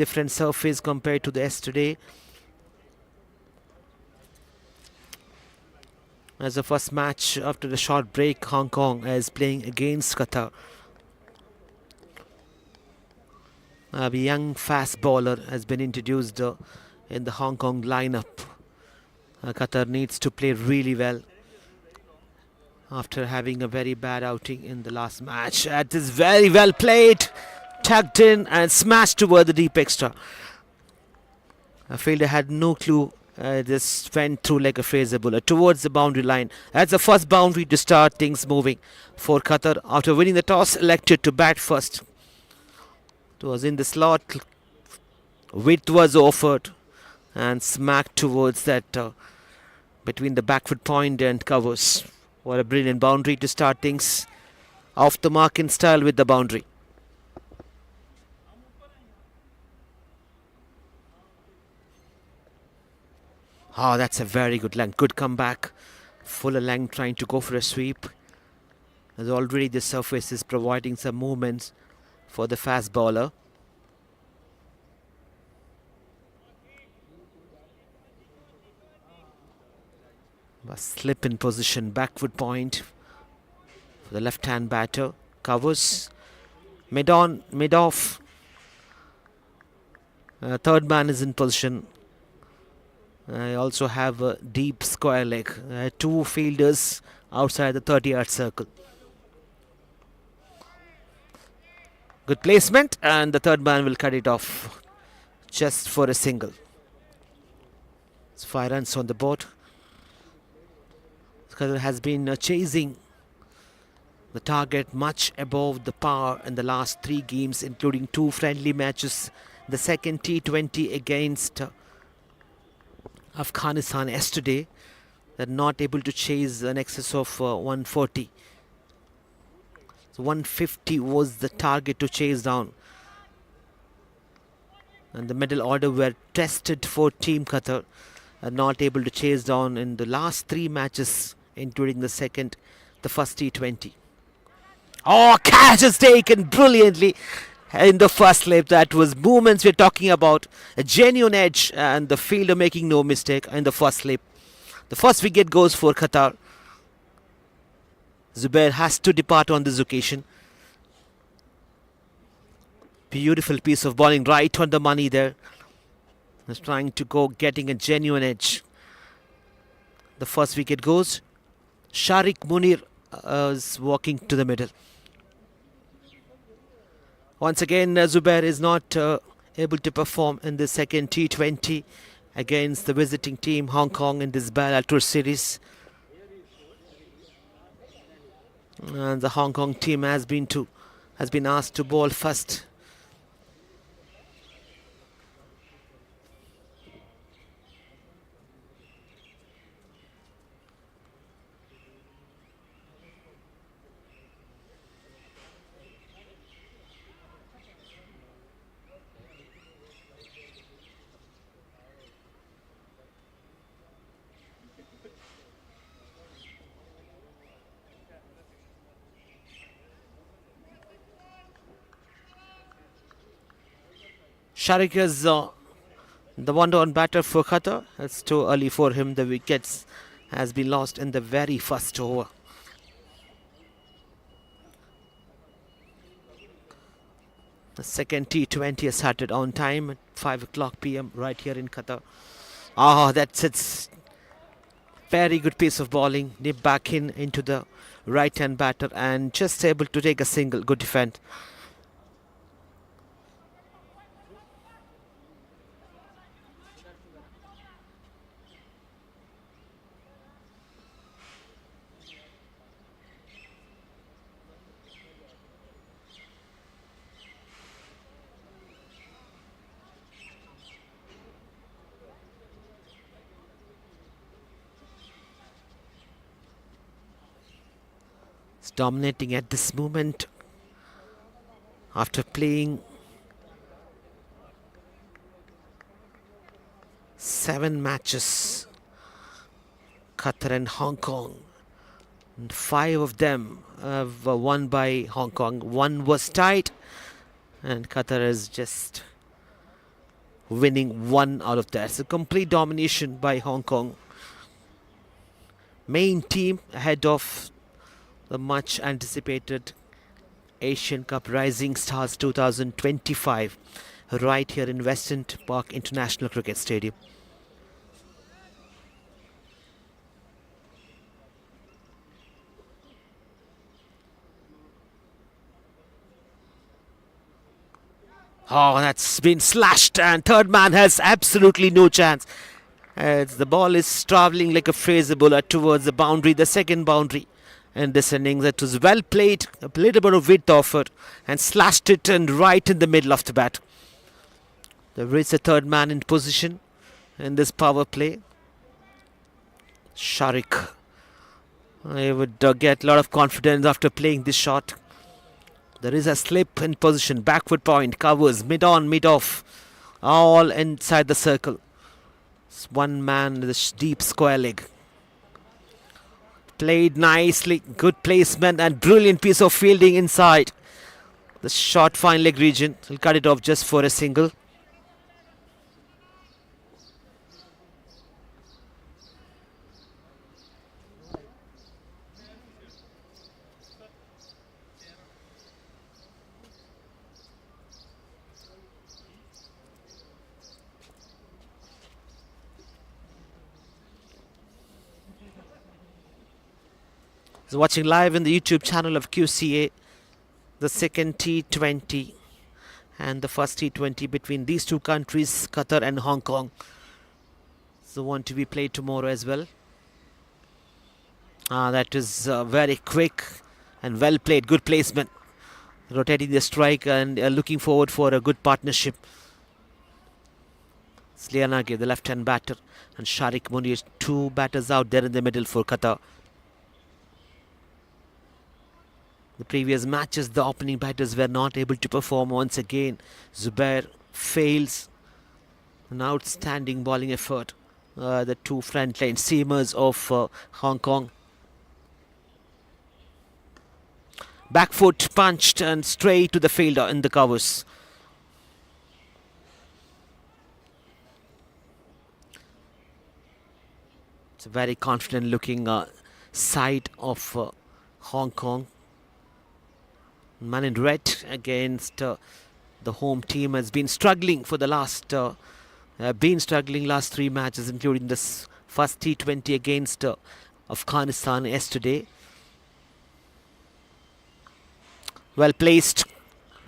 different surface compared to the yesterday. As the first match after the short break, Hong Kong is playing against Qatar. A young fast bowler has been introduced in the Hong Kong lineup. Qatar needs to play really well after having a very bad outing in the last match. That is very well played, tucked in and smashed toward the deep extra. A fielder had no clue. Just went through like a phaser bowler towards the boundary line. That's the first boundary to start things moving for Qatar. After winning the toss, elected to bat first. It was in the slot. Width was offered and smacked towards that between the backward point and covers. What a brilliant boundary to start things off the mark in style with the boundary. Oh, that's a very good length. Good comeback. Fuller length trying to go for a sweep. As already the surface is providing some movements for the fast bowler. A slip in position, backward point for the left-hand batter. Covers. Mid-on, mid-off. Third man is in position. I also have a deep square leg. Two fielders outside the 30-yard circle. Good placement, and the third man will cut it off just for a single. It's 5 runs on the board. Qatar has been chasing the target much above the par in the last 3 games, including 2 friendly matches. The second T20 against Afghanistan yesterday. They're not able to chase an excess of 140. So 150 was the target to chase down. And the middle order were tested for Team Qatar. Not able to chase down in the last 3 matches, including the first T20. Oh, catch is taken brilliantly in the first slip. That was movements we're talking about. A genuine edge and the fielder making no mistake in the first slip. The first wicket goes for Qatar. Zubair has to depart on this occasion. Beautiful piece of bowling right on the money there. He's trying to go, getting a genuine edge. The first wicket goes. Sharik Munir is walking to the middle. Once again, Zubair is not able to perform in the second T20 against the visiting team Hong Kong in this bilateral series. And the Hong Kong team has been asked to bowl first. Sharik is the one-down batter for Qatar. It's too early for him. The wickets has been lost in the very first over. The second T20 has started on time at 5 o'clock p.m. right here in Qatar. That's its very good piece of bowling. Nip back into the right-hand batter and just able to take a single. Good defend. Dominating at this moment after playing 7 matches. Qatar and Hong Kong, and 5 of them have won by Hong Kong. 1 was tied, and Qatar has just winning 1 out of that. It's a complete domination by Hong Kong. Main team ahead of the much anticipated Asian Cup Rising Stars 2025 right here in Western Park International Cricket Stadium. Oh, that's been slashed, and third man has absolutely no chance. As the ball is travelling like a phaser bowler towards the boundary, the second boundary. And this innings, it was well played, a little bit of width offered, and slashed it and right in the middle of the bat. There is a third man in position in this power play. Sharik. I would get a lot of confidence after playing this shot. There is a slip in position, backward point, covers, mid-on, mid-off, all inside the circle. It's one man with a deep square leg. Played nicely, good placement and brilliant piece of fielding inside the short fine leg region. He'll cut it off just for a single. Watching live in the YouTube channel of QCA, the second T20 and the first T20 between these two countries, Qatar and Hong Kong. It's the one to be played tomorrow as well. That is very quick and well played, good placement. Rotating the strike and looking forward for a good partnership. Slianage, the left-hand batter, and Sharik Munir, two batters out there in the middle for Qatar. The previous matches, the opening batters were not able to perform once again. Zubair fails. An outstanding bowling effort. The two frontline seamers of Hong Kong. Back foot punched and straight to the fielder in the covers. It's a very confident looking side of Hong Kong. Man in red against the home team has been struggling for the last last 3 matches, including this first T20 against Afghanistan yesterday. Well placed,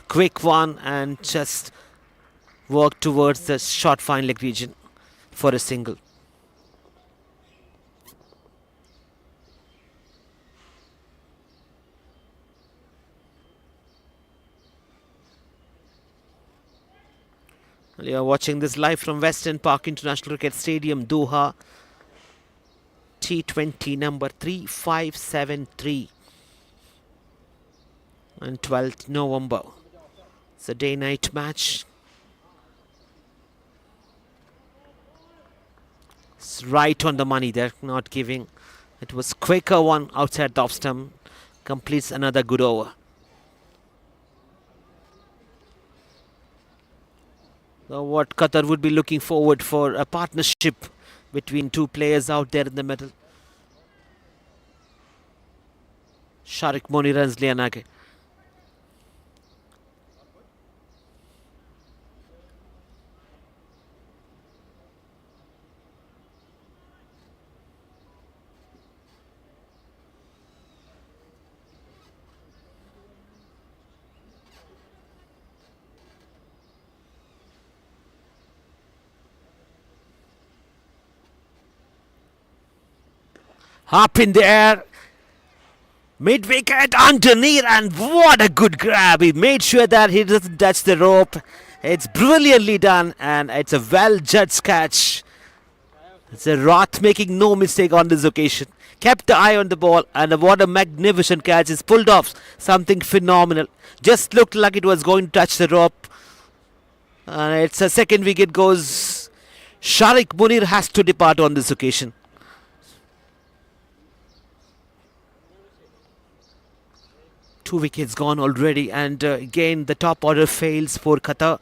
quick one, and just work towards the short fine leg region for a single. You are watching this live from Western Park International Cricket Stadium, Doha. T20 number 3573 on 12th November. It's a day-night match. It's right on the money there, not giving. It was quicker one outside the off stump. Completes another good over. What Qatar would be looking forward for a partnership between two players out there in the middle. Sharik Munir and Slianage. Up in the air, mid-wicket, underneath, and what a good grab. He made sure that he doesn't touch the rope. It's brilliantly done, and it's a well-judged catch. It's a Roth making no mistake on this occasion. Kept the eye on the ball, and what a magnificent catch. It's pulled off something phenomenal. Just looked like it was going to touch the rope. It's a second wicket goes. Sharik Munir has to depart on this occasion. Two wickets gone already, and again the top order fails for Qatar.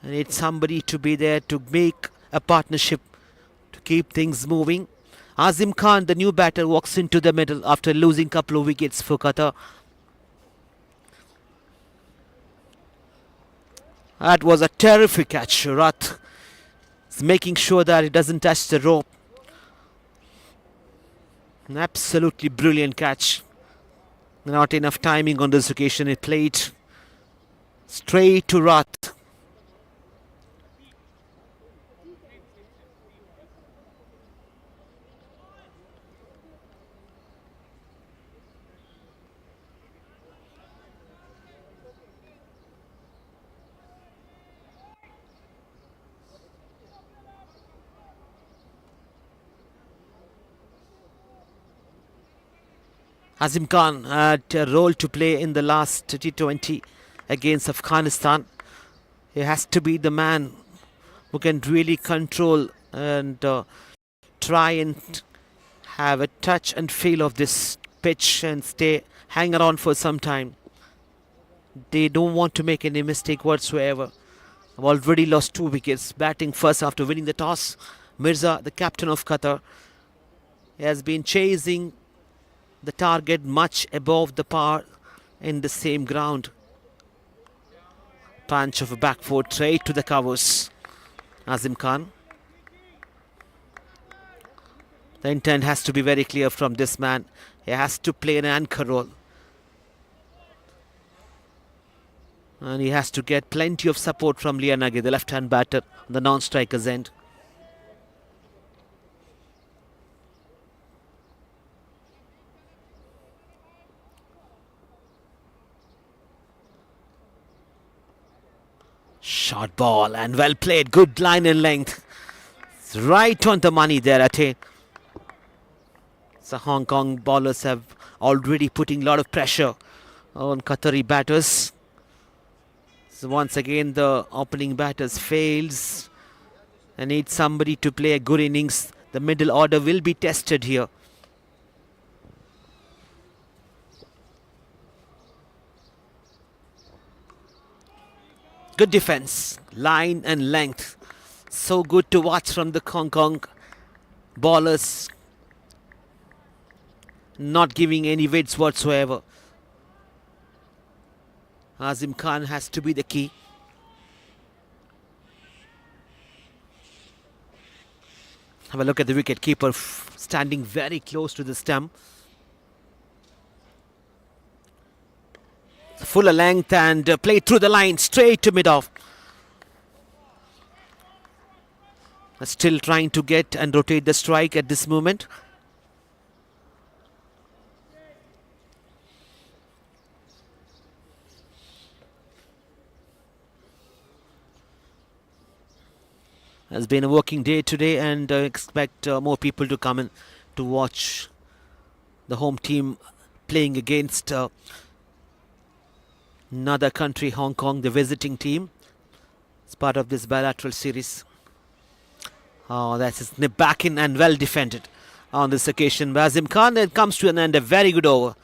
I need somebody to be there to make a partnership to keep things moving. Azim Khan, the new batter, walks into the middle after losing a couple of wickets for Qatar. That was a terrific catch. Rath is making sure that it doesn't touch the rope. An absolutely brilliant catch. Not enough timing on this occasion. It played straight to Rath. Azim Khan had a role to play in the last T20 against Afghanistan. He has to be the man who can really control and try and have a touch and feel of this pitch and hang around for some time. They don't want to make any mistake whatsoever. I've already lost 2 wickets. Batting first after winning the toss. Mirza, the captain of Qatar, has been chasing the target much above the par in the same ground. Punch of a back foot straight to the covers. Azim Khan. The intent has to be very clear from this man. He has to play an anchor role. And he has to get plenty of support from Lianage, the left-hand batter, on the non-striker's end. Short ball and well played. Good line and length. It's right on the money there, Ate. So Hong Kong bowlers have already putting a lot of pressure on Qatari batters. So once again the opening batters fails. They need somebody to play a good innings. The middle order will be tested here. Good defense, line and length. So good to watch from the Hong Kong bowlers. Not giving any weights whatsoever. Azim Khan has to be the key. Have a look at the wicket keeper standing very close to the stump. Fuller length and played through the line straight to mid-off. Still trying to get and rotate the strike at this moment. Has been a working day today, and expect more people to come in to watch the home team playing against another country, Hong Kong, the visiting team. It's part of this bilateral series. Oh, that's back in and well defended on this occasion. Azim Khan, it comes to an end, a very good over.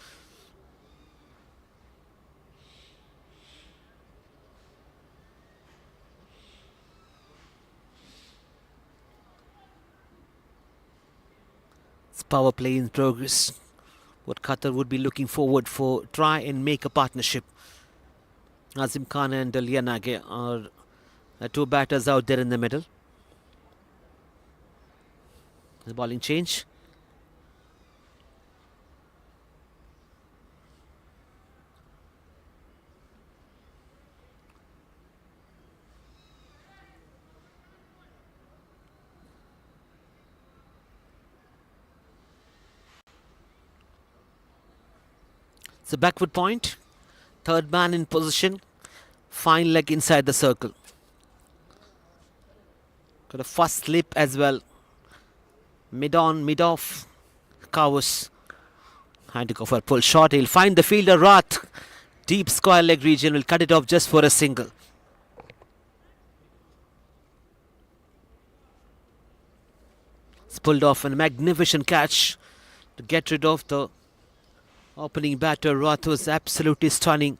It's power play in progress. What Qatar would be looking forward for, try and make a partnership. Azim Khan and Lianage are two batters out there in the middle. The bowling change. It's a backward point. Third man in position. Fine leg inside the circle. Got a fast slip as well. Mid on, mid off. Covers. Trying to go for a pull shot. He'll find the fielder. Rath. Deep square leg region. Will cut it off just for a single. It's pulled off a magnificent catch to get rid of the opening batter. Rath was absolutely stunning.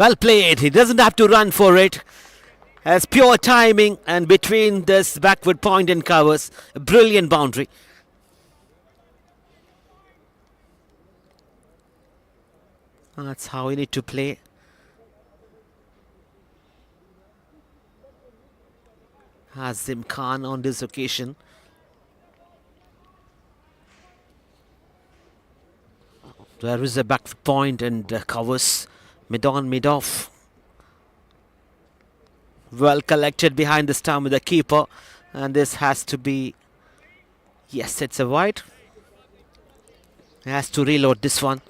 Well played. He doesn't have to run for it. Has pure timing, and between this backward point and covers, a brilliant boundary. That's how we need to play. Azim Khan on this occasion. There is a backward point and covers mid on, mid off. Well collected behind the stump with the keeper, and this has to be, yes, it's a wide. He has to reload this one.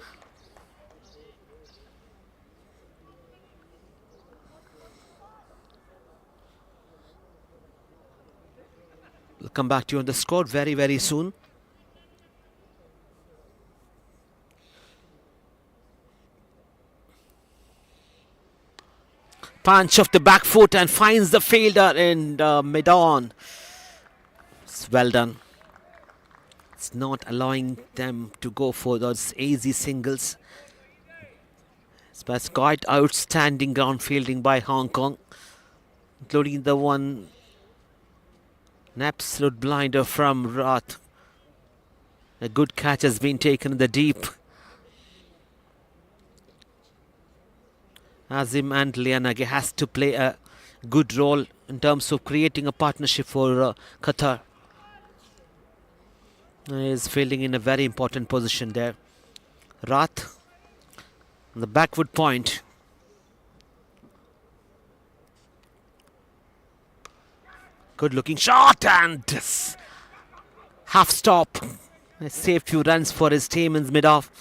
We'll come back to you on the score very, very soon. Punch of the back foot and finds the fielder in mid-on. It's well done. It's not allowing them to go for those easy singles. It's quite outstanding ground fielding by Hong Kong, including the one, an absolute blinder from Rath. A good catch has been taken in the deep. Azim and Lianage has to play a good role in terms of creating a partnership for Qatar. He is fielding in a very important position there. Rath, the backward point. Good looking shot and half stop. A safe few runs for his team in mid-off.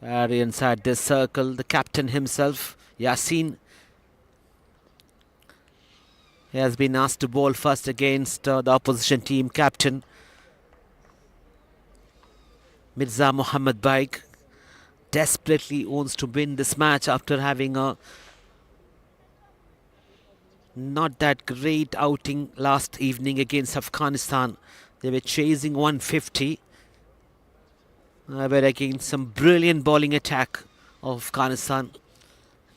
Very inside this circle, the captain himself, Yasin. He has been asked to bowl first against the opposition team captain, Mirza Muhammad Baig. Desperately wants to win this match after having a not that great outing last evening against Afghanistan. They were chasing 150. But against some brilliant bowling attack of Afghanistan.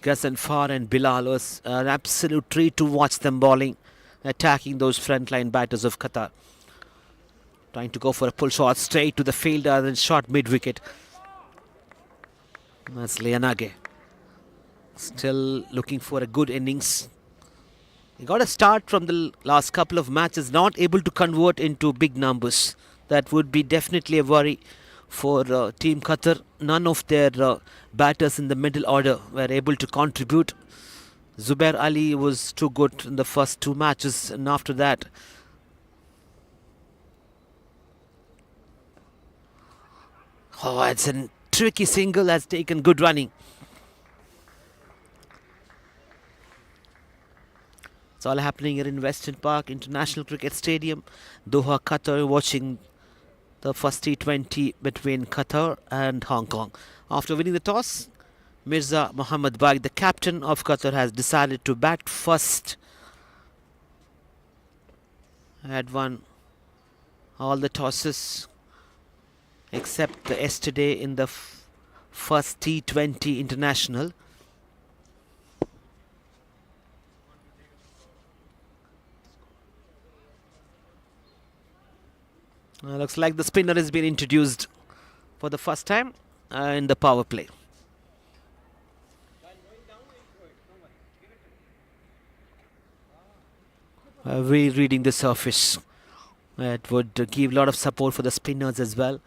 Ghazanfar and Bilal was an absolute treat to watch them bowling, attacking those frontline batters of Qatar. Trying to go for a pull shot straight to the fielder and shot mid-wicket. That's Lianage. Still looking for a good innings. He got a start from the last couple of matches, not able to convert into big numbers. That would be definitely a worry for Team Qatar. None of their batters in the middle order were able to contribute. Zubair Ali was too good in the first two matches, and after that, it's a tricky single, has taken good running. It's all happening here in Western Park International Cricket Stadium, Doha, Qatar, watching the first T20 between Qatar and Hong Kong. After winning the toss, Mirza Muhammad Baig, the captain of Qatar, has decided to bat first. Had won all the tosses except yesterday in the first T20 international. Looks like the spinner has been introduced for the first time in the power play. Rereading the surface. It would give a lot of support for the spinners as well.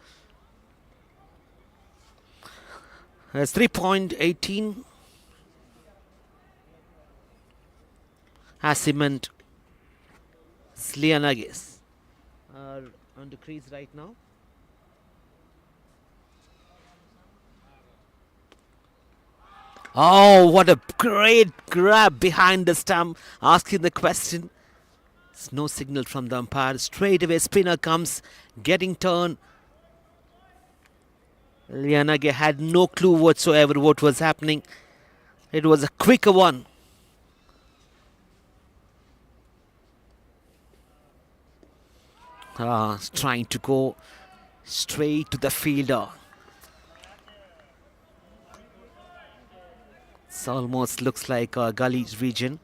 It's 3.18. Asim and Slianagis are on the crease right now. Oh, what a great grab behind the stump, asking the question. There's no signal from the umpire. Straight away spinner comes, getting turned. Lianage had no clue whatsoever what was happening. It was a quicker one. Trying to go straight to the fielder. This almost looks like a gully region.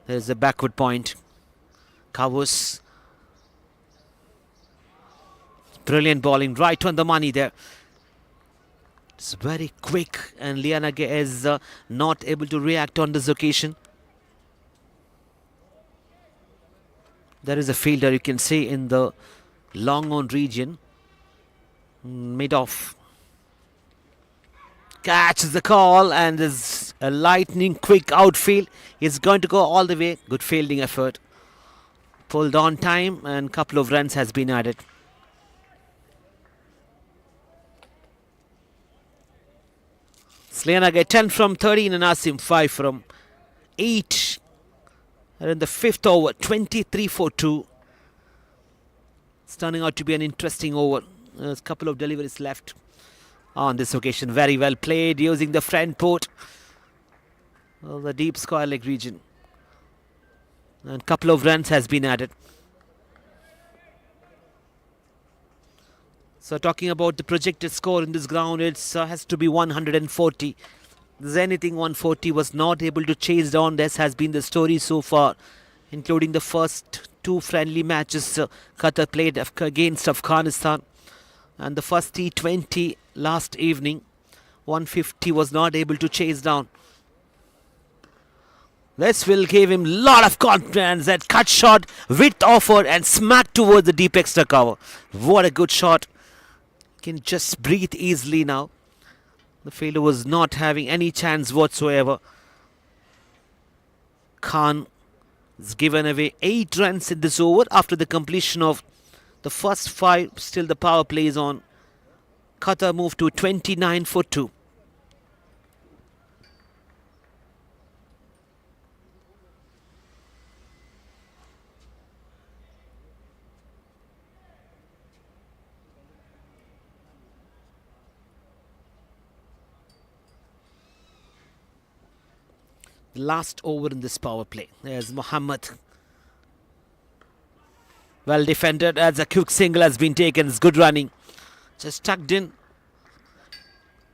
There's a backward point. Covers. Brilliant bowling, right on the money there. It's very quick, and Lianage is not able to react on this occasion. There is a fielder you can see in the long on region. Mid-off. Catches the call, and there's a lightning quick outfield. He's going to go all the way. Good fielding effort. Pulled on time, and couple of runs has been added. Lianage 10 from 13 and Asim 5 from 8. And in the 5th over, 23 for 2. It's turning out to be an interesting over. There's a couple of deliveries left on this occasion. Very well played using the front port of the deep square leg region. And a couple of runs has been added. So talking about the projected score in this ground, it has to be 140. If there's anything 140 was not able to chase down. This has been the story so far, including the first 2 friendly matches Qatar played against Afghanistan. And the first T20 last evening, 150 was not able to chase down. This will give him a lot of confidence. That cut shot, width offered, and smacked towards the deep extra cover. What a good shot. Can just breathe easily now. The fielder was not having any chance whatsoever. Khan has given away 8 runs in this over after the completion of the first 5. Still the power play is on. Qatar moved to 29 for 2. Last over in this power play. There's Muhammad. Well defended as a quick single has been taken. It's good running. Just tucked in.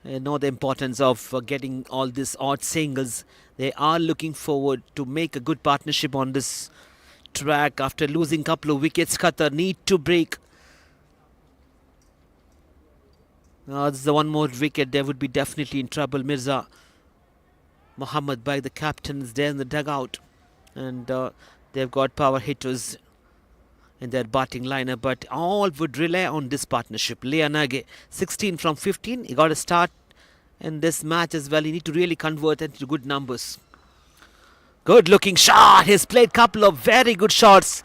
They know the importance of getting all these odd singles. They are looking forward to make a good partnership on this track. After losing a couple of wickets, Qatar need to break. Now this is the one more wicket. They would be definitely in trouble. Mirza Muhammad by the captains there in the dugout, and they've got power hitters in their batting lineup, but all would rely on this partnership. Lianage 16 from 15. He got a start in this match as well. He need to really convert into good numbers. Good looking shot. He's played couple of very good shots,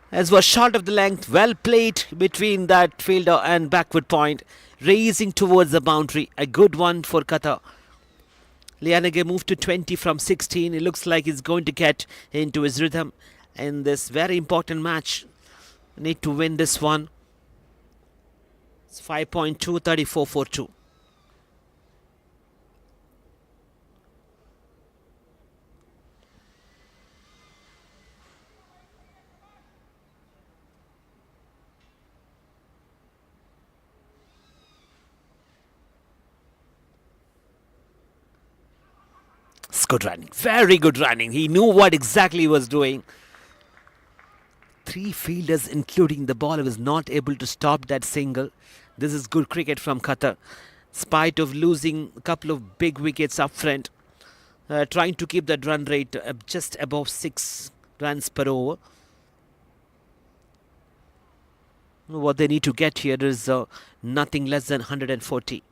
as was short of the length. Well played between that fielder and backward point, raising towards the boundary. A good one for Qatar. Lianage moved to 20 from 16. It looks like he's going to get into his rhythm in this very important match. Need to win this one. It's 5.2, 34 for 2. It's good running, very good running. He knew what exactly he was doing. 3 fielders, including the bowler, was not able to stop that single. This is good cricket from Qatar. In spite of losing a couple of big wickets up front, trying to keep that run rate just above 6 runs per over. What they need to get here is nothing less than 140,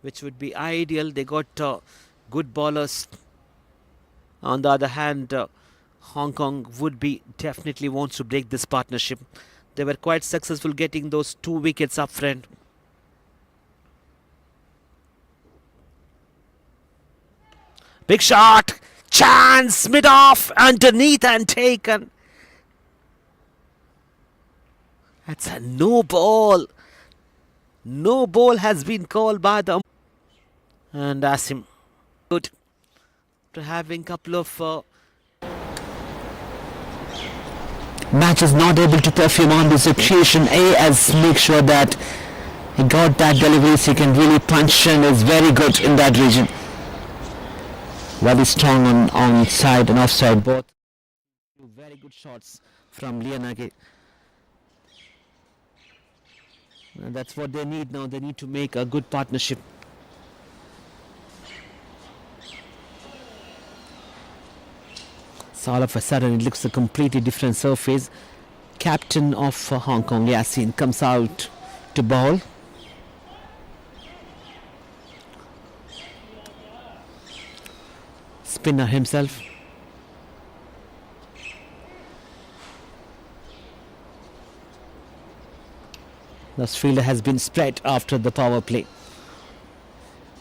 which would be ideal. They got good bowlers. On the other hand, Hong Kong would be definitely wants to break this partnership. They were quite successful getting those 2 wickets up front. Big shot, chance, mid-off, underneath and taken. That's a no ball. No ball has been called by the and Asim. Good. After having a couple of matches not able to perform on this occasion, as make sure that he got that delivery so he can really punch and is very good in that region. very strong on side and offside both. Very good shots from Lianage. And that's what they need now. They need to make a good partnership. So all of a sudden it looks a completely different surface. Captain of Hong Kong, Yasin, comes out to bowl. Spinner himself. The fielder has been spread after the power play.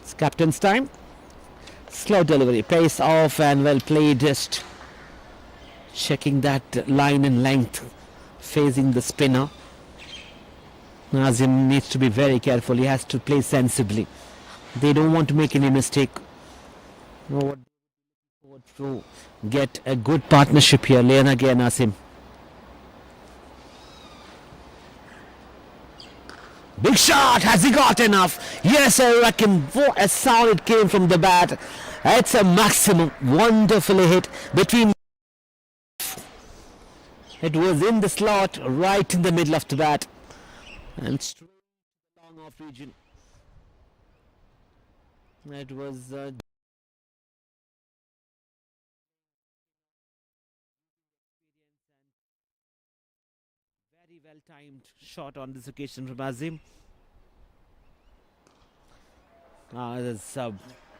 It's captain's time. Slow delivery, pace off and well played. Just checking that line and length facing the spinner. Nazim needs to be very careful. He has to play sensibly. They don't want to make any mistake. To get a good partnership here, Lianage and Nazim. Big shot! Has he got enough? Yes, I reckon. What a sound it came from the bat. It's a maximum. Wonderfully hit between. It was in the slot, right in the middle of the bat. And straight to the long off region. It was very well timed shot on this occasion from Azim. That's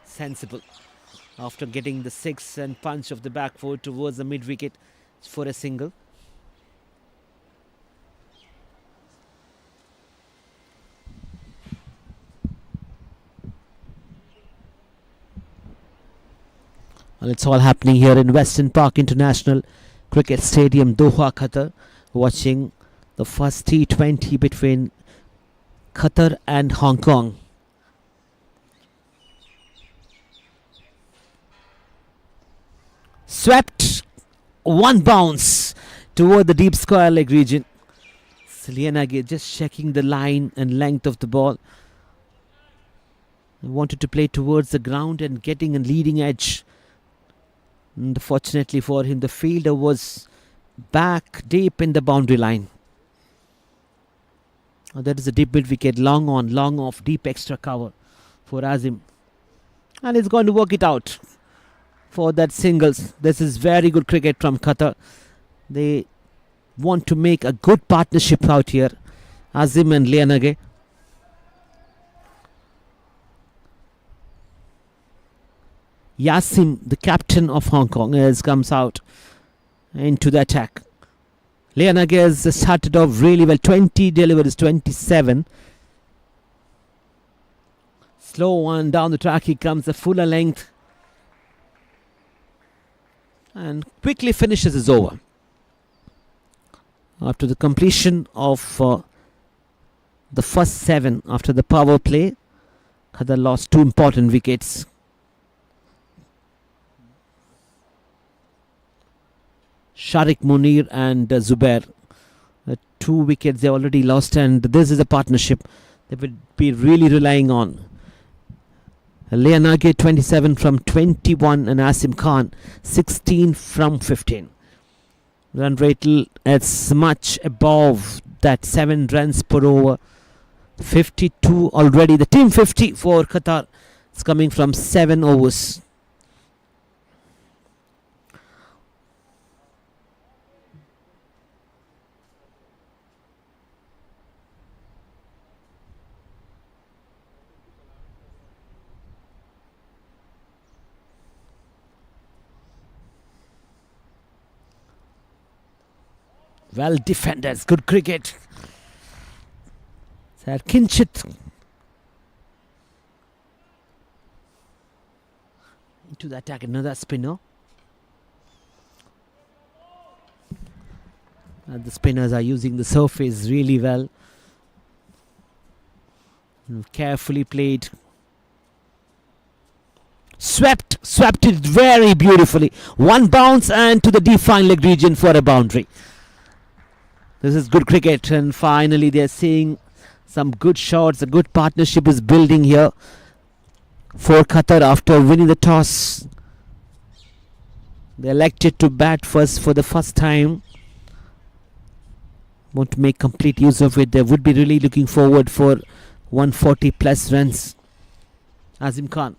sensible. After getting the 6 and punch of the back foot towards the mid wicket for a single. Well, it's all happening here in Western Park International Cricket Stadium, Doha, Qatar. Watching the first T20 between Qatar and Hong Kong. Swept, one bounce toward the deep square leg region. Lianage just checking the line and length of the ball. He wanted to play towards the ground and getting a leading edge. And fortunately for him, the fielder was back deep in the boundary line. That is a deep mid wicket, long on, long off, deep extra cover for Azim. And he's going to work it out for that singles. This is very good cricket from Qatar. They want to make a good partnership out here, Azim and Lianage. Yasin, the captain of Hong Kong, comes out into the attack. Lianage has started off really well. 20 deliveries, 27. Slow one down the track. He comes a fuller length. And quickly finishes his over. After the completion of the first 7 after the power play, Qatar lost 2 important wickets. Sharik Munir and Zubair. 2 wickets they already lost, and this is a partnership they will be really relying on. Lianage 27 from 21 and Asim Khan 16 from 15. Run rate it's much above that 7 runs per over. 52 already. The team 50 for Qatar is coming from 7 overs. Well, defenders, good cricket. Sir Kinchit into the attack, another spinner. And the spinners are using the surface really well. Carefully played. Swept it very beautifully. One bounce and to the deep fine leg region for a boundary. This is good cricket, and finally they are seeing some good shots. A good partnership is building here for Qatar after winning the toss They elected to bat first for the first time. Want to make complete use of it. They would be really looking forward for 140 plus runs. Azim Khan.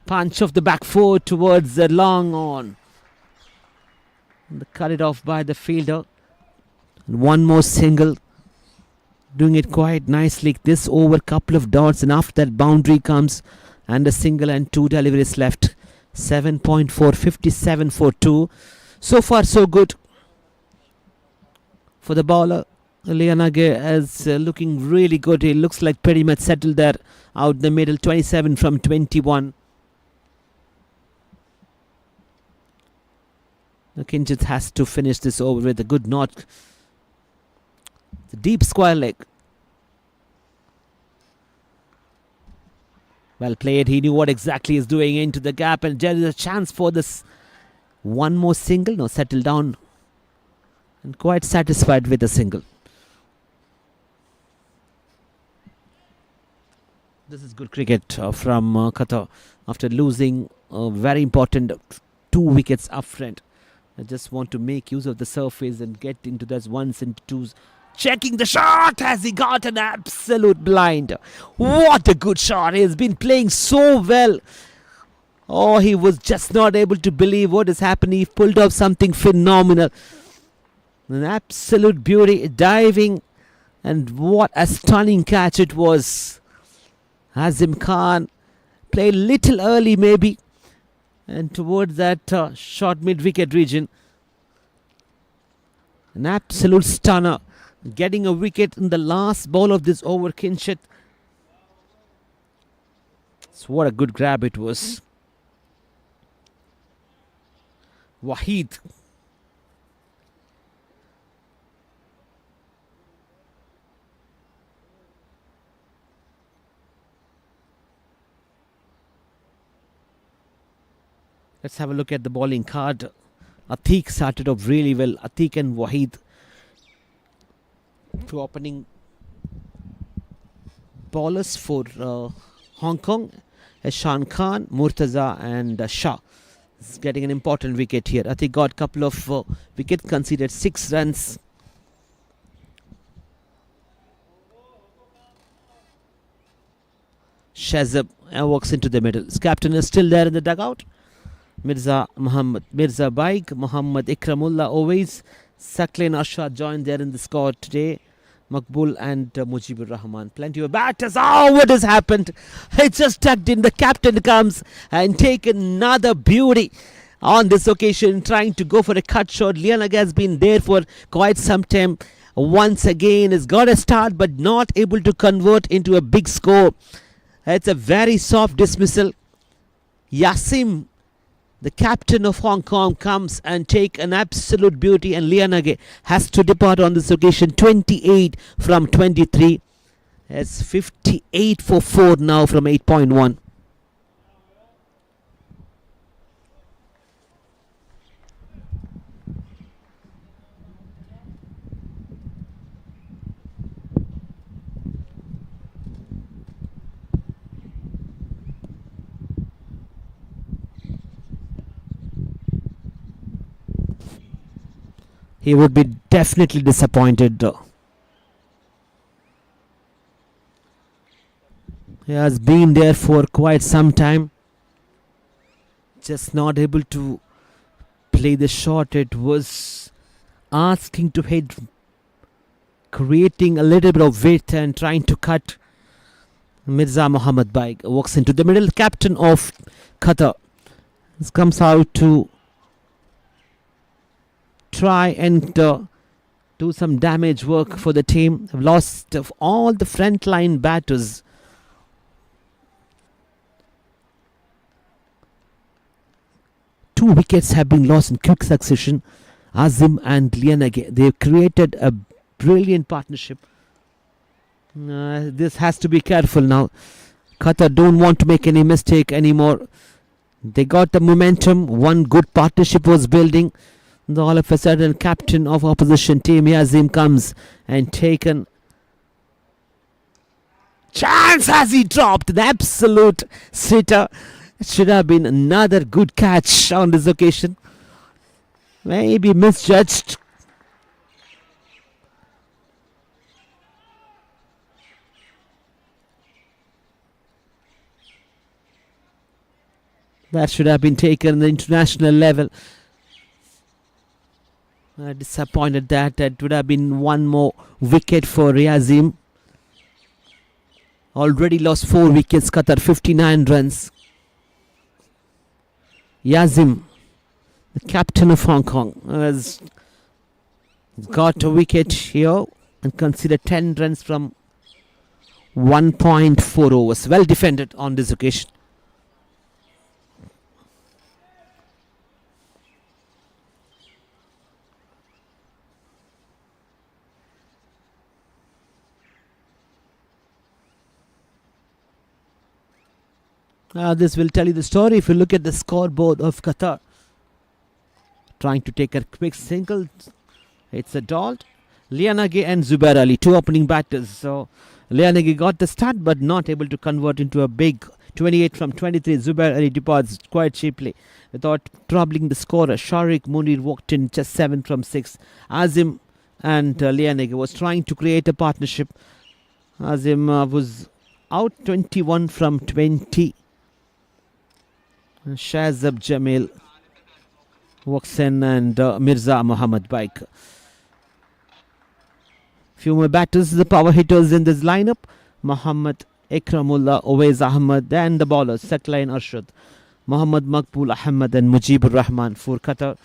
Punch of the back foot towards the long on. Cut it off by the fielder. And one more single. Doing it quite nicely. This over, couple of dots, and after that boundary comes and a single and 2 deliveries left. 7.4, 57 for 2. So far so good for the bowler. Lianage is looking really good. He looks like pretty much settled there out the middle. 27 from 21. Kinjit has to finish this over with a good knock. The deep square leg. Well played. He knew what exactly he's doing into the gap, and there is a chance for this one more single. No, settle down and quite satisfied with the single. This is good cricket from Qatar after losing very important 2 wickets up front. I just want to make use of the surface and get into those ones and twos. Checking the shot. Has he got an absolute blind? What a good shot. He has been playing so well. Oh, he was just not able to believe what is happening. He pulled off something phenomenal. An absolute beauty. Diving. And what a stunning catch it was. Azim Khan played little early maybe. And towards that short mid-wicket region. An absolute stunner. Getting a wicket in the last ball of this over, Kinshit. So what a good grab it was. Waheed. Let's have a look at the bowling card. Atiq started off really well. Atiq and Waheed. 2 opening bowlers for Hong Kong. Eshan Khan, Murtaza and Shah. Is getting an important wicket here. Atiq got a couple of wickets, conceded 6 runs. Shazab walks into the middle. His captain is still there in the dugout. Mirza Baig, Muhammad Ikramullah always. Saklin Ashad joined there in the squad today. Makbul and Mujibur Rahman. Plenty of batters. Oh, what has happened? It's just tucked in. The captain comes and take another beauty on this occasion, trying to go for a cut shot. Lianage has been there for quite some time. Once again, has got a start but not able to convert into a big score. It's a very soft dismissal. Yasim, the captain of Hong Kong, comes and take an absolute beauty, and Lianage has to depart on this occasion. 28 from 23. It's 58 for 4 now from 8.1. He would be definitely disappointed. He has been there for quite some time. Just not able to play the shot. It was asking to hit, creating a little bit of width and trying to cut. Mirza Muhammad Baig walks into the middle. Captain of Qatar. This comes out to try and do some damage work for the team. Have lost of all the frontline batters. Two wickets have been lost in quick succession. Azim and Lianage. They've created a brilliant partnership. This has to be careful now. Qatar don't want to make any mistake anymore. They got the momentum. One good partnership was building. All of a sudden, captain of opposition team Yazim comes and taken. Chance has he dropped. An absolute sitter. It should have been another good catch on this occasion. Maybe misjudged. That should have been taken at the international level. Disappointed that it would have been one more wicket for Yazim. Already lost 4 wickets, Qatar 59 runs. Yazim, the captain of Hong Kong, has got a wicket here and considered 10 runs from 1.4 overs. Well defended on this occasion. This will tell you the story. If you look at the scoreboard of Qatar, trying to take a quick single, it's a dot. Lianage and Zubair Ali, 2 opening batters. So Lianage got the start but not able to convert into a big 28 from 23. Zubair Ali departs quite cheaply without troubling the scorer. Sharik Munir walked in just 7 from 6. Azim and Lianage was trying to create a partnership. Azim was out 21 from 20. Shazab Jamil walks in and Mirza Muhammad Baik. Few more batters, the power hitters in this lineup. Muhammad Ikramullah, Owais Ahmad and the bowlers Saklain Arshad, Muhammad Maqbool Ahmad and Mujibur Rahman for Qatar.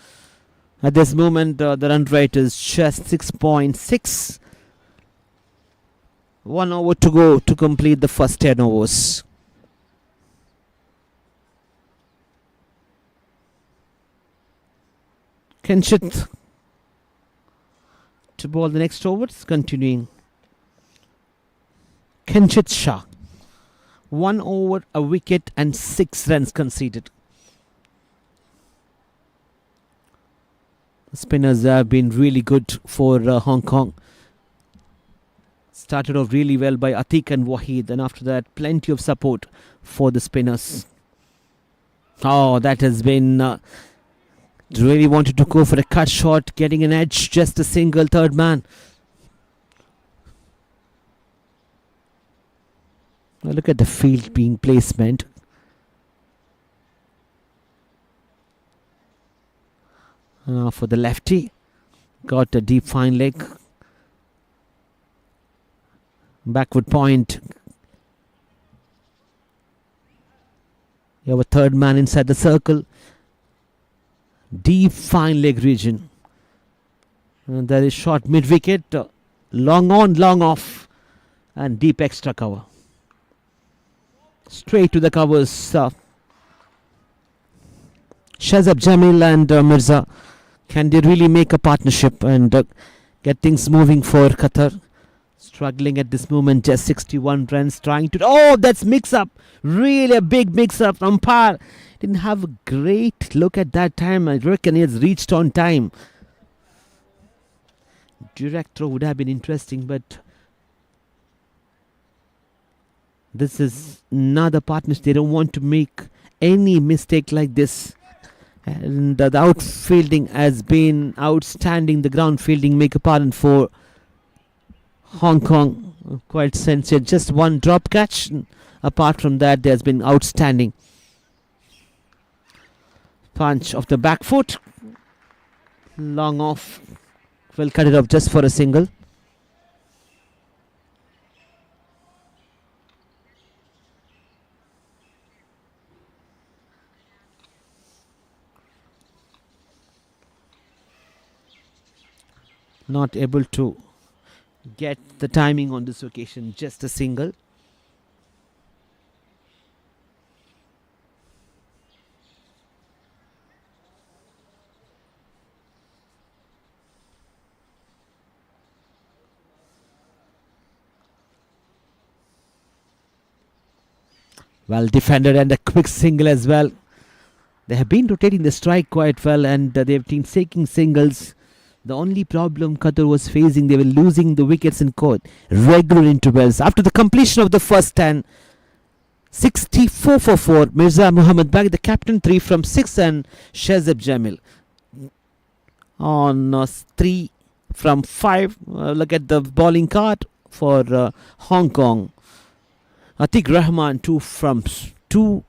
At this moment the run rate is just 6.6. 1 over to go to complete the first 10 overs. Kenshit to bowl the next overs, continuing. Kenshit Shah, 1 over, a wicket and 6 runs conceded. The spinners have been really good for Hong Kong. Started off really well by Atiq and Wahid, and after that plenty of support for the spinners. Oh, that has been really wanted to go for a cut shot, getting an edge, just a single, third man. Now look at the field being placement. For the lefty, got a deep fine leg. Backward point. You have a third man inside the circle. Deep fine leg region. And there is short mid wicket. Long on, long off. And deep extra cover. Straight to the covers. Shazab Jamil and Mirza. Can they really make a partnership and get things moving for Qatar? Struggling at this moment, just 61 runs, trying to... Oh, that's mix-up. Really a big mix-up. Umpire didn't have a great look at that time. I reckon he has reached on time. Direct throw would have been interesting, but this is another partnership. They don't want to make any mistake like this. And the outfielding has been outstanding. The ground fielding, make a pardon, for Hong Kong. Quite censored. Just one drop catch. Apart from that, there's been outstanding. Punch of the back foot. Long off. Will cut it off just for a single. Not able to get the timing on this occasion, just a single. Well defended and a quick single as well. They have been rotating the strike quite well and they've been taking singles. The only problem Qatar was facing, they were losing the wickets in court regular intervals. After the completion of the first 10, 64 for 4. Mirza Muhammad Bag, the captain, 3 from 6, and Shazib Jamil on 3 from 5. Look at the bowling card for Hong Kong. Atiq Rahman 2 from 2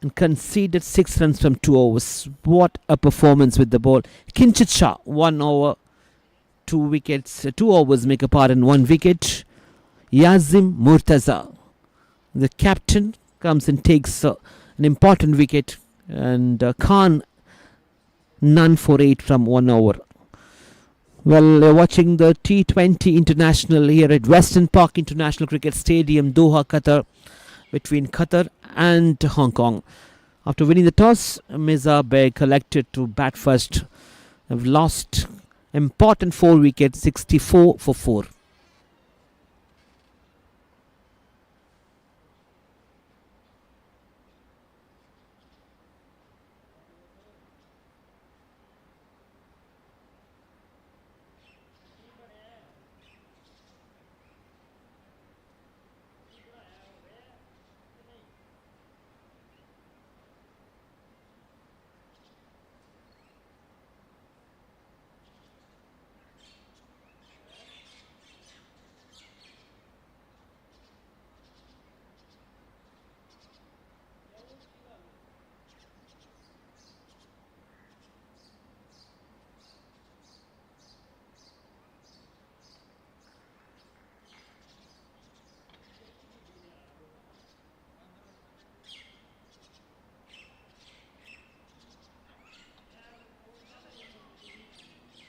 and conceded 6 runs from 2 overs. What a performance with the ball. Kinchit Shah 1 over, 2 wickets, 2 overs, make a part, and 1 wicket. Yazim Murtaza, the captain, comes and takes an important wicket, and Khan none for 8 from 1 over. Well, watching the T20 International here at Western Park International Cricket Stadium, Doha, Qatar, between Qatar and Hong Kong. After winning the toss, Mirza Beg elected to bat first. Have lost important 4 wickets, 64 for 4.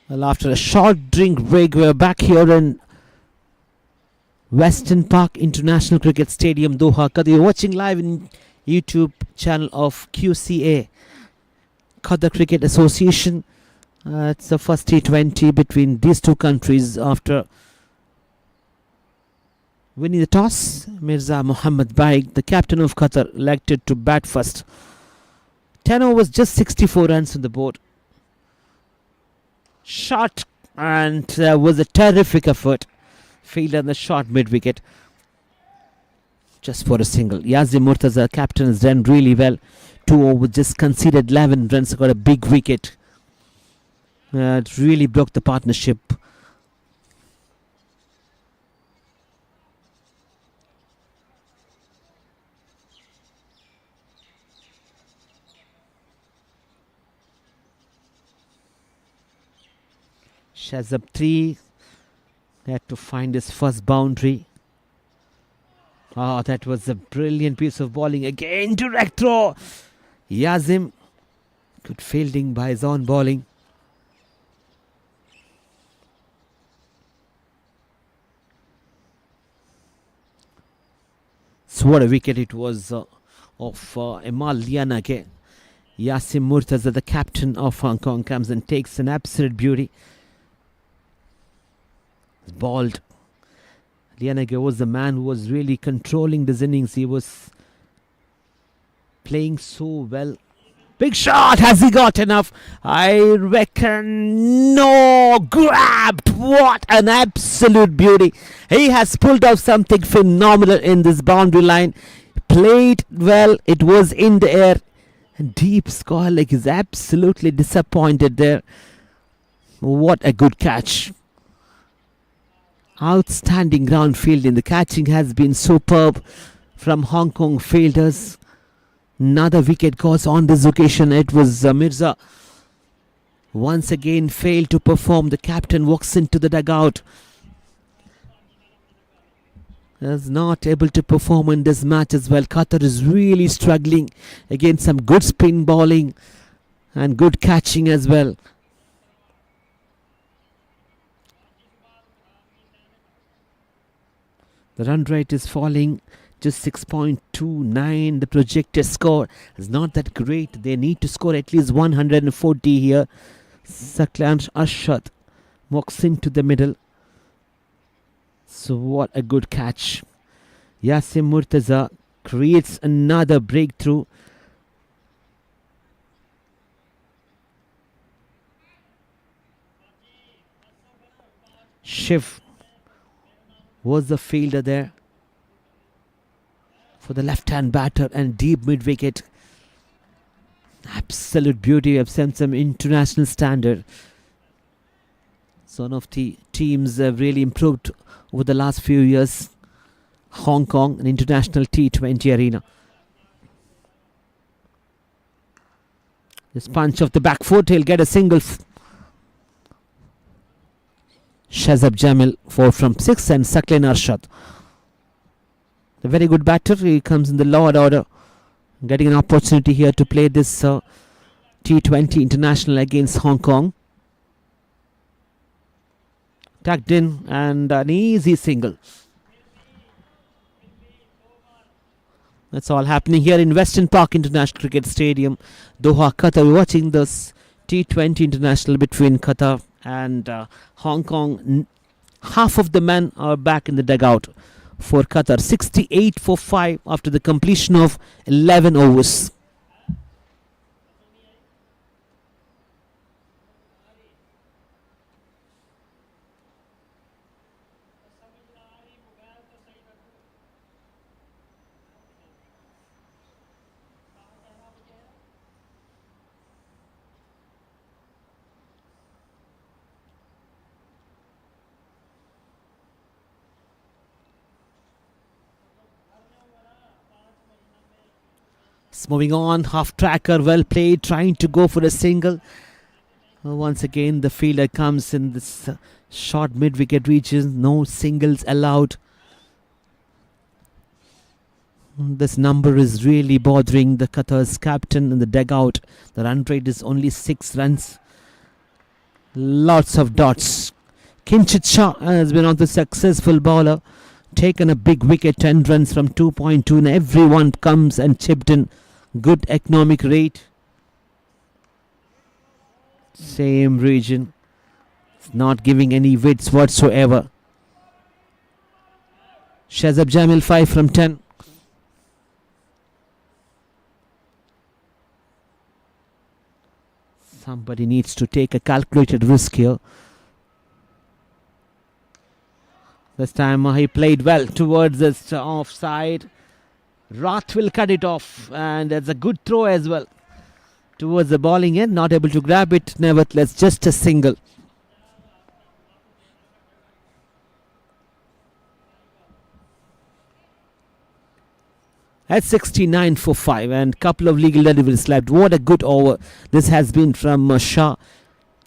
Well, after a short drink break, we're back here in Western Park International Cricket Stadium, Doha, Qatar. You're watching live in YouTube channel of QCA, Qatar Cricket Association. It's the first T20 between these two countries after winning the toss. Mirza Muhammad Baig, the captain of Qatar, elected to bat first. 10 overs, just 64 runs on the board. Shot, and was a terrific effort. Field on the shot mid-wicket. Just for a single. Yazim Murtaza, captain, has done really well. 2 overs, just conceded 11 runs, got a big wicket. It really broke the partnership. Shazab 3 had to find his first boundary. Oh, that was a brilliant piece of bowling. Again, direct throw. Yazim, good fielding by his own bowling. So what a wicket it was of Emal Lianage. Yasim Murtaza, the captain of Hong Kong, comes and takes an absolute beauty. Balled. Lianage was the man who was really controlling this innings. He was playing so well. Big shot. Has he got enough? I reckon no. Grabbed. What an absolute beauty. He has pulled off something phenomenal in this boundary line. Played well. It was in the air. And deep score leg is absolutely disappointed there. What a good catch. Outstanding ground fielding. The catching has been superb from Hong Kong fielders. Another wicket goes on this occasion. It was Mirza. Once again failed to perform. The captain walks into the dugout. Is not able to perform in this match as well. Qatar is really struggling against some good spin bowling and good catching as well. The run rate is falling, just 6.29. The projected score is not that great. They need to score at least 140 here. Saklan Ashad walks into the middle. So what a good catch. Yasim Murtaza creates another breakthrough. Shiv was the fielder there for the left-hand batter and deep mid-wicket. Absolute beauty. Have sent some international standard. Some of the teams have really improved over the last few years. Hong Kong, an international T20 arena. This punch of the back foot, he'll get a single. Shazab Jamil 4 from 6 and Saqlain Arshad. A very good batter. He comes in the lower order, getting an opportunity here to play this T20 international against Hong Kong. Tucked in and an easy single. That's all happening here in Western Park International Cricket Stadium, Doha, Qatar. We're watching this T20 international between Qatar and Hong Kong. Half of the men are back in the dugout for Qatar. 68 for 5 after the completion of 11 overs. Moving on, half tracker, well played, trying to go for a single. Once again, the fielder comes in this short mid-wicket region. No singles allowed. This number is really bothering the Qatar's captain in the dugout. The run rate is only 6 runs. Lots of dots. Kinchit Shah has been on the successful bowler. Taken a big wicket, 10 runs from 2.2, and everyone comes and chipped in. Good economic rate. Same region. It's not giving any widths whatsoever. Shazab Jamil 5 from 10. Somebody needs to take a calculated risk here. This time he played well towards this offside. Roth will cut it off, and that's a good throw as well towards the bowling end. Not able to grab it, nevertheless, just a single. At 69 for 5 and couple of legal deliveries left. What a good over this has been from Shah.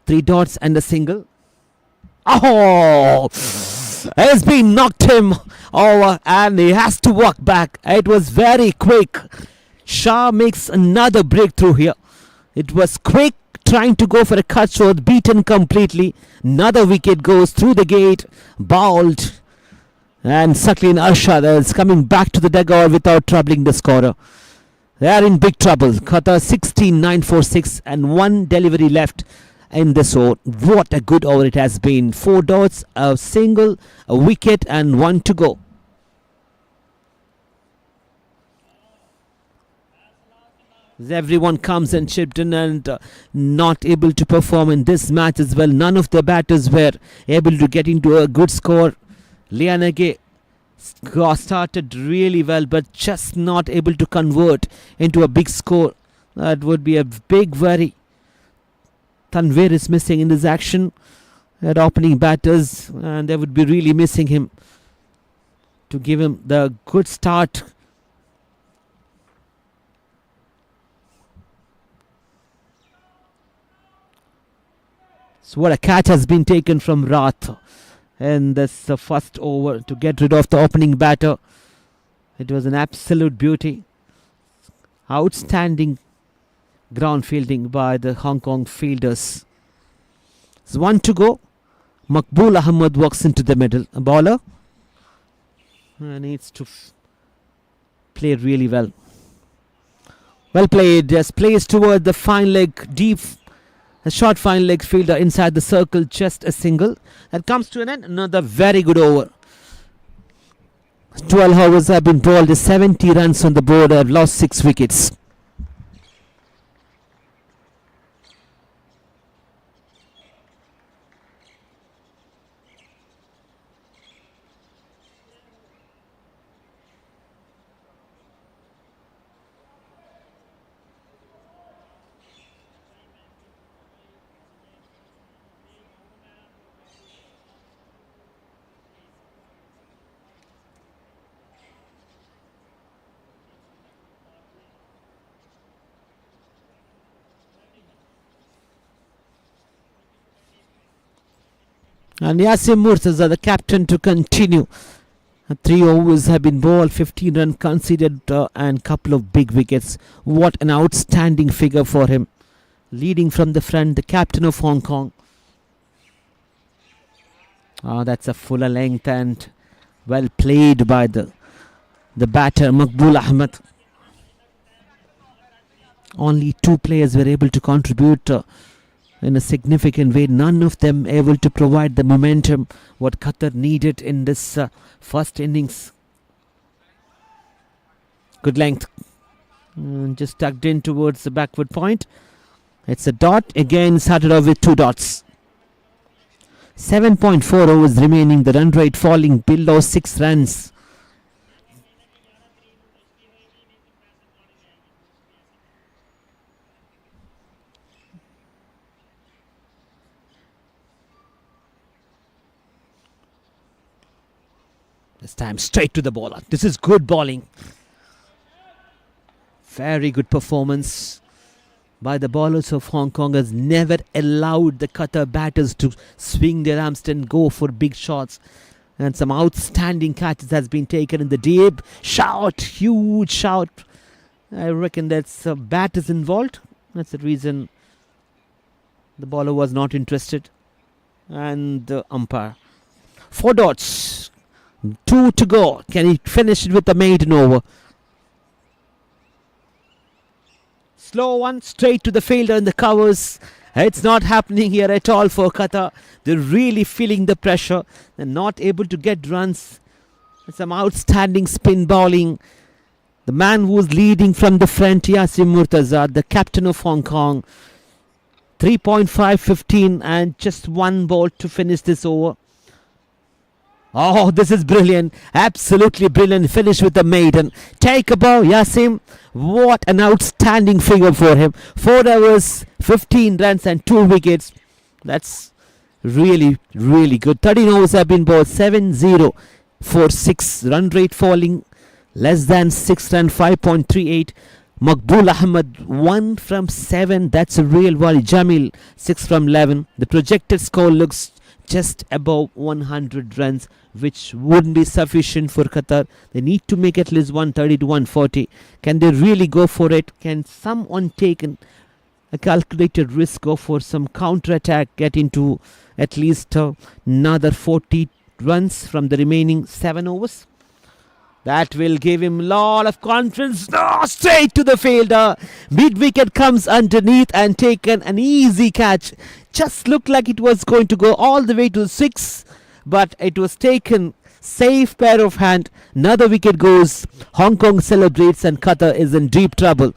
3 dots and a single. Oh! Has been knocked him over and he has to walk back. It was very quick. Shah makes another breakthrough here. It was quick, trying to go for a cut shot, beaten completely. Another wicket goes through the gate, bowled, and Saqlain Arshad is coming back to the dugout without troubling the scorer. They are in big trouble. Qatar 16-9 for 6 and 1 delivery left in this over. What a good over it has been. 4 dots, a single, a wicket, and 1 to go. Everyone comes and chipped in and not able to perform in this match as well. None of the batters were able to get into a good score. Lianage started really well, but just not able to convert into a big score. That would be a big worry. Tanvir is missing in this action at opening batters, and they would be really missing him to give him the good start. So what a catch has been taken from Rath in this first over to get rid of the opening batter. It was an absolute beauty. Outstanding ground fielding by the Hong Kong fielders. It's 1 to go. Maqbool Ahmed walks into the middle. A bowler needs to play really well. Well played. Just plays toward the fine leg, deep. A short fine leg fielder inside the circle, just a single. That comes to an end. Another very good over. 12 overs have been bowled. 70 runs on the board. Have lost 6 wickets. And Yasim Murtaza, the captain, to continue. 3 overs have been bowled, 15 runs conceded, and couple of big wickets. What an outstanding figure for him. Leading from the front, the captain of Hong Kong. That's a fuller length and well played by the batter, Maqbool Ahmed. Only 2 players were able to contribute in a significant way. None of them able to provide the momentum what Qatar needed in this first innings. Good length. Just tucked in towards the backward point. It's a dot. Again started off with 2 dots. 7.4 overs remaining. The run rate falling below 6 runs. This time straight to the bowler. This is good bowling. Very good performance by the bowlers of Hong Kong. Has never allowed the Qatar batters to swing their arms and go for big shots. And some outstanding catches has been taken in the deep. Shout, huge shout. I reckon that's batters involved. That's the reason the bowler was not interested. And the umpire. 4 dots. 2 to go. Can he finish it with the maiden over? Slow one, straight to the fielder in the covers. It's not happening here at all for Qatar. They're really feeling the pressure. They're not able to get runs. Some outstanding spin bowling. The man who's leading from the front, Yasim Murtaza, the captain of Hong Kong. 3.515 and just 1 ball to finish this over. Oh, this is brilliant. Absolutely brilliant. Finish with the maiden. Take a bow, Yasim. What an outstanding figure for him. 4 overs, 15 runs and 2 wickets. That's really, really good. 13 overs have been bowled. 7-0 for 6. Run rate falling less than 6 run, 5.38. Maqbool Ahmed 1 from 7. That's a real worry. Jamil 6 from 11. The projected score looks just above 100 runs, which wouldn't be sufficient for Qatar. They need to make at least 130 to 140. Can they really go for it? Can someone take a calculated risk, go for some counter-attack, get into at least another 40 runs from the remaining 7 overs? That will give him a lot of confidence. Straight to the fielder. Mid-wicket comes underneath and taken an easy catch. Just looked like it was going to go all the way to 6. But it was taken. Safe pair of hand. Another wicket goes. Hong Kong celebrates and Qatar is in deep trouble.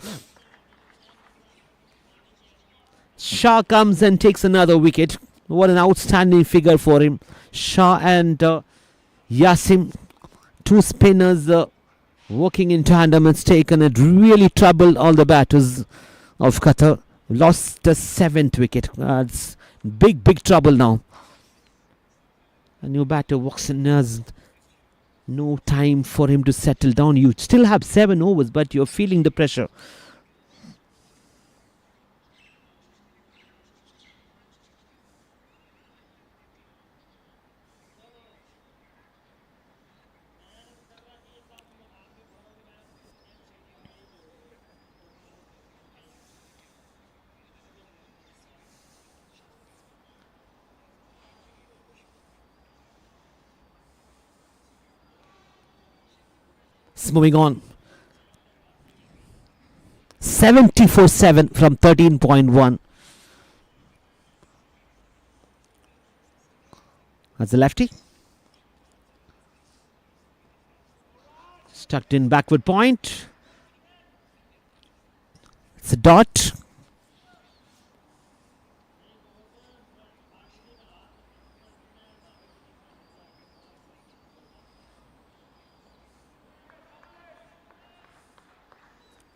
Shah comes and takes another wicket. What an outstanding figure for him. Shah and Yasim. 2 spinners working in tandem. It's taken. It really troubled all the batters of Qatar. Lost the 7th wicket. It's big trouble now. A new batter walks in. There's no time for him to settle down. You still have 7 overs, but you're feeling the pressure. Moving on. 74-7 from 13.1. That's the lefty. Stuck in backward point. It's a dot.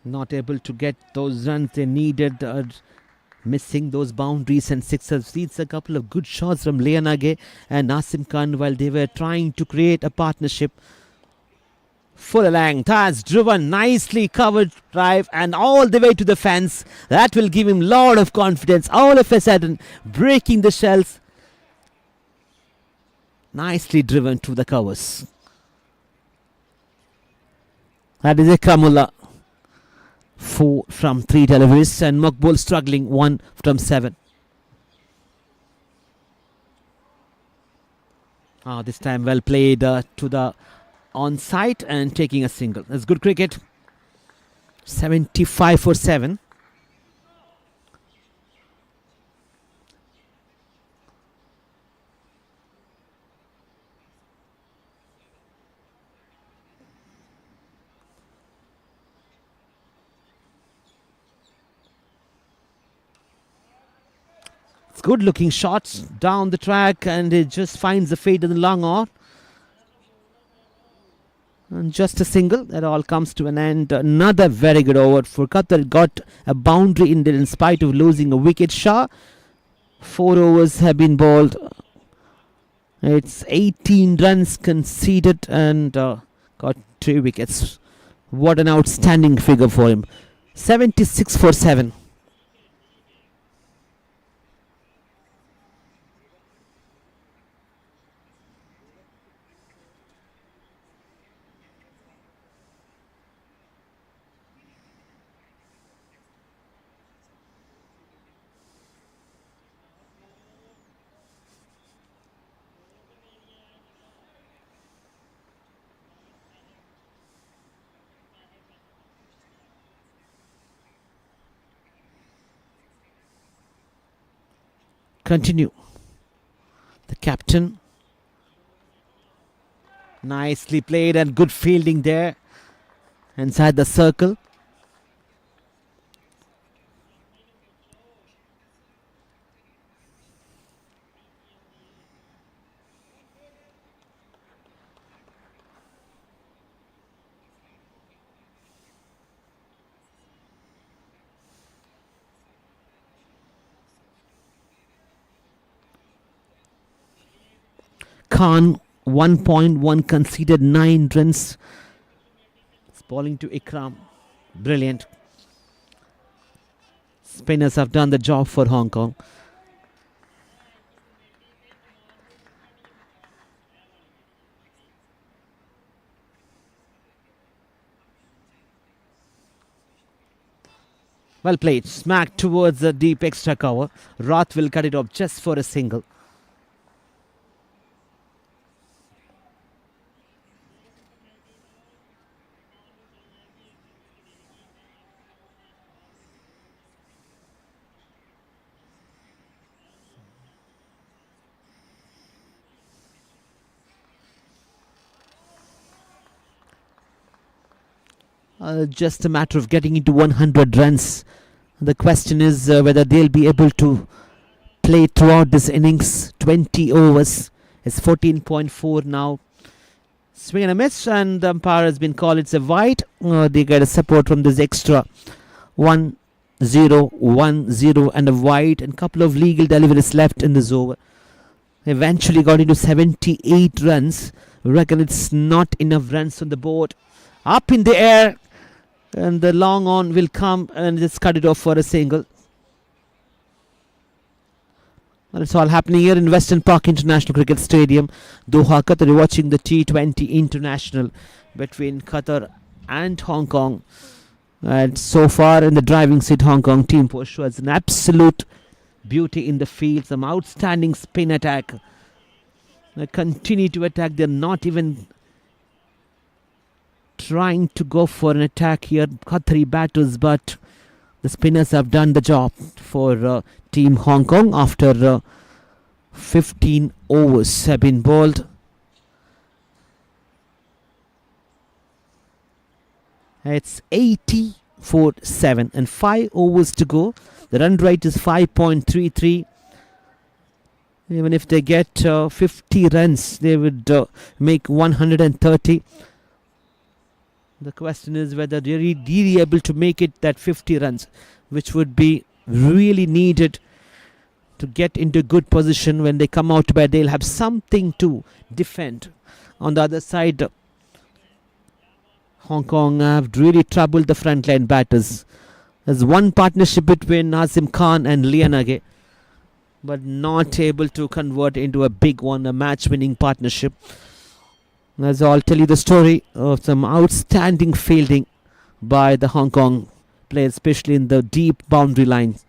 Not able to get those runs they needed, missing those boundaries and sixes. Sees a couple of good shots from Leonage and Nasim Khan while they were trying to create a partnership. Full length has driven, nicely covered drive and all the way to the fence. That will give him a lot of confidence. All of a sudden breaking the shells. nicely driven to the covers. That is Ikramullah. 4 from 3 deliveries, and Maqbul struggling 1 from 7. This time well played to the onside and taking a single. That's good cricket. 75 for 7. It's good looking shots down the track, and it just finds the fade in the long on. And just a single. That all comes to an end. Another very good over for Qatar. Got a boundary in there in spite of losing a wicket. Shah. 4 overs have been bowled. It's 18 runs conceded and got 2 wickets. What an outstanding figure for him. 76 for 7. Continue. The captain. Nicely played and good fielding there inside the circle. Khan 1.1 conceded 9 runs. It's bowling to Ikram. Brilliant. Spinners have done the job for Hong Kong. Well played. Smacked towards the deep extra cover. Roth will cut it off just for a single. Just a matter of getting into 100 runs. The question is whether they'll be able to play throughout this innings. 20 overs. It's 14.4 now. Swing and a miss, and the umpire has been called. It's a wide. They get a support from this extra 1-0, 1-0 and a wide, and couple of legal deliveries left in this over. Eventually got into 78 runs. Reckon it's not enough runs on the board. Up in the air, and the long on will come and just cut it off for a single. Well, it's all happening here in Western Park International Cricket Stadium, Doha, Qatar. You're watching the T20 International between Qatar and Hong Kong. And so far in the driving seat, Hong Kong team shows an absolute beauty in the field. Some outstanding spin attack. They continue to attack. They're not even trying to go for an attack here, Qatari batters, but the spinners have done the job for Team Hong Kong after 15 overs have been bowled. It's 80 for 7 and 5 overs to go. The run rate is 5.33. Even if they get 50 runs, they would make 130. The question is whether they're really able to make it that 50 runs, which would be really needed to get into good position. When they come out to bat, they'll have something to defend. On the other side, Hong Kong have really troubled the frontline batters. There's one partnership between Nazim Khan and Lianage. but not able to convert into a big one, a match-winning partnership. As I'll tell you the story of some outstanding fielding by the Hong Kong players, especially in the deep boundary lines.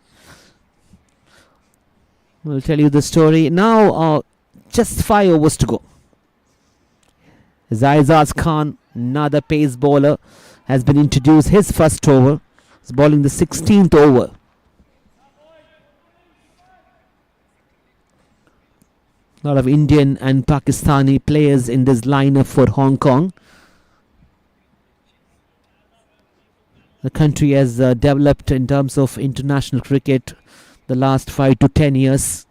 I'll tell you the story now. Just 5 overs to go. Zaizaz Khan, another pace bowler, has been introduced. His first over. He's bowling the 16th over. A lot of Indian and Pakistani players in this lineup for Hong Kong. The country has developed in terms of international cricket the last 5 to 10 years.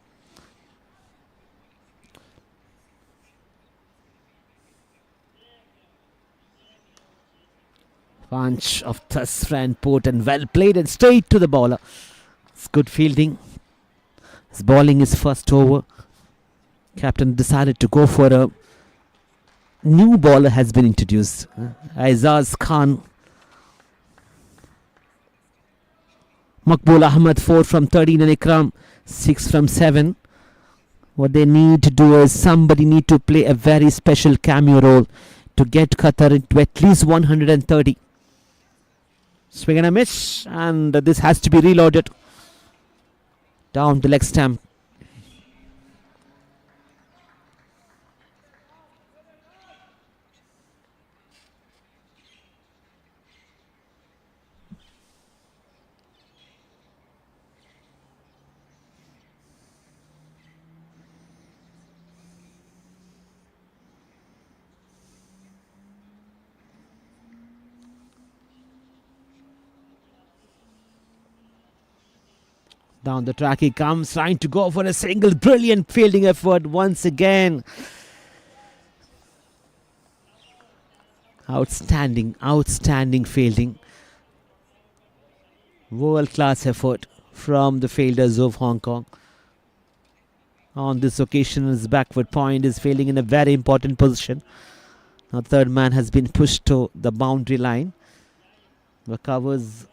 Punch of Thasran Port, and well played and straight to the bowler. It's good fielding. He's bowling his first over. Captain decided to go for a new bowler has been introduced. Aizaz Khan. Maqbool Ahmed 4 from 13 and Ikram 6 from 7. What they need to do is somebody need to play a very special cameo role to get Qatar into at least 130. Swing and a miss, and this has to be reloaded. Down the leg stump. Down the track he comes, trying to go for a single. Brilliant fielding effort once again. Outstanding fielding. World-class effort from the fielders of Hong Kong. On this occasion, his backward point is fielding in a very important position. Now, third man has been pushed to the boundary line. Recovers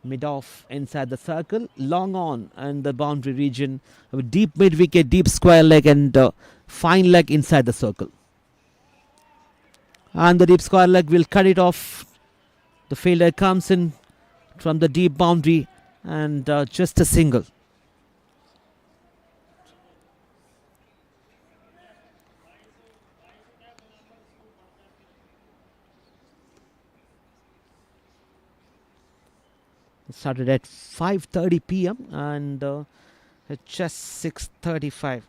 mid-off inside the circle, long on and the boundary region, deep mid-wicket, deep square leg and fine leg inside the circle. And the deep square leg will cut it off. The fielder comes in from the deep boundary and just a single. It started at 5:30 p.m. and it's just 6:35.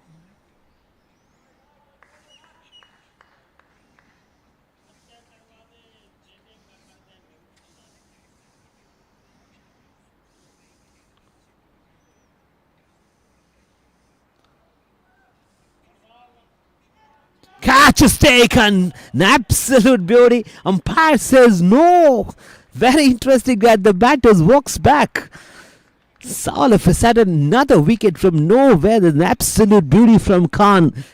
Catch is taken. An absolute beauty. Umpire says no. Very interesting that the batters walks back. So all of a sudden another wicket from nowhere. An absolute beauty from Khan.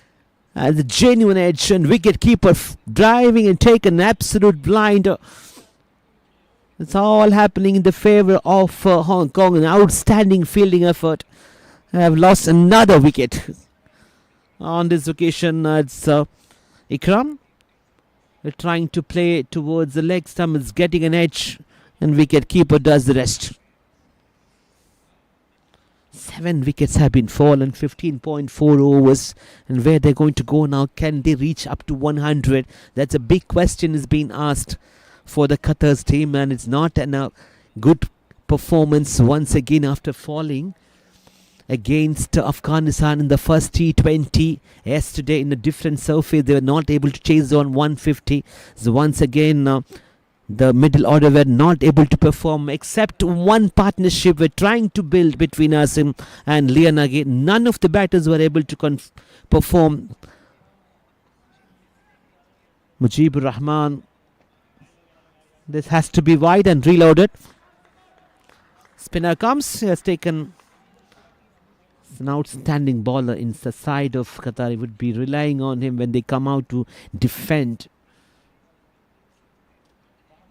The genuine edge and wicket keeper driving and take an absolute blinder. It's all happening in the favour of Hong Kong. An outstanding fielding effort. I have lost another wicket. On this occasion it's Ikram. Trying to play towards the leg stump, is getting an edge and wicket keeper does the rest. 7 wickets have been fallen, 15.4 overs, and where they're going to go now, can they reach up to 100? That's a big question is being asked for the Qatar's team, and it's not a good performance once again after falling against Afghanistan in the first T20 yesterday in a different surface. They were not able to chase on 150. So once again the middle order were not able to perform, except one partnership we're trying to build between Asim and Lianagi. None of the batters were able to perform. Mujibur Rahman, this has to be wide and reloaded. Spinner comes, he has taken. An outstanding bowler in the side of Qatar. He would be relying on him when they come out to defend.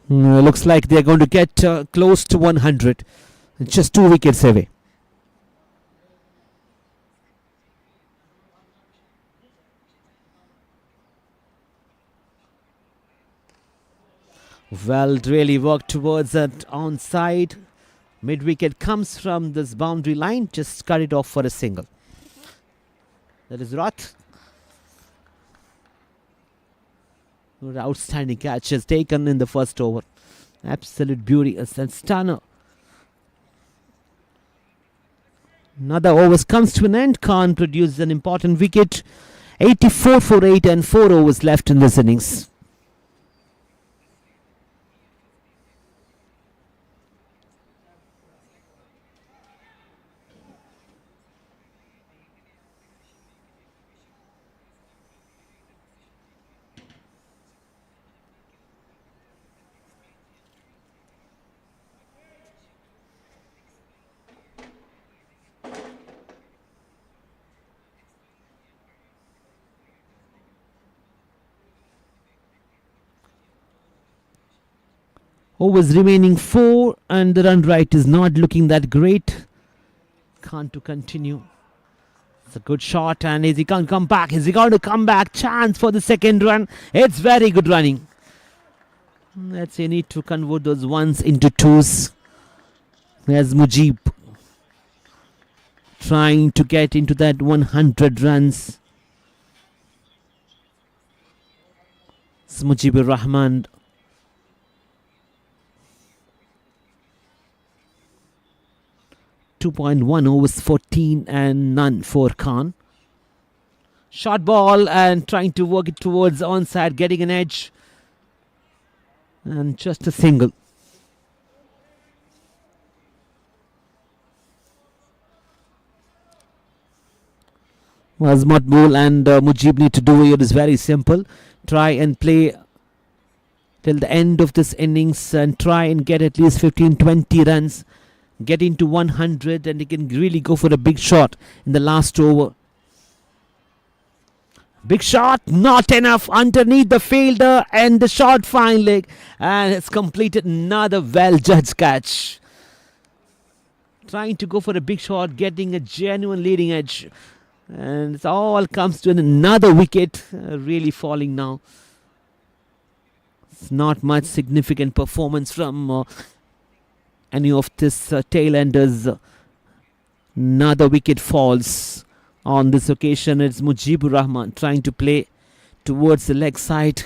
Looks like they're going to get close to 100. Just 2 wickets away. Well, really worked towards it onside. Mid wicket comes from this boundary line, just cut it off for a single. That is Roth. Outstanding catch is taken in the first over. Absolute beauty and stunner. Another overs comes to an end. Khan produces an important wicket. 84 for 8 and 4 overs left in this innings. Overs remaining 4 and the run rate is not looking that great. Khan to continue. It's a good shot, and is he going to come back? Is he going to come back? Chance for the second run. It's very good running. Let's say need to convert those ones into twos. There's Mujib trying to get into that 100 runs. It's Mujibur Rahman. .1 overs 14 and none for Khan. Short ball and trying to work it towards onside, getting an edge. And just a single. Was Matbul and Mujib need to do it is very simple. Try and play till the end of this innings and try and get at least 15-20 runs. Get into 100 and he can really go for a big shot in the last over. Big shot, not enough underneath the fielder and the short fine leg, and it's completed another well judged catch. Trying to go for a big shot, getting a genuine leading edge, and it all comes to another wicket, really falling now. It's not much significant performance from any of this tail-enders. Another wicket falls on this occasion. It's Mujibur Rahman trying to play towards the leg side.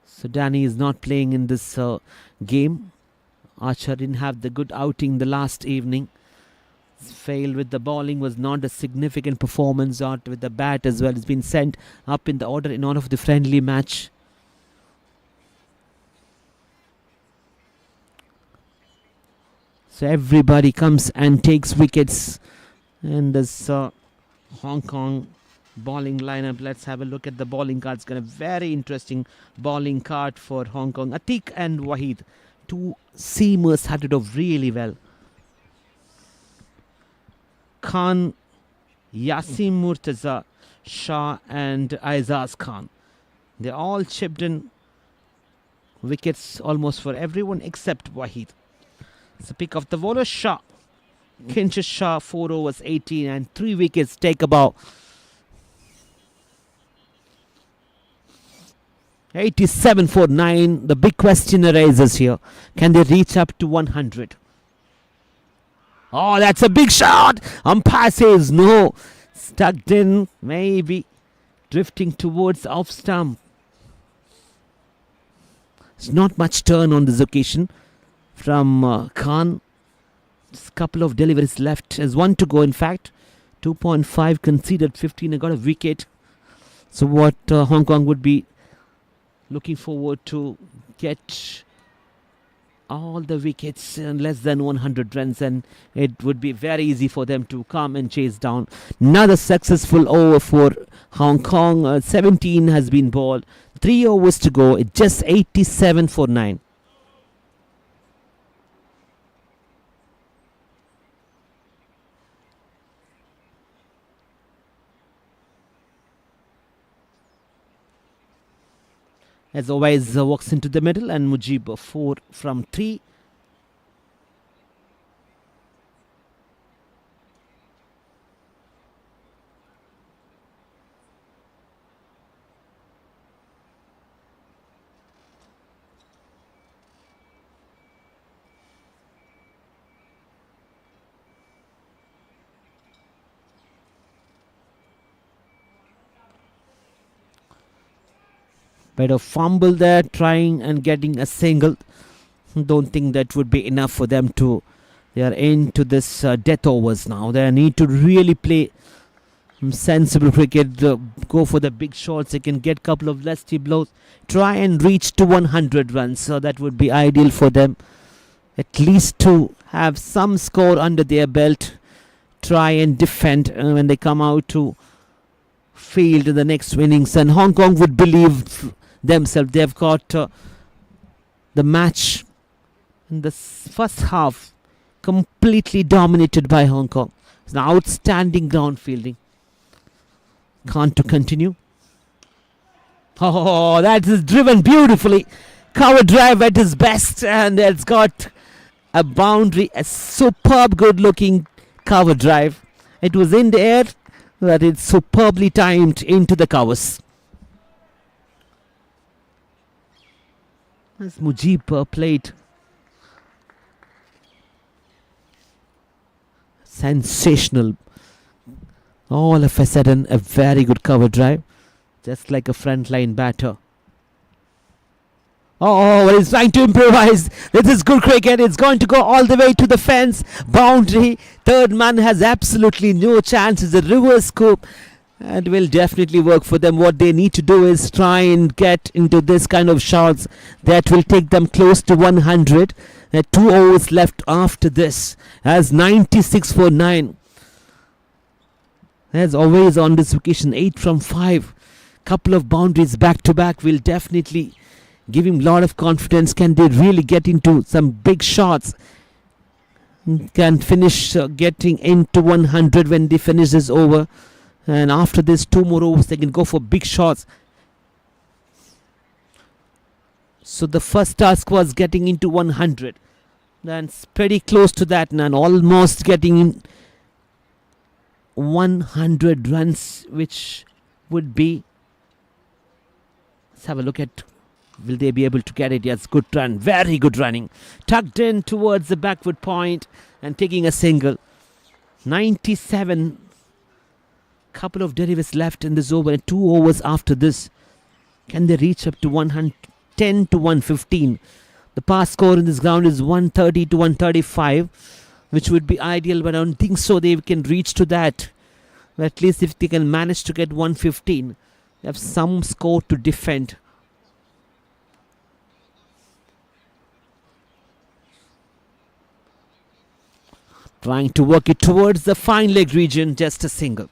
So Danny is not playing in this game. Archer didn't have the good outing the last evening. Failed with the bowling, was not a significant performance. Out with the bat as well. It's been sent up in the order in honor of the friendly match. So everybody comes and takes wickets in this Hong Kong bowling lineup. Let's have a look at the bowling cards. Got a very interesting bowling card for Hong Kong. Atiq and Wahid, two seamers, started off really well. Khan, Yasim Murtaza, Shah and Aizaz Khan. They all chipped in wickets almost for everyone except Wahid. So pick of the bowler, Shah. Kinshas Shah, 4 overs 18 and 3 wickets, take about 87 for 9. The big question arises here. Can they reach up to 100? Oh, that's a big shot. Umpire says no. Stuck in, maybe drifting towards off stump. It's not much turn on this occasion from Khan. Just a couple of deliveries left. There's one to go, in fact. 2.5 conceded, 15. I got a wicket. So what Hong Kong would be looking forward to get all the wickets in less than 100 runs, and it would be very easy for them to come and chase down. Another successful over for Hong Kong. 17 has been bowled. 3 overs to go. It's just 87 for 9. As always, walks into the middle, and Mujib 4 from 3. Bit of fumble there, trying and getting a single. Don't think that would be enough for them to. They are into this death overs now. They need to really play sensible cricket. Go for the big shots. They can get a couple of lusty blows. Try and reach to 100 runs. So that would be ideal for them. At least to have some score under their belt. Try and defend when they come out to field in the next innings. And Hong Kong would believe themselves. They've got the match in the first half completely dominated by Hong Kong. It's an outstanding ground fielding. Can't to continue. Oh, that is driven beautifully. Cover drive at his best, and it's got a boundary. A superb, good-looking cover drive. It was in the air, but it's superbly timed into the covers. As Mujib played sensational. All of a sudden, a very good cover drive, just like a frontline batter. Oh, he's trying to improvise. This is good cricket. It's going to go all the way to the fence. Boundary. Third man has absolutely no chance. It's a reverse scoop. And will definitely work for them. What they need to do is try and get into this kind of shots that will take them close to 100. 2 overs left after this. As 96 for 9. As always on this occasion, 8 from 5. Couple of boundaries back to back will definitely give him a lot of confidence. Can they really get into some big shots? Can finish getting into 100 when they finish this over. And after this, 2 more overs, they can go for big shots. So the first task was getting into 100. Then it's pretty close to that, and almost getting in 100 runs, which would be. Let's have a look at. Will they be able to get it? Yes, good run. Very good running. Tucked in towards the backward point and taking a single. 97. Couple of derivatives left in this over. 2 overs after this. Can they reach up to 110 to 115? The past score in this ground is 130 to 135, which would be ideal, but I don't think so they can reach to that. But at least if they can manage to get 115, they have some score to defend. Trying to work it towards the fine leg region, just a single.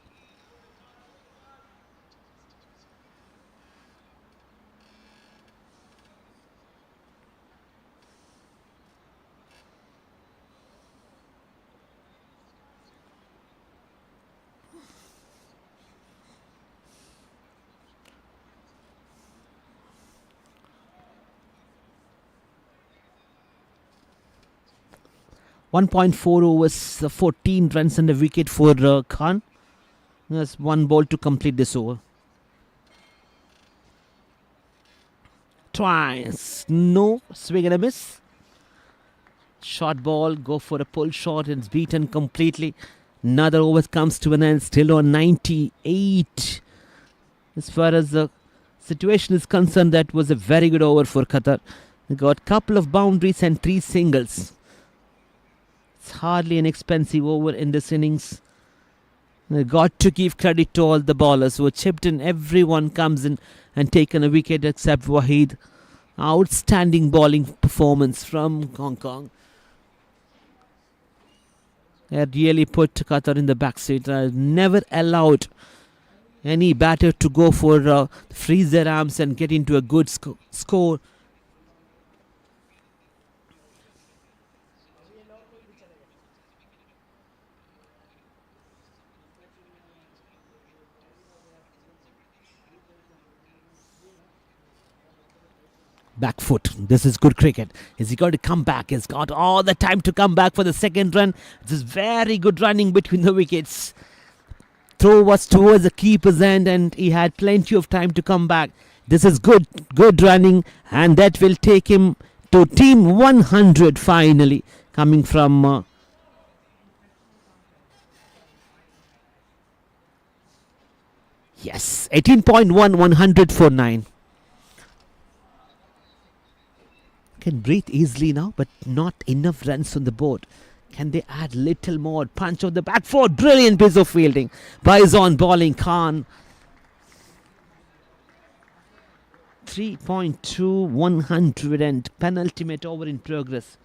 .4 overs, 14 runs and a wicket for Khan. There's 1 ball to complete this over. Twice. No. Swing and a miss. Short ball. Go for a pull shot and it's beaten completely. Another over comes to an end. Still on 98. As far as the situation is concerned, that was a very good over for Qatar. They got a couple of boundaries and 3 singles. Hardly an expensive over in this innings. They got to give credit to all the bowlers who were chipped in. Everyone comes in and taken a wicket except Wahid. Outstanding bowling performance from Hong Kong. They really put Qatar in the backseat. Never allowed any batter to go for freeze their arms and get into a good score. Back foot. This is good cricket. Is he going to come back? He's got all the time to come back for the second run. This is very good running between the wickets. Throw was towards the keeper's end and he had plenty of time to come back. This is good running, and that will take him to team 100 finally. Coming from yes, 18.1, 100 for 9. can breathe easily now, but not enough runs on the board. Can they add little more? Punch of the back foot. Brilliant piece of fielding by his on bowling Khan. 3.2, 100 and penultimate over in progress.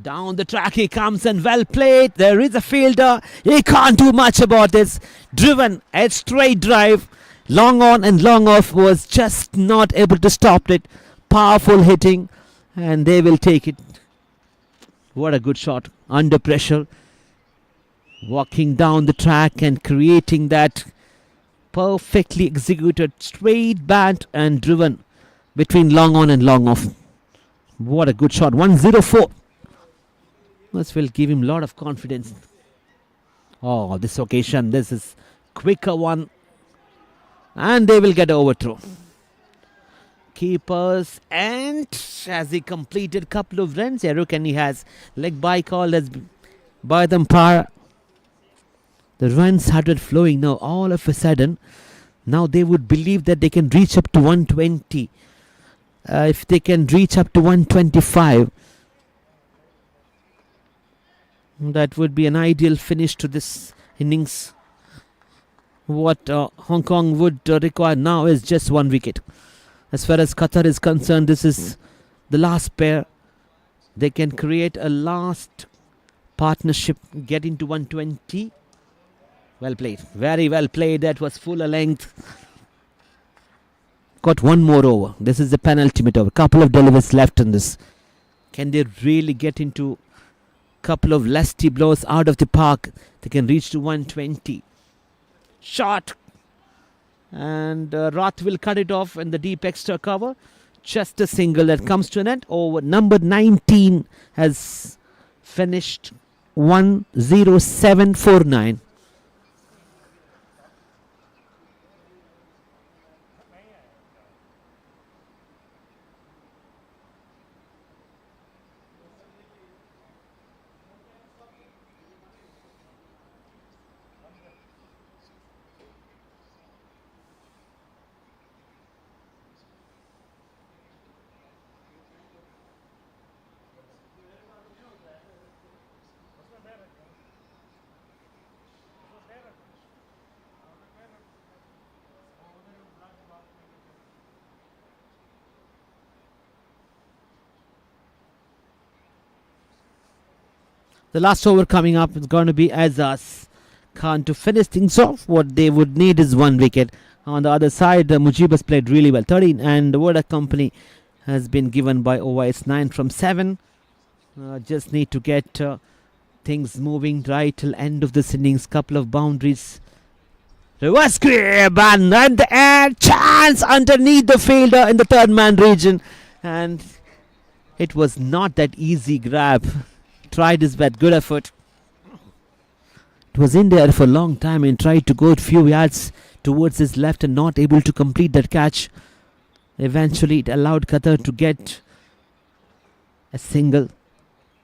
Down the track he comes and well played. There is a fielder. He can't do much about this. Driven a straight drive. Long on and long off, was just not able to stop it. Powerful hitting, and they will take it. What a good shot. Under pressure. Walking down the track and creating that perfectly executed straight bat and driven between long on and long off. What a good shot. 104. This will give him a lot of confidence. Oh, this occasion, this is quicker one. And they will get overthrow. Keepers, and as he completed couple of runs, Eruk, and he has leg by call as by the umpire. The runs started flowing now all of a sudden. Now they would believe that they can reach up to 120. If they can reach up to 125, that would be an ideal finish to this innings. What Hong Kong would require now is just one wicket. As far as Qatar is concerned, this is the last pair. They can create a last partnership, get into 120. Well played. Very well played. That was fuller length. Got one more over. This is the penultimate over. Couple of deliveries left in this. Can they really get into couple of lusty blows out of the park? They can reach to 120. Shot, and Roth will cut it off in the deep extra cover. Just a single that comes to an end. Over number 19 has finished 10749. The last over coming up is going to be Azaz Khan to finish things off. What they would need is one wicket. On the other side, Mujib has played really well. 13, and the word of company has been given by OYS 9 from 7. Just need to get things moving right till end of this innings. Couple of boundaries. Reverse grab and the air chance underneath the fielder in the third man region. And it was not that easy grab. Tried his best, good effort. It was in there for a long time and tried to go a few yards towards his left and not able to complete that catch. Eventually it allowed Qatar to get a single.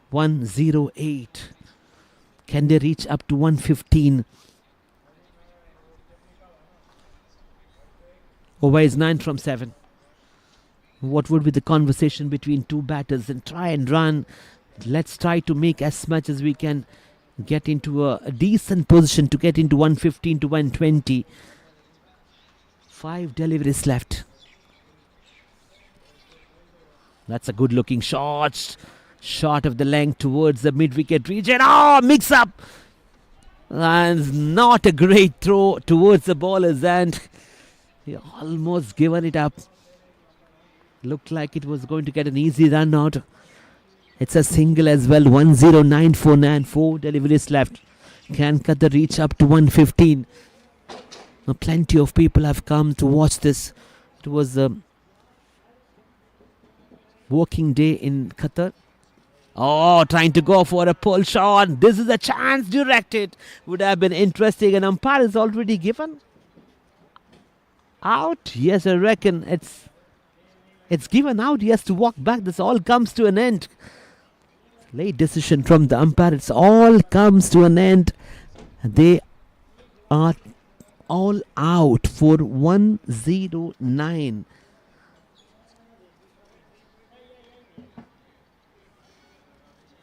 108. Can they reach up to 115? Over is 9 from 7. What would be the conversation between two batters? And try and run. Let's try to make as much as we can, get into a decent position to get into 115 to 120. 5 deliveries left. That's a good looking shot. Shot of the length towards the mid wicket region. Oh, mix up. And not a great throw towards the bowlers, and he almost given it up. Looked like it was going to get an easy run out. It's a single as well. 10949. 4 deliveries left. Can Qatar reach up to 115? Now, plenty of people have come to watch this. It was a working day in Qatar. Oh, trying to go for a pull shot. This is a chance directed. Would have been interesting. An umpire is already given out. Yes, I reckon it's given out. He has to walk back. This all comes to an end. Late decision from the umpire. It's all comes to an end. They are all out for 109.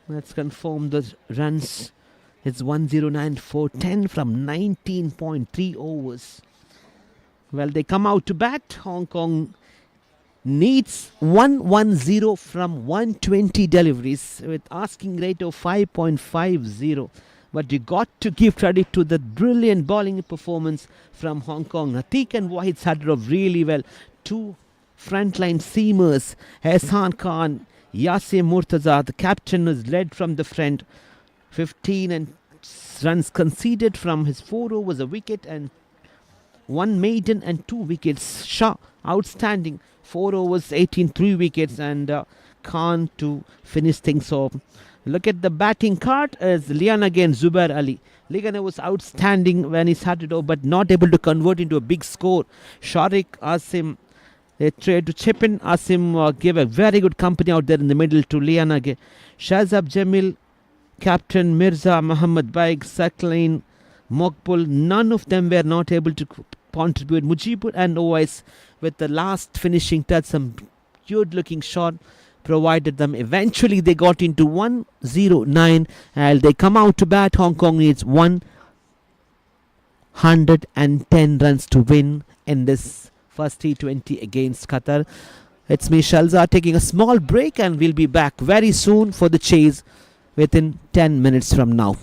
Let's confirm the runs. It's 109 for 10 from 19.3 overs. Well, they come out to bat. Hong Kong needs 110 from 120 deliveries with asking rate of 5.50. But you got to give credit to the brilliant bowling performance from Hong Kong. Natik and Wahid started off really well. Two frontline seamers, Ehsan Khan, Yasim Murtaza. The captain was led from the front. 15 and runs conceded from his 4 overs, a wicket and one maiden and 2 wickets. Shah, outstanding. 4 overs, 18, 3 wickets, and Khan to finish things off. Look at the batting card as Lian again, Zubair Ali. Lian was outstanding when he started off, but not able to convert into a big score. Sharik, Asim, they tried to chip in. Asim gave a very good company out there in the middle to Lian again. Shazab Jamil, Captain Mirza Muhammad Baig, Sakline, Mokbul, none of them were not able to contribute. Mujibur and Owais with the last finishing touch, some good looking shot provided them. Eventually they got into 109 and they come out to bat. Hong Kong needs 110 runs to win in this first T20 against Qatar. It's me, Shalza, taking a small break, and we'll be back very soon for the chase within 10 minutes from now.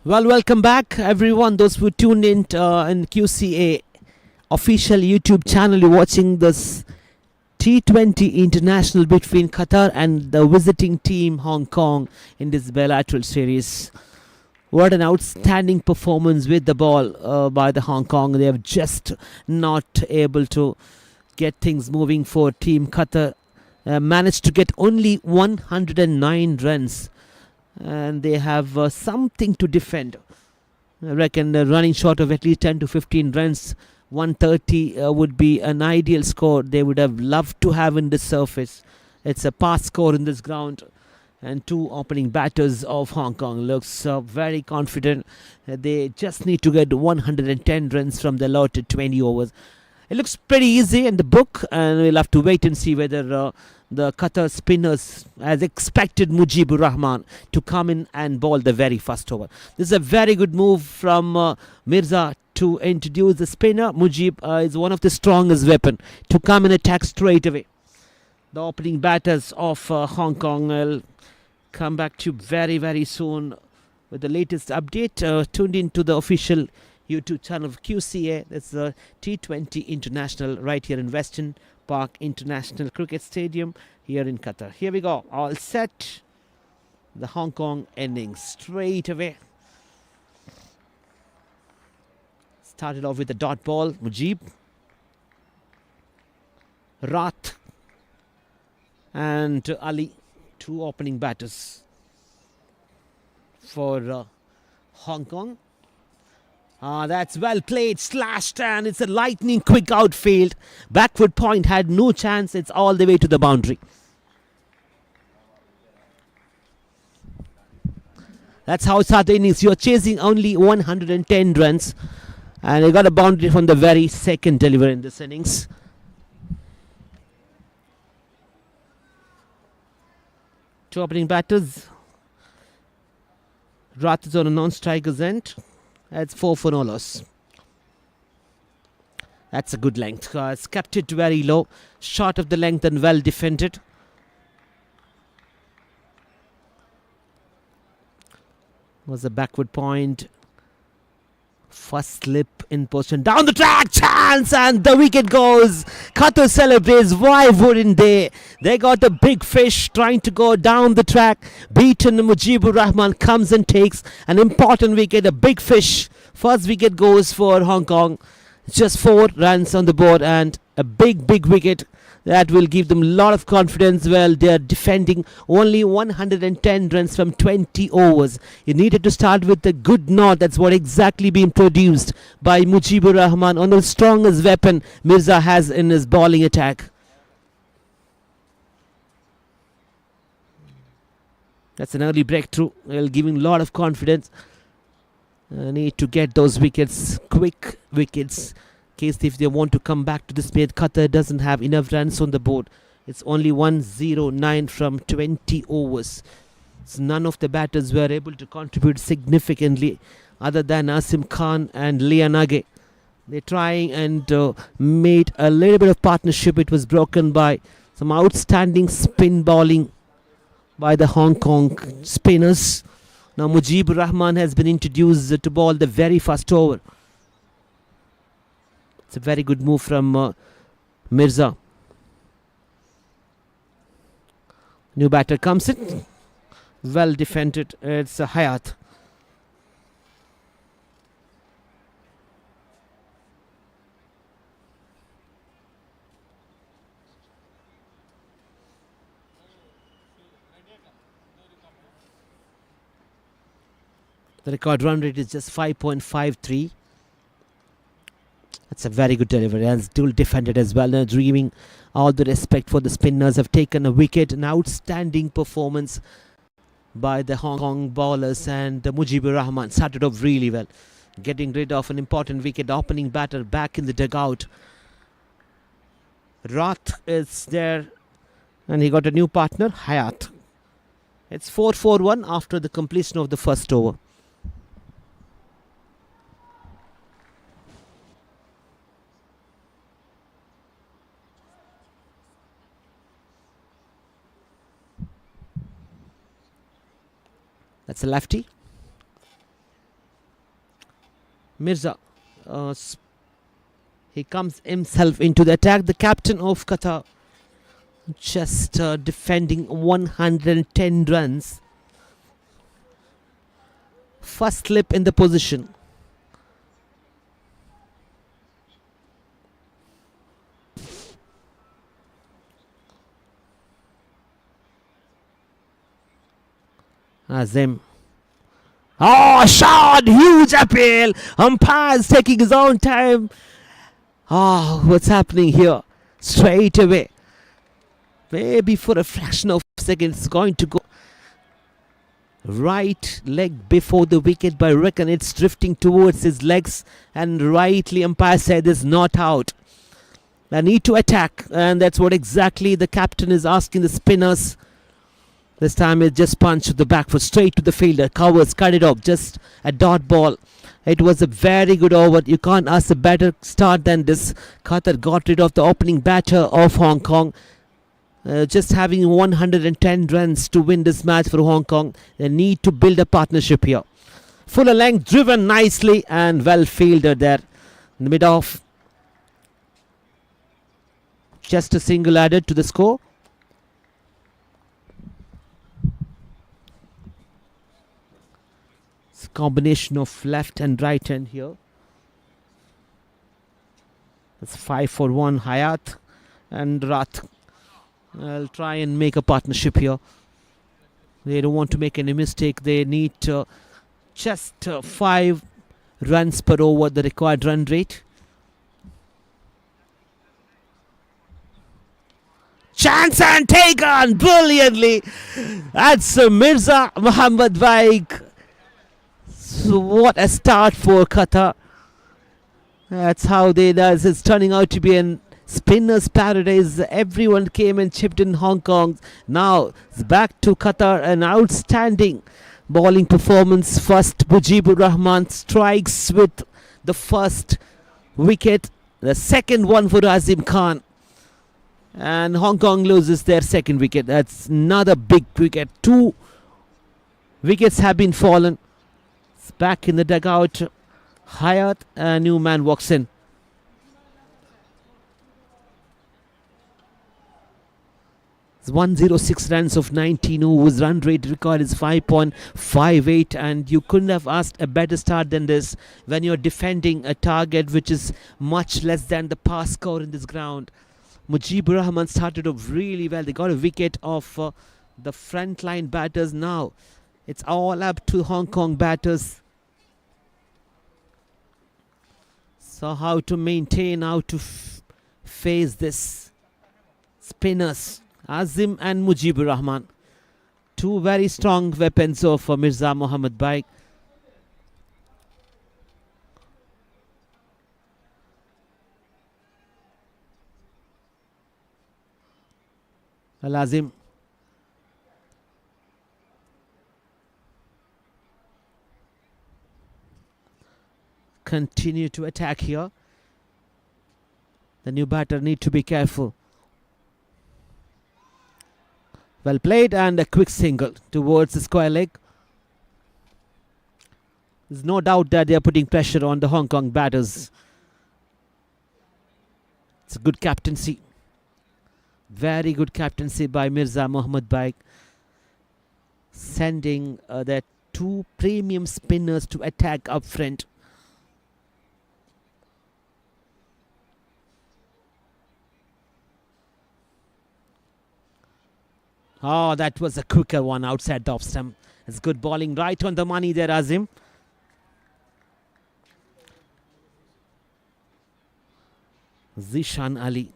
Well, welcome back, everyone. Those who tuned in QCA official YouTube channel, you're watching this T20 international between Qatar and the visiting team Hong Kong in this bilateral series. What an outstanding performance with the ball by the Hong Kong. They have just not able to get things moving for Team Qatar. Managed to get only 109 runs, and they have something to defend. I reckon running short of at least 10 to 15 runs, 130 would be an ideal score they would have loved to have in this surface. It's a pass score in this ground, and two opening batters of Hong Kong looks very confident. They just need to get 110 runs from the allotted 20 overs. It looks pretty easy in the book, and we'll have to wait and see whether the Qatar spinners, as expected, Mujibur Rahman to come in and bowl the very first over. This is a very good move from Mirza to introduce the spinner. Mujib is one of the strongest weapon to come and attack straight away. The opening batters of Hong Kong will come back to you very, very soon with the latest update. Tuned into the official YouTube channel of QCA. That's the T20 International right here in Western Park International Cricket Stadium here in Qatar. Here we go. All set. The Hong Kong innings straight away. Started off with a dot ball. Mujib, Rat, and Ali, two opening batters for Hong Kong. That's well played, slashed, and it's a lightning quick outfield. Backward point had no chance. It's all the way to the boundary. That's how it started the innings. You're chasing only 110 runs, and you got a boundary from the very second delivery in this innings. Two opening batters. Rath is on a non-striker's end. That's 4 for no loss. That's a good length. It's kept it very low. Short of the length and well defended. Was a backward point. First slip in position. Down the track. Chance. And the wicket goes. Qatar celebrates. Why wouldn't they? They got a big fish trying to go down the track. Beaten Mujibur Rahman comes and takes an important wicket. A big fish. First wicket goes for Hong Kong. Just 4 runs on the board and a big, big wicket. That will give them a lot of confidence. Well, they are defending only 110 runs from 20 overs. You needed to start with a good knot. That's what exactly being produced by Mujibur Rahman, one of the strongest weapon Mirza has in his bowling attack. That's an early breakthrough. Well, giving a lot of confidence. Need to get those wickets, quick wickets. Case if they want to come back to this mate. Qatar doesn't have enough runs on the board. It's only 109 from 20 overs. So none of the batters were able to contribute significantly other than Asim Khan and Lianage. They're trying and made a little bit of partnership. It was broken by some outstanding spin bowling by the Hong Kong spinners. Now Mujibur Rahman has been introduced to bowl the very first over. It's a very good move from Mirza. New batter comes in. Well defended. It's Hayat. The record run rate is just 5.53. That's a very good delivery, and still defended as well. Now giving all the respect for the spinners. Have taken a wicket. An outstanding performance by the Hong Kong bowlers, and Mujibur Rahman started off really well, getting rid of an important wicket. Opening batter back in the dugout. Rath is there, and he got a new partner, Hayat. It's 4-4-1 after the completion of the first over. That's a lefty. Mirza, he comes himself into the attack. The captain of Qatar just defending 110 runs. First slip in the position. Azim. Oh, shot! Huge appeal! Umpire's taking his own time. Oh, what's happening here? Straight away. Maybe for a fraction of a second it's going to go. Right leg before the wicket, but I reckon it's drifting towards his legs, and rightly umpire said it's not out. They need to attack, and that's what exactly the captain is asking the spinners. This time it just punched to the back foot, straight to the fielder. Covers, cut it off, just a dot ball. It was a very good over. You can't ask a better start than this. Qatar got rid of the opening batter of Hong Kong. Just having 110 runs to win this match for Hong Kong. They need to build a partnership here. Fuller length, driven nicely and well fielded there in the mid-off. Just a single added to the score. It's a combination of left and right hand here. It's 5 for 1. Hayat and Rat. I'll try and make a partnership here. They don't want to make any mistake. They need just 5 runs per over, the required run rate. Chance and taken brilliantly. That's Mirza Mohammad Baig. So what a start for Qatar. That's how it's turning out to be an spinner's paradise. Everyone came and chipped in Hong Kong. Now it's back to Qatar. An outstanding bowling performance. First, Mujibur Rahman strikes with the first wicket. The second one for Azim Khan. And Hong Kong loses their second wicket. That's another big wicket. 2 wickets have been fallen. It's back in the dugout. Hayat, a new man walks in. It's 106 runs of 19 overs. Run rate record is 5.58, and you couldn't have asked a better start than this when you're defending a target which is much less than the past score in this ground. Mujibur Rahman started off really well. They got a wicket off the frontline batters. Now it's all up to Hong Kong batters. So how to maintain, how to face this spinners. Azim and Mujibur Rahman. 2 very strong weapons of Mirza Mohammad Baig. Azim. Continue to attack here. The new batter need to be careful. Well played, and a quick single towards the square leg. There's no doubt that they are putting pressure on the Hong Kong batters. It's a good captaincy. Very good captaincy by Mirza Mohammad Baig. Sending their 2 premium spinners to attack up front. Oh, that was a quicker one outside the off stump. It's good bowling, right on the money there, Azim. Zishan Ali.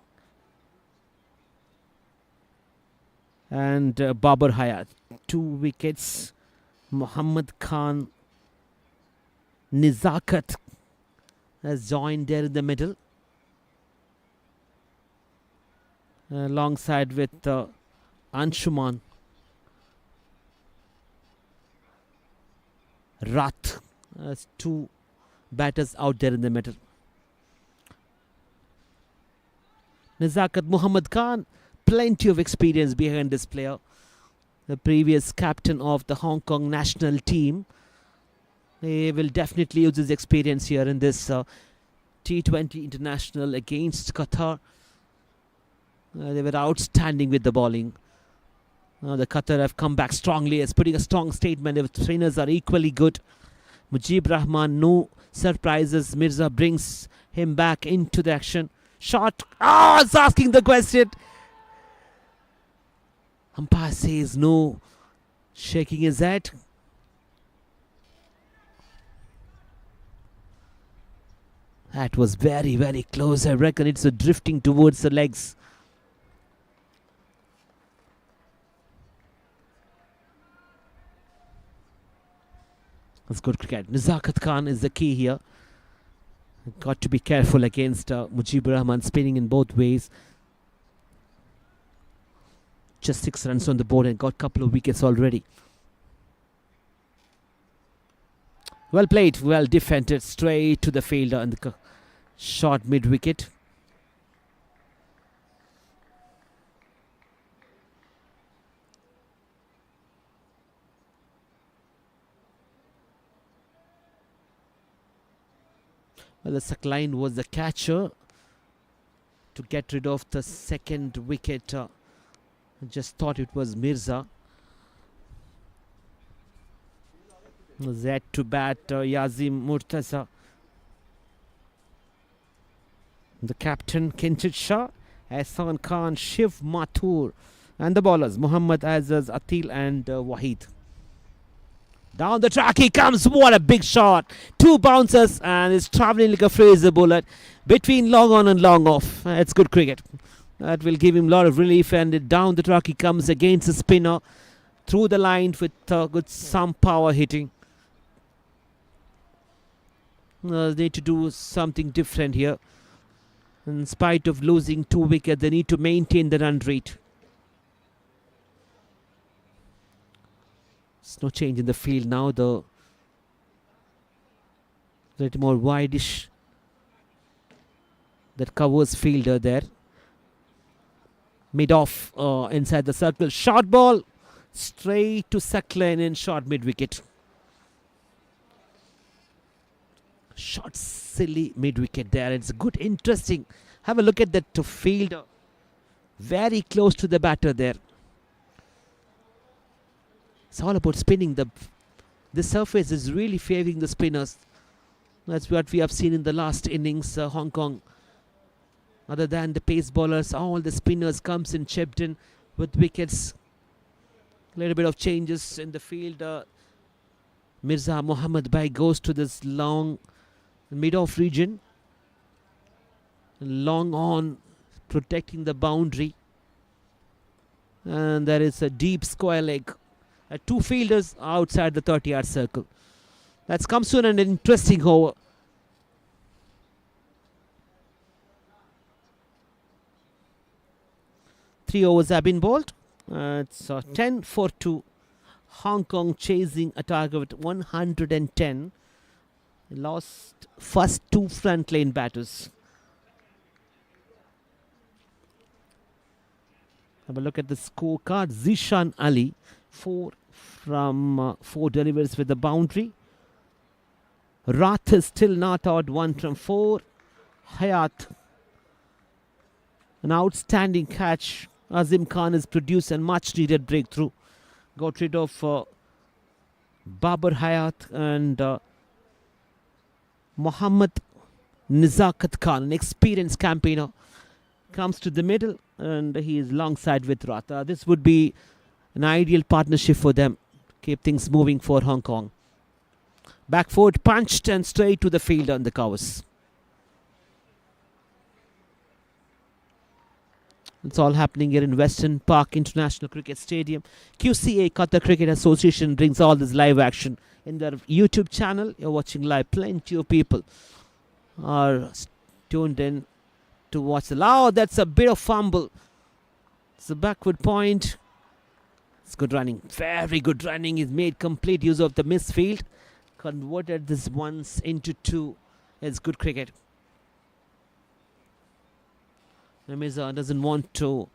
And Babar Hayat. 2 wickets. Muhammad Khan. Nizakat has joined there in the middle. Alongside with Anshuman. Rat. 2 batters out there in the middle. Nizakat, Muhammad Khan, plenty of experience behind this player. The previous captain of the Hong Kong national team. He will definitely use his experience here in this T20 international against Qatar. They were outstanding with the bowling. The Qatar have come back strongly as putting a strong statement. The trainers are equally good. Mujib Rahman, no surprises. Mirza brings him back into the action. Shot. It's asking the question. Umpire says no. Shaking his head. That was very, very close. I reckon it's drifting towards the legs. That's good cricket. Nizakat Khan is the key here. Got to be careful against Mujib Rahman spinning in both ways. Just 6 runs on the board and got a couple of wickets already. Well played, well defended, straight to the fielder and the shot mid-wicket. Well, the Sakline was the catcher to get rid of the second wicket. Just thought it was Mirza. Z to bat Yazim Murtaza. The captain Kinchit Shah, Ahsan Khan, Shiv Mathur, and the bowlers Muhammad Azaz, Atil and Wahid. Down the track he comes. What a big shot. 2 bouncers and is travelling like a Fraser bullet between long on and long off. It's good cricket. That will give him a lot of relief. And down the track he comes against the spinner. Through the line with good some power hitting. They need to do something different here. In spite of losing 2 wickets, they need to maintain the run rate. There's no change in the field now. The little more wideish that covers fielder there. Mid off inside the circle. Short ball straight to Sakline in short mid wicket. Short silly mid wicket there. It's good, interesting. Have a look at that fielder. Very close to the batter there. It's all about spinning. The surface is really favouring the spinners. That's what we have seen in the last innings. Hong Kong, other than the pace bowlers, all the spinners comes in chipped in with wickets. A little bit of changes in the field. Mirza Muhammad Bhai goes to this long mid-off region. Long on, protecting the boundary. And there is a deep square leg. 2 fielders outside the 30-yard circle. That's come soon an interesting over. Three overs have been bowled. It's 10 for 2. Hong Kong chasing a target of 110. Lost first 2 front lane batters. Have a look at the scorecard. Zishan Ali, 4 from 4 deliveries with the boundary. Rath is still not out, 1 from 4. Hayat, an outstanding catch. Azim Khan has produced a much needed breakthrough. Got rid of Babar Hayat and Muhammad Nizakat Khan, an experienced campaigner, comes to the middle and he is alongside with Rath. This would be an ideal partnership for them. Keep things moving for Hong Kong. Back forward punched and straight to the fielder on the covers. It's all happening here in Western Park International Cricket Stadium. QCA, Qatar Cricket Association, brings all this live action in their YouTube channel. You're watching live. Plenty of people are tuned in to watch the... Oh, that's a bit of fumble. It's a backward point. It's good running. Very good running. He's made complete use of the misfield. Converted this once into 2. It's good cricket. Mirza doesn't want to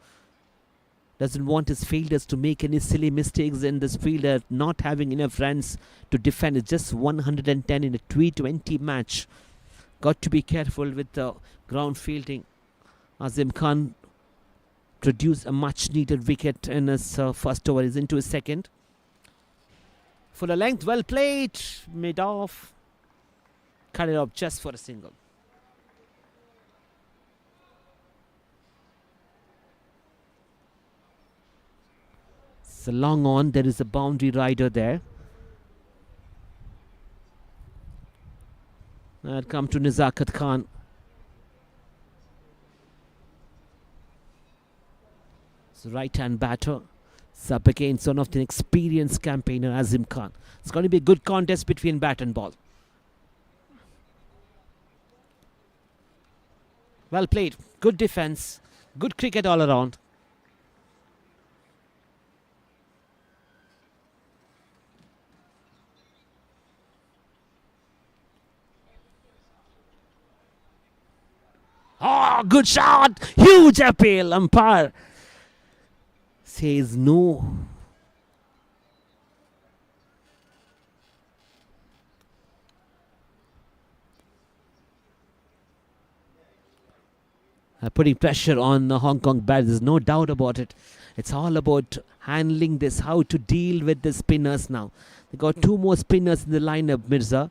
Doesn't want his fielders to make any silly mistakes in this fielder not having enough runs to defend. It's just 110 in a T20 match. Got to be careful with the ground fielding. Azim Khan produced a much needed wicket in his first over. He's into his second. Full length, well played. Mid off. Cut it off just for a single. It's a long on. There is a boundary rider there. Come to Nizakat Khan. It's a right-hand batter. It's up against one of the experienced campaigner, Azim Khan. It's going to be a good contest between bat and ball. Well played. Good defense. Good cricket all around. Oh, good shot. Huge appeal. Umpire says no. Putting pressure on the Hong Kong bat. There's no doubt about it. It's all about handling this, how to deal with the spinners now. They got two more spinners in the lineup, Mirza.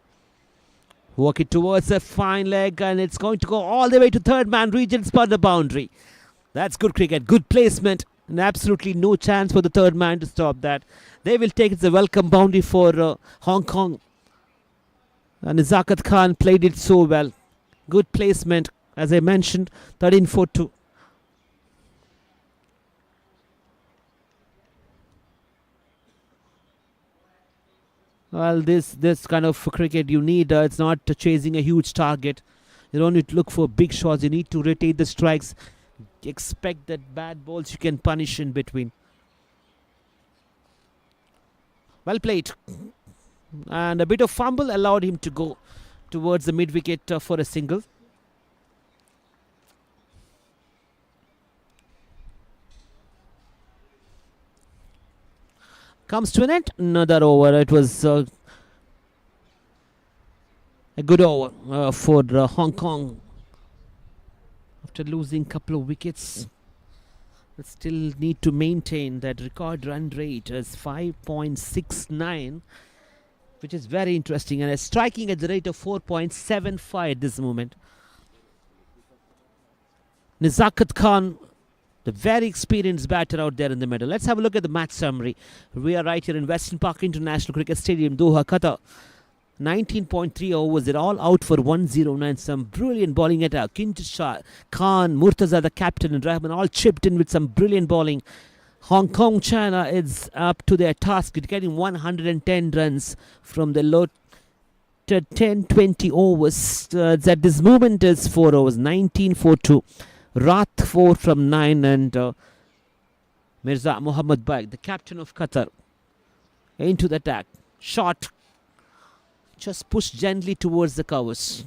Walk it towards a fine leg, and it's going to go all the way to third man region, spot the boundary. That's good cricket, good placement, and absolutely no chance for the third man to stop that. They will take it as a welcome boundary for Hong Kong. And Nizakat Khan played it so well. Good placement, as I mentioned, 13 for 2. Well, this kind of cricket you need, it's not chasing a huge target. You don't need to look for big shots. You need to rotate the strikes. Expect that bad balls you can punish in between. Well played. And a bit of fumble allowed him to go towards the mid-wicket for a single. Comes to an end. Another over. It was a good over for Hong Kong. After losing a couple of wickets, they still need to maintain that record run rate as 5.69, which is very interesting, and is striking at the rate of 4.75 at this moment. Nizakat Khan, the very experienced batter out there in the middle. Let's have a look at the match summary. We are right here in Western Park International Cricket Stadium, Doha, Qatar. 19.3 overs. They're all out for 109. Some brilliant bowling attack. Kintisha, Khan, Murtaza, the captain, and Rahman all chipped in with some brilliant bowling. Hong Kong, China is up to their task. It's getting 110 runs from the low to 10-20 overs. At this moment is 4 overs. 19 for 2. Rath 4 from 9, and Mirza Mohammad Baig, the captain of Qatar, into the attack. Shot. Just pushed gently towards the covers.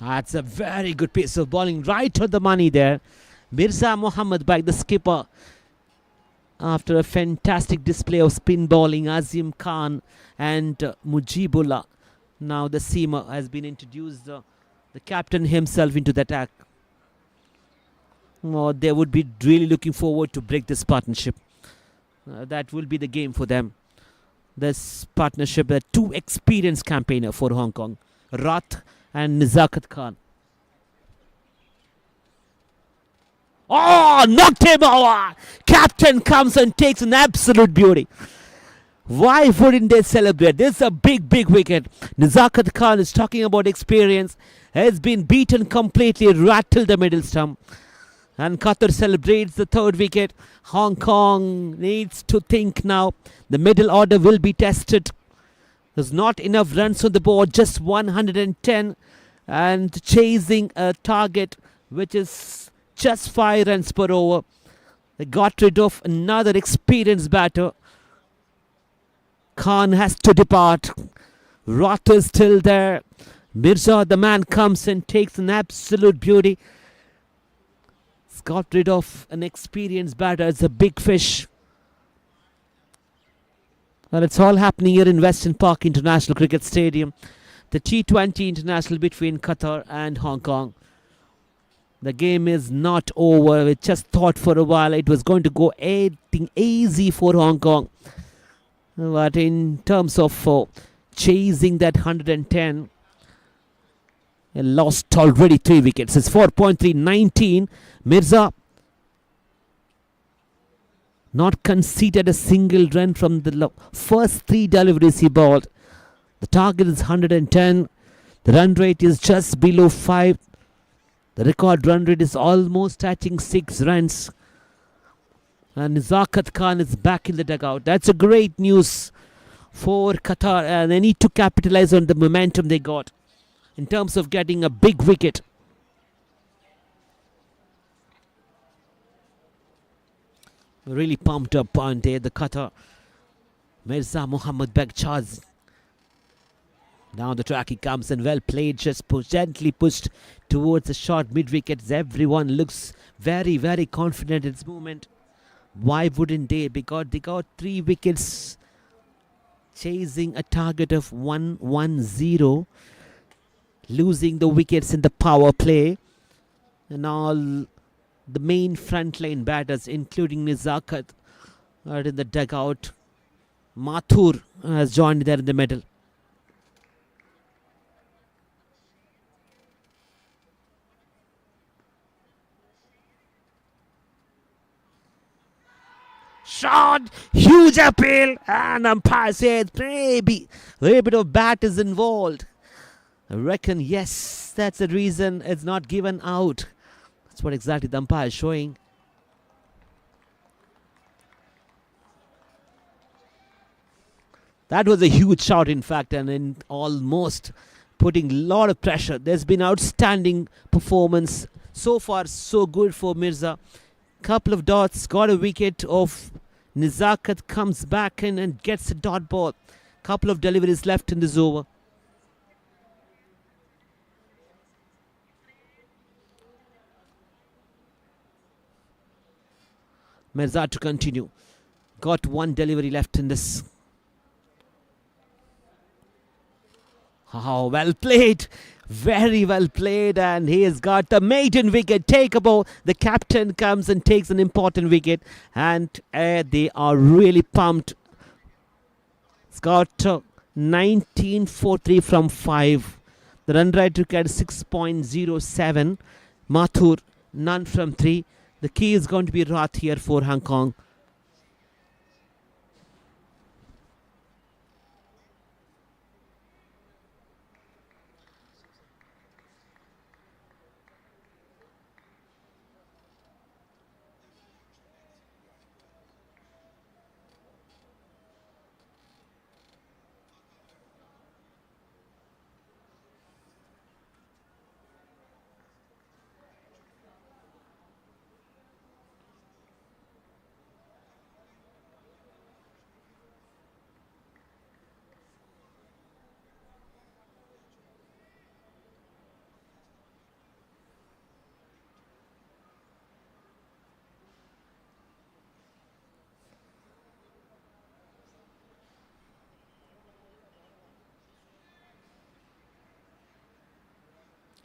That's a very good piece of bowling, right on the money there. Mirza Mohammad Baig, the skipper, after a fantastic display of spin bowling. Azim Khan and Mujibullah. Now the seamer has been introduced, the captain himself into the attack. Oh, they would be really looking forward to break this partnership. That will be the game for them. This partnership, the two experienced campaigner for Hong Kong, Rath and Nizakat Khan. Oh, knocked him over. Captain comes and takes an absolute beauty. Why wouldn't they celebrate? This is a big, big wicket. Nizakat Khan is talking about experience. has been beaten completely, rattled the middle stump. And Qatar celebrates the third wicket. Hong Kong needs to think now. The middle order will be tested. There's not enough runs on the board, just 110, and chasing a target which is just 5 runs per over. They got rid of another experienced batter. Khan has to depart. Roth is still there. Mirza, the man, comes and takes an absolute beauty. He's got rid of an experienced batter. It's a big fish. Well, it's all happening here in Western Park International Cricket Stadium. The T20 International between Qatar and Hong Kong. The game is not over. We just thought for a while it was going to go anything easy for Hong Kong. But in terms of chasing that 110, they lost already 3 wickets. It's 4.3, 19. Mirza not conceded a single run from the first 3 deliveries he bowled. The target is 110. The run rate is just below 5. The record run rate is almost touching 6 runs. And Zakat Khan is back in the dugout. That's a great news for Qatar. And they need to capitalize on the momentum they got in terms of getting a big wicket. Really pumped up, aren't they, the Qatar. Mirza Mohammad Begchaz. Down the track he comes, and well played, just gently pushed towards the short mid-wickets. Everyone looks very, very confident in its movement. Why wouldn't they? Because they got 3 wickets chasing a target of 110, losing the wickets in the power play. And all the main frontline batters, including Nizakat, are in the dugout. Mathur has joined there in the middle. Shot, huge appeal, and umpire says maybe a little bit of bat is involved. I reckon, yes, that's the reason it's not given out. That's what exactly the umpire is showing. That was a huge shot, in fact, and in almost putting a lot of pressure. There's been outstanding performance. So far, so good for Mirza. Couple of dots, got a wicket of Nizakat, comes back in and gets a dot ball. Couple of deliveries left in this over. Mirza to continue. Got 1 delivery left in this. Oh, well played. Very well played, and he has got the maiden wicket takeable. The captain comes and takes an important wicket, and they are really pumped. It's got 19-4-3 from 5. The run rate took at 6.07. Mathur, none from 3. The key is going to be Roth here for Hong Kong.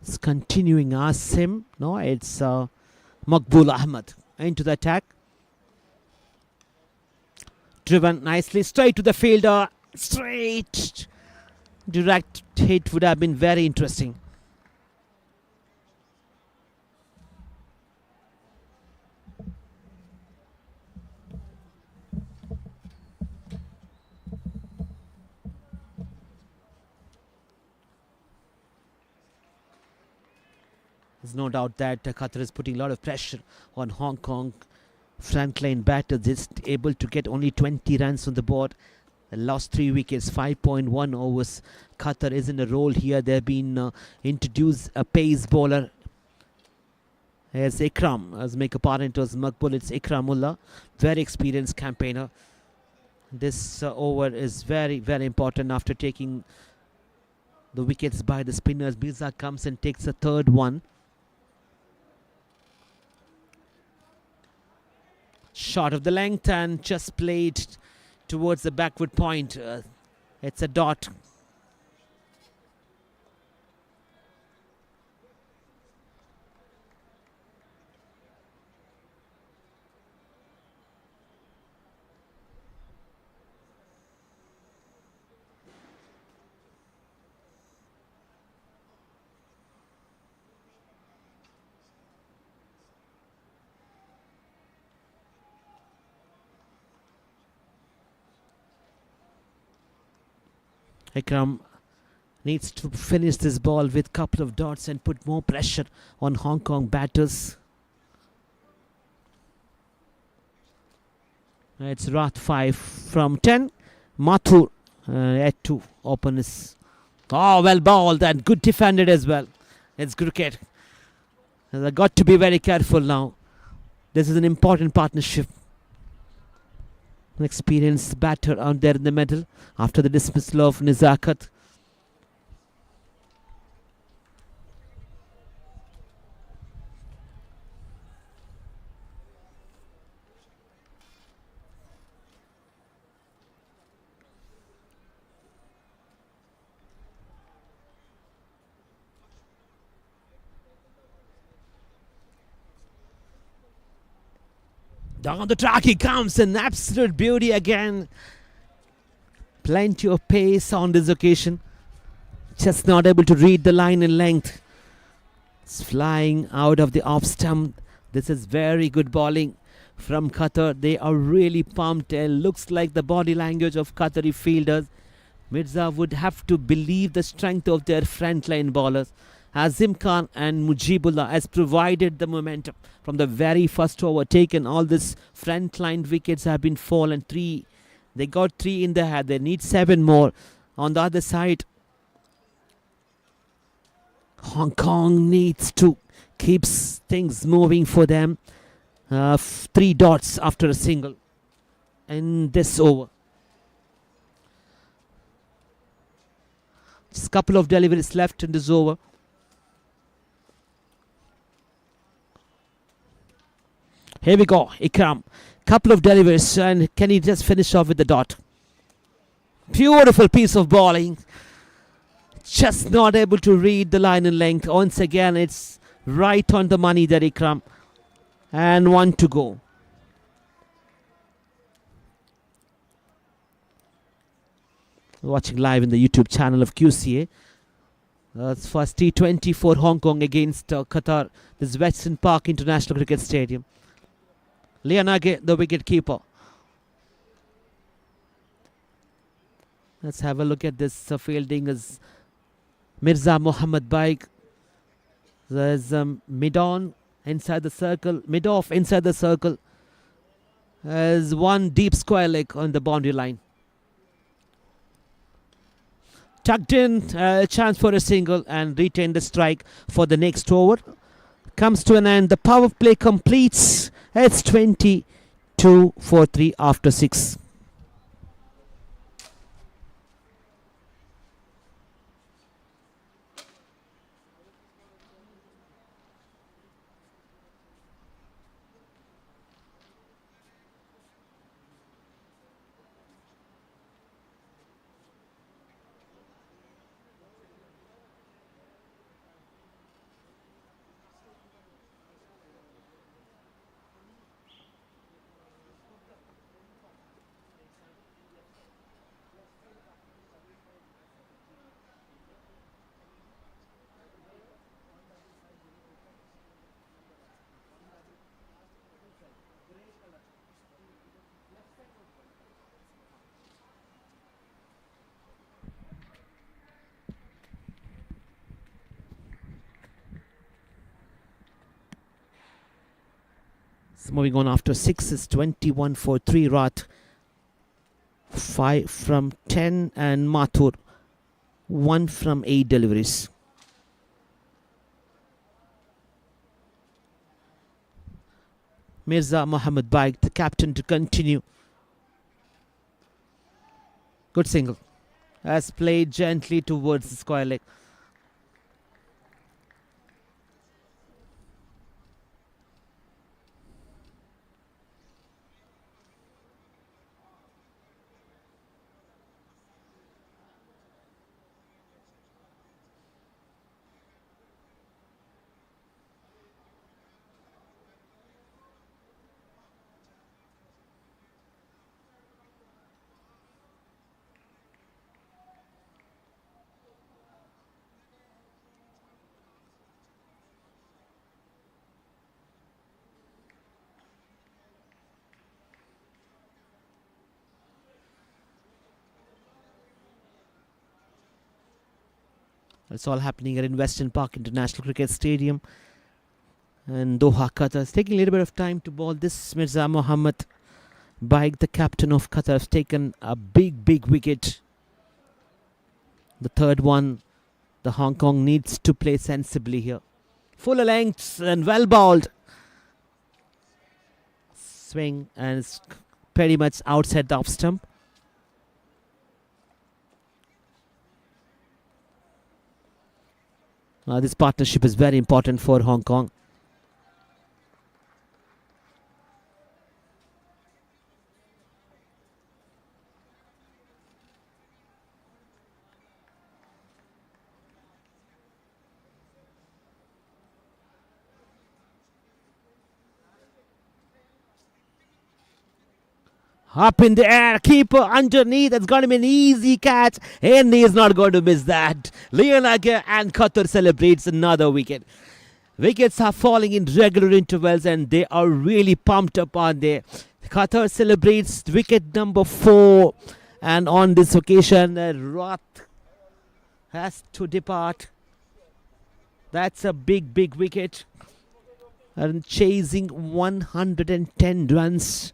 It's continuing Asim. No, it's Maqbool Ahmed into the attack. Driven nicely straight to the fielder. Straight. Direct hit would have been very interesting. There's no doubt that Qatar is putting a lot of pressure on Hong Kong. Frontline batter just able to get only 20 runs on the board. They lost 3 wickets, 5.1 overs. Qatar is in a role here. They've been introduced a pace bowler. As Ikram, as make a partner as Maqbul, it's Ikramullah, very experienced campaigner. This over is very, very important after taking the wickets by the spinners. Mirza comes and takes the third one. Short of the length and just played towards the backward point. It's a dot. Ikram needs to finish this ball with couple of dots and put more pressure on Hong Kong batters. It's Rath 5 from 10. Mathur at 2. Open is... Oh, well bowled and good defended as well. It's cricket. They've got to be very careful now. This is an important partnership. An experienced batter out there in the middle after the dismissal of Nizakat. Down the track he comes, an absolute beauty again. Plenty of pace on this occasion. Just not able to read the line in length. It's flying out of the off stump. This is very good bowling from Qatar. They are really pumped and looks like the body language of Qatari fielders. Mirza would have to believe the strength of their frontline bowlers. Azim Khan and Mujibullah has provided the momentum from the very first over taken. All these frontline wickets have been fallen. 3. They got 3 in the head. They need 7 more. On the other side, Hong Kong needs to keep things moving for them. 3 dots after a single in this over. Just a couple of deliveries left in this over. Here we go, Ikram. Couple of deliveries, and can he just finish off with the dot? Beautiful piece of bowling. Just not able to read the line in length. Once again, it's right on the money there, Ikram. And 1 to go. Watching live in the YouTube channel of QCA. It's first T20 for Hong Kong against Qatar. This is Western Park International Cricket Stadium. Lianage, the wicket keeper. Let's have a look at this fielding as Mirza Mohammad Baig. There's mid-on inside the circle, mid-off inside the circle. There's one deep square leg on the boundary line. Tucked in, chance for a single and retain the strike for the next over. Comes to an end. The power play completes. It's 22 for 3 after 6. So moving on after 6 is 21 for 3 Rath. 5 from 10 and Mathur 1 from 8 deliveries. Mirza Mohammed Baig, the captain, to continue. Good single. Has played gently towards the square leg. It's all happening here in Western Park International Cricket Stadium and Doha, Qatar. It's taking a little bit of time to ball this. Mirza Mohammed Baig, the captain of Qatar, has taken a big wicket. The third one. The Hong Kong needs to play sensibly here. Full lengths and well bowled. Swing and it's pretty much outside the off stump. This partnership is very important for Hong Kong. Up in the air, keeper underneath. That's going to be an easy catch, and he is not going to miss that. Leonaga and Qatar celebrates another wicket. Wickets are falling in regular intervals, and they are really pumped up on there. Qatar celebrates wicket number 4, and on this occasion, Rath has to depart. That's a big wicket, and chasing 110 runs.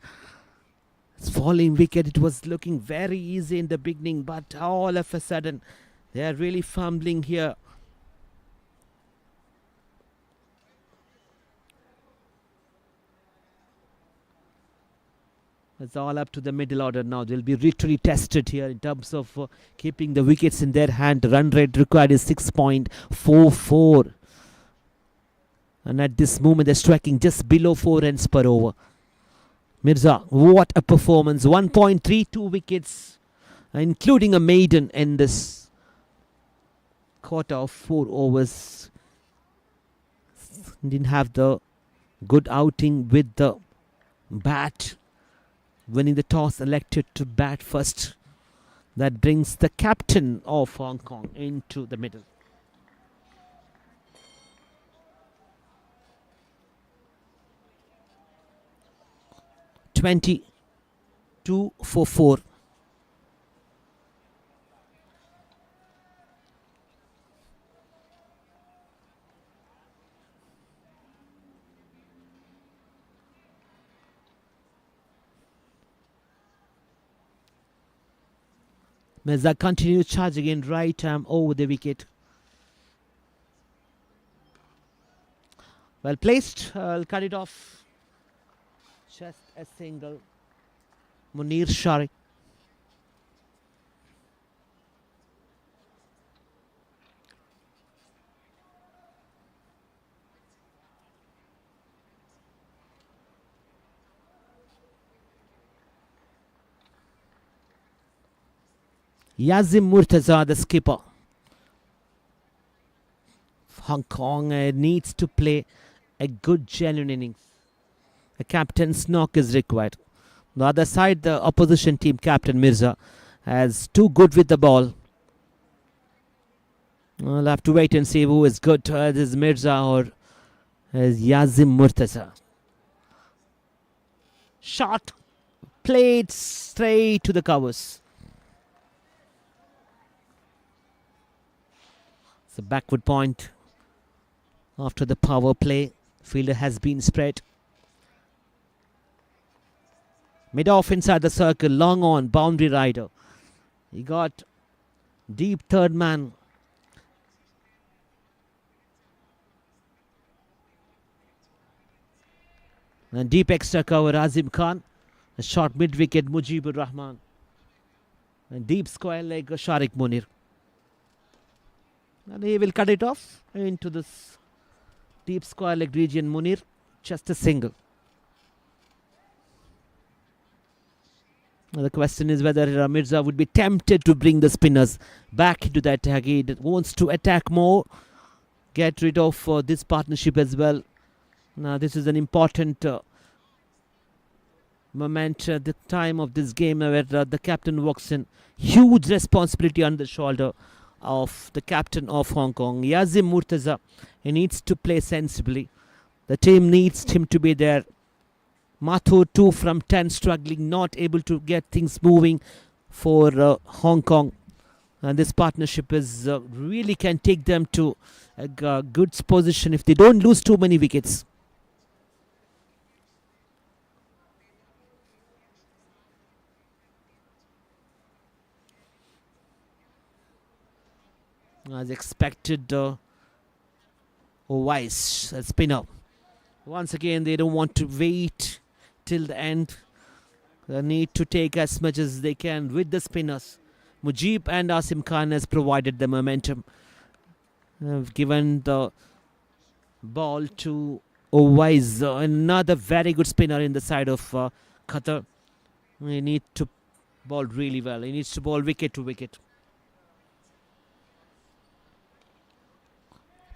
Falling wicket. It was looking very easy in the beginning, but all of a sudden they are really fumbling here. It's all up to the middle order now. They'll be literally tested here in terms of keeping the wickets in their hand. The run rate required is 6.44, and at this moment they're striking just below 4 runs per over. Mirza, what a performance. 1.32 wickets, including a maiden in this quarter of 4 overs. Didn't have the good outing with the bat. Winning the toss, elected to bat first. That brings the captain of Hong Kong into the middle. (22 for 4). Mirza continues charging in right arm over the wicket. Well placed. I'll cut it off. Just a single. Munir Shari. Yazim Murtaza, the skipper. Hong Kong needs to play a good, genuine innings. A captain's knock is required. On the other side, the opposition team captain Mirza is too good with the ball. We'll have to wait and see who is good. This is Mirza or is Yazim Murtaza. Shot played straight to the covers. It's a backward point after the power play. Fielder has been spread. Mid off inside the circle, long on, boundary rider. He got deep third man. And deep extra cover, Azim Khan. A short mid wicket, Mujibur Rahman. And deep square leg, Sharik Munir. And he will cut it off into this deep square leg region, Munir. Just a single. Now the question is whether Mirza would be tempted to bring the spinners back into the attack. He wants to attack more, get rid of this partnership as well. Now this is an important moment at the time of this game where the captain walks in. Huge responsibility on the shoulder of the captain of Hong Kong, Yazim Murtaza. He needs to play sensibly. The team needs him to be there. Mathur 2 from 10, struggling, not able to get things moving for Hong Kong. And this partnership is really can take them to a good position if they don't lose too many wickets. As expected, Wise, a spinner. Once again, they don't want to wait till the end. They need to take as much as they can with the spinners. Mujib and Asim Khan has provided the momentum. Have given the ball to Wise, another very good spinner in the side of Qatar. He needs to bowl really well. He needs to bowl wicket to wicket.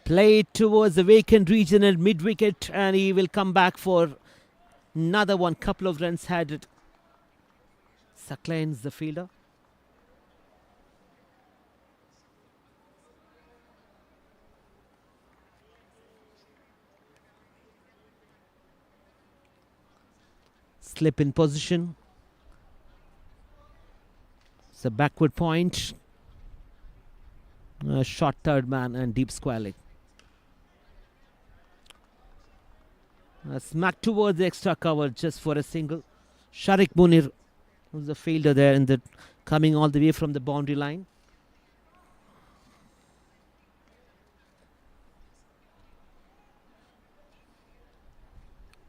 Play towards the vacant region at mid-wicket, and he will come back for another one. Couple of runs had it. Saklain's the fielder. Slip in position. It's a backward point. Short third man and deep square leg. Smack towards the extra cover just for a single. Sharik Munir, who's the fielder there, in the coming all the way from the boundary line.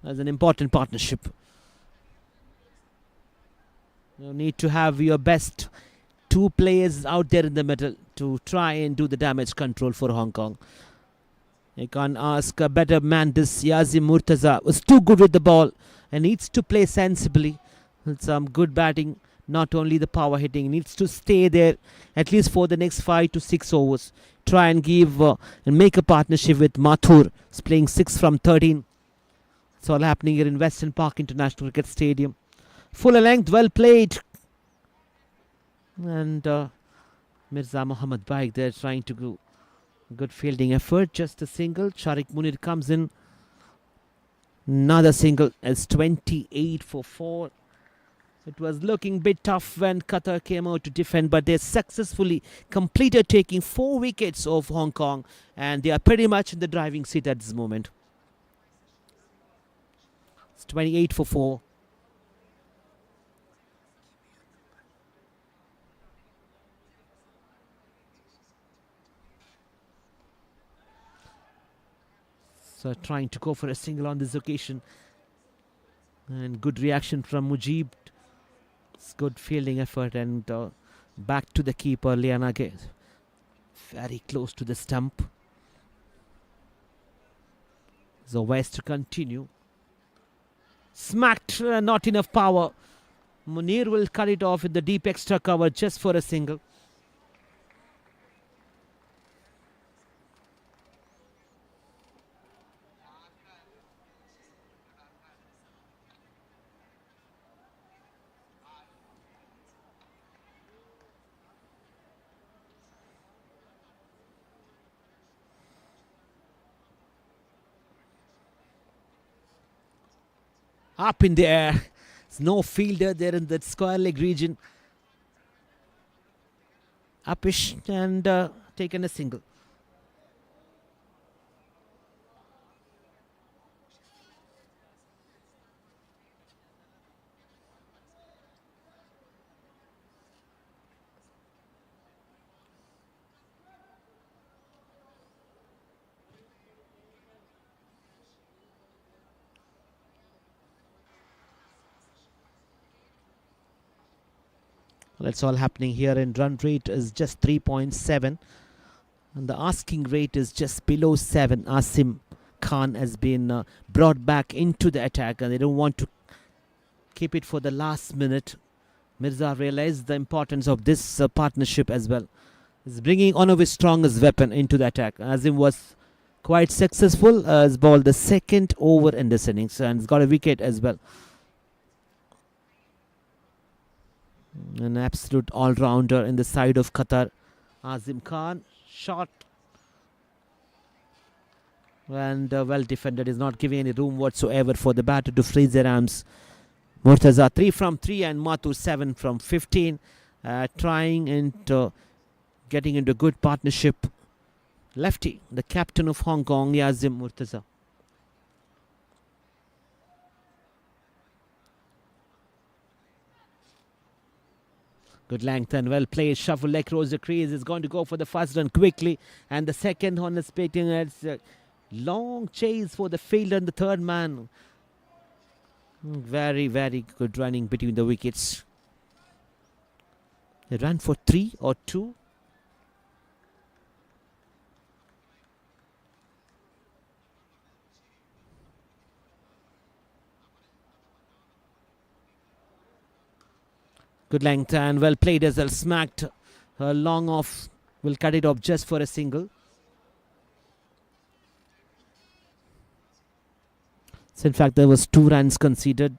That's an important partnership. You need to have your best two players out there in the middle to try and do the damage control for Hong Kong. You can't ask a better man. This Yazim Murtaza was too good with the ball and needs to play sensibly. With some good batting, not only the power hitting. He needs to stay there at least for the next 5 to 6 overs. Try and give and make a partnership with Mathur. He's playing 6 from 13. It's all happening here in Western Park International Cricket Stadium. Full length, well played. And Mirza Muhammad Baig there trying to go. Good fielding effort, just a single. Sharik Munir comes in. Another single as 28 for 4. It was looking a bit tough when Qatar came out to defend, but they successfully completed taking 4 wickets of Hong Kong, and they are pretty much in the driving seat at this moment. It's 28 for 4. So trying to go for a single on this occasion. And good reaction from Mujib. It's good fielding effort, and back to the keeper, Lianage. Very close to the stump. So West to continue. Smacked, not enough power. Munir will cut it off in the deep extra cover just for a single. Up in the air. There's no fielder there in that square leg region. Upish and taken a single. That's all happening here, and run rate is just 3.7. And the asking rate is just below 7. Asim Khan has been brought back into the attack, and they don't want to keep it for the last minute. Mirza realized the importance of this partnership as well. He's bringing one of his strongest weapon into the attack. Asim was quite successful. Has bowled the second over in this innings, and he's got a wicket as well. An absolute all-rounder in the side of Qatar. Asim Khan, shot and well defended. Is not giving any room whatsoever for the batter to freeze their arms. Murtaza 3 from 3 and Mathur 7 from 15. Trying and getting into good partnership. Lefty, the captain of Hong Kong, Yazim Murtaza. Good length and well played. Shuffle leg across the crease. Is going to go for the first run quickly. And the second one is picking. It's a long chase for the fielder and the third man. Very, very good running between the wickets. They ran for 3 or 2. Good length and well played as well. Smacked long off. Will cut it off just for a single. So in fact, there was 2 runs conceded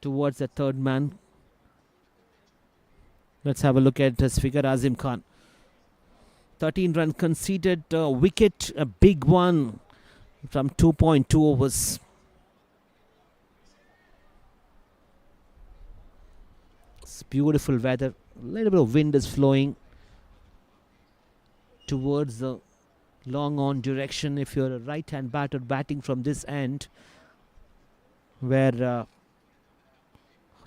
towards the third man. Let's have a look at his figure. Asim Khan, 13 runs conceded. Wicket, a big one from 2.2 overs. It's beautiful weather. A little bit of wind is flowing towards the long on direction. If you're a right-hand batter batting from this end, where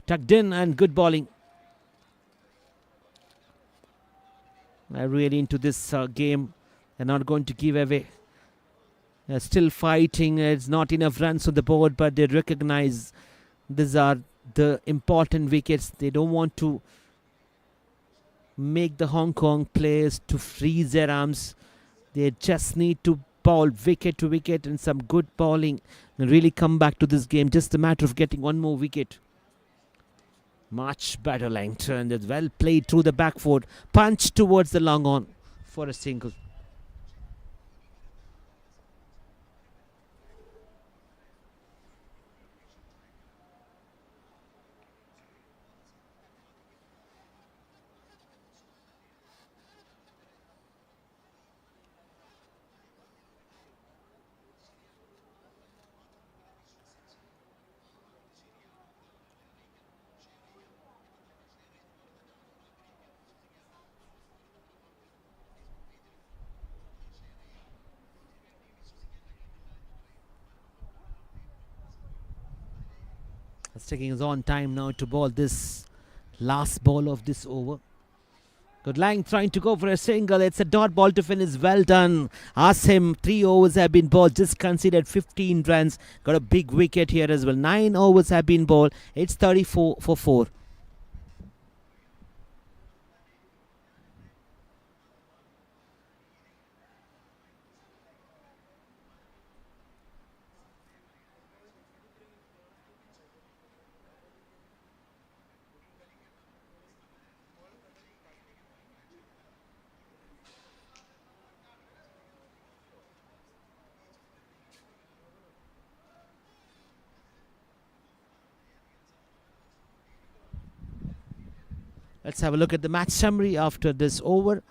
tucked in and good bowling. They're really into this game. They're not going to give away. They're still fighting. It's not enough runs on the board, but they recognize these are the important wickets. They don't want to make the Hong Kong players to freeze their arms. They just need to bowl wicket to wicket and some good bowling and really come back to this game. Just a matter of getting one more wicket. Much better length and it's well played through the back foot. Punch towards the long on for a single. It's taking his own time now to bowl this last ball of this over. Good line, trying to go for a single. It's a dot ball to finish. Well done. Asim, 3 overs have been bowled. Just considered 15 runs. Got a big wicket here as well. 9 overs have been bowled. It's 34 for 4. Let's have a look at the match summary after this over.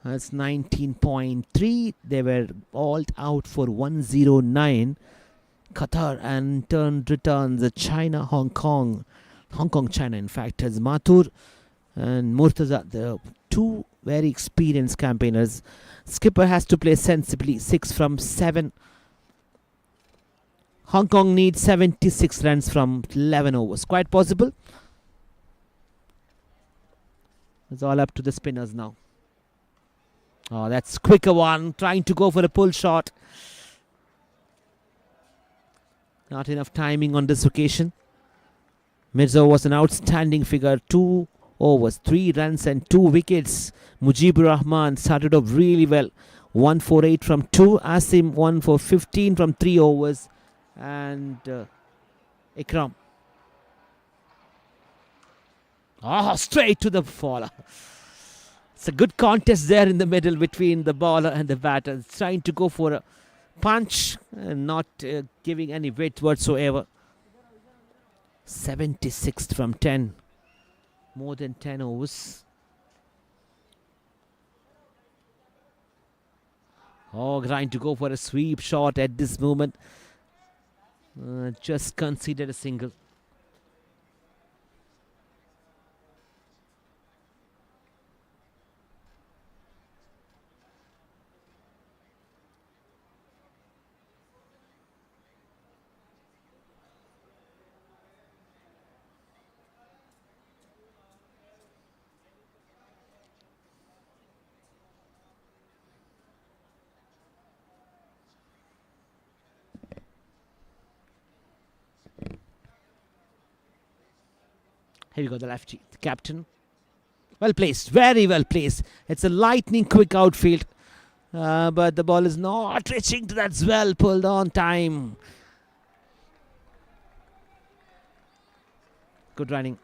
That's 19.3. They were all out for 109. Qatar and turn returns China, Hong Kong, China in fact, as Mathur and Murtaza, the 2 very experienced campaigners. Skipper has to play sensibly. 6 from 7. Hong Kong needs 76 runs from 11 overs. Quite possible. It's all up to the spinners now. Oh, that's quicker one. Trying to go for a pull shot. Not enough timing on this occasion. Mirza was an outstanding figure. 2 overs, 3 runs, and 2 wickets. Mujibur Rahman started off really well. 1 for 8 from 2. Asim 1 for 15 from 3 overs. And Ikram. Straight to the bowler. It's a good contest there in the middle between the bowler and the batter. Trying to go for a punch and not giving any weight whatsoever. 76th from 10. More than 10 overs. Trying to go for a sweep shot at this moment. Just conceded a single. Here we go, the lefty, the captain. Well placed, very well placed. It's a lightning quick outfield. But the ball is not reaching to that. Well pulled on time. Good running.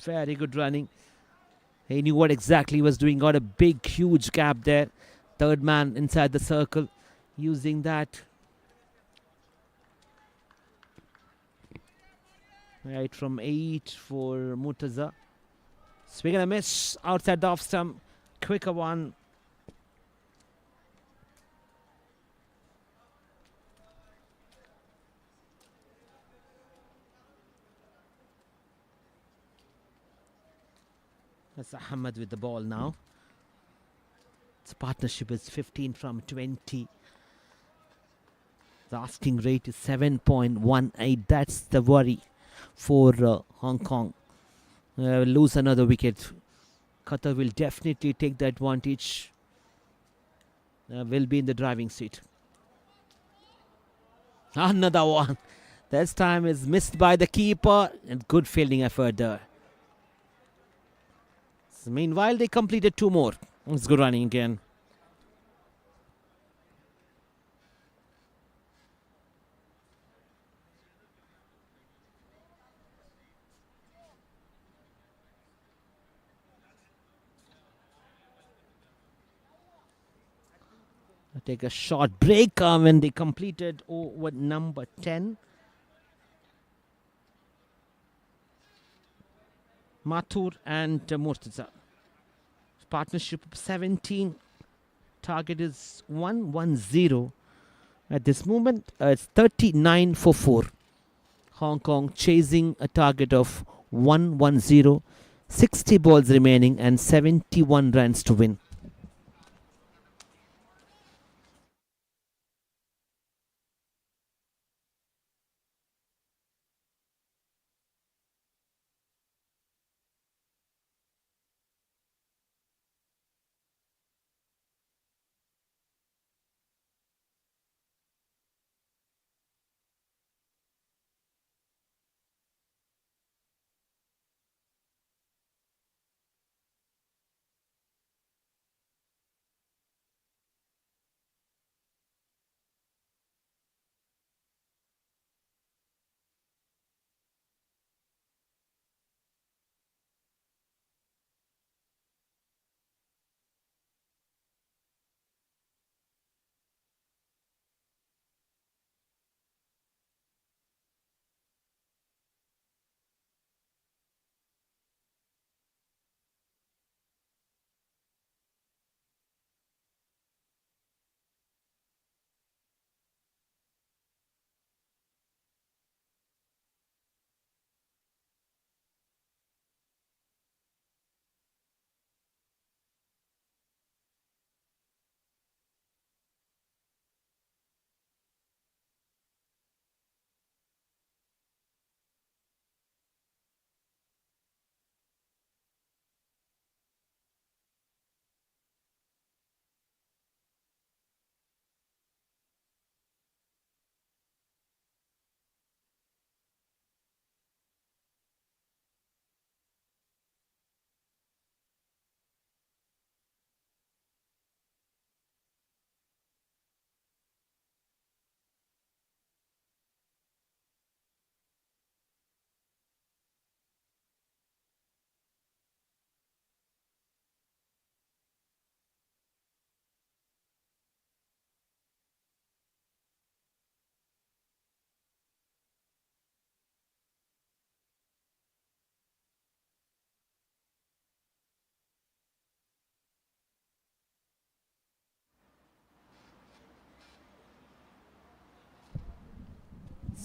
Very good running. He knew what exactly he was doing. Got a big, huge gap there. Third man inside the circle. Using that. Right from 8 for Murtaza. Swing and a miss outside the off stump. Quicker one. That's Ahmed with the ball now. Its partnership is 15 from 20. The asking rate is 7.18. That's the worry for Hong Kong. Lose another wicket. Qatar will definitely take the advantage. Will be in the driving seat. Another one. This time is missed by the keeper. And good fielding effort there. So meanwhile, they completed 2 more. It's good running again. Take a short break when they completed over number 10. Mathur and Murtaza. Partnership of 17. Target is 110. At this moment, it's 39 for 4. Hong Kong chasing a target of 110. 60 balls remaining and 71 runs to win.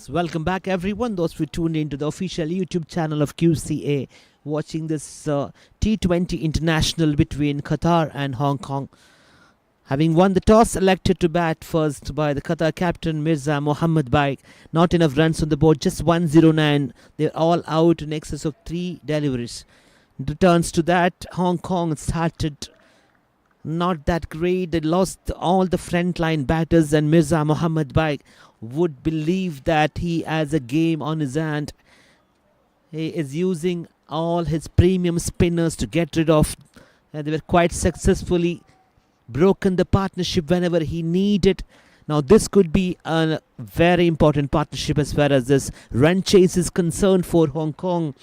Welcome back, everyone. Those who tuned into the official YouTube channel of QCA, watching this T20 international between Qatar and Hong Kong. Having won the toss, selected to bat first by the Qatar captain Mirza Mohammad Baig. Not enough runs on the board, just 109. They're all out in excess of 3 deliveries. In returns to that, Hong Kong started not that great. They lost all the frontline batters, and Mirza Mohammad Baig would believe that he has a game on his hand. He is using all his premium spinners to get rid of. They were quite successfully broken the partnership whenever he needed. Now this could be a very important partnership as far as this run chase is concerned for Hong Kong.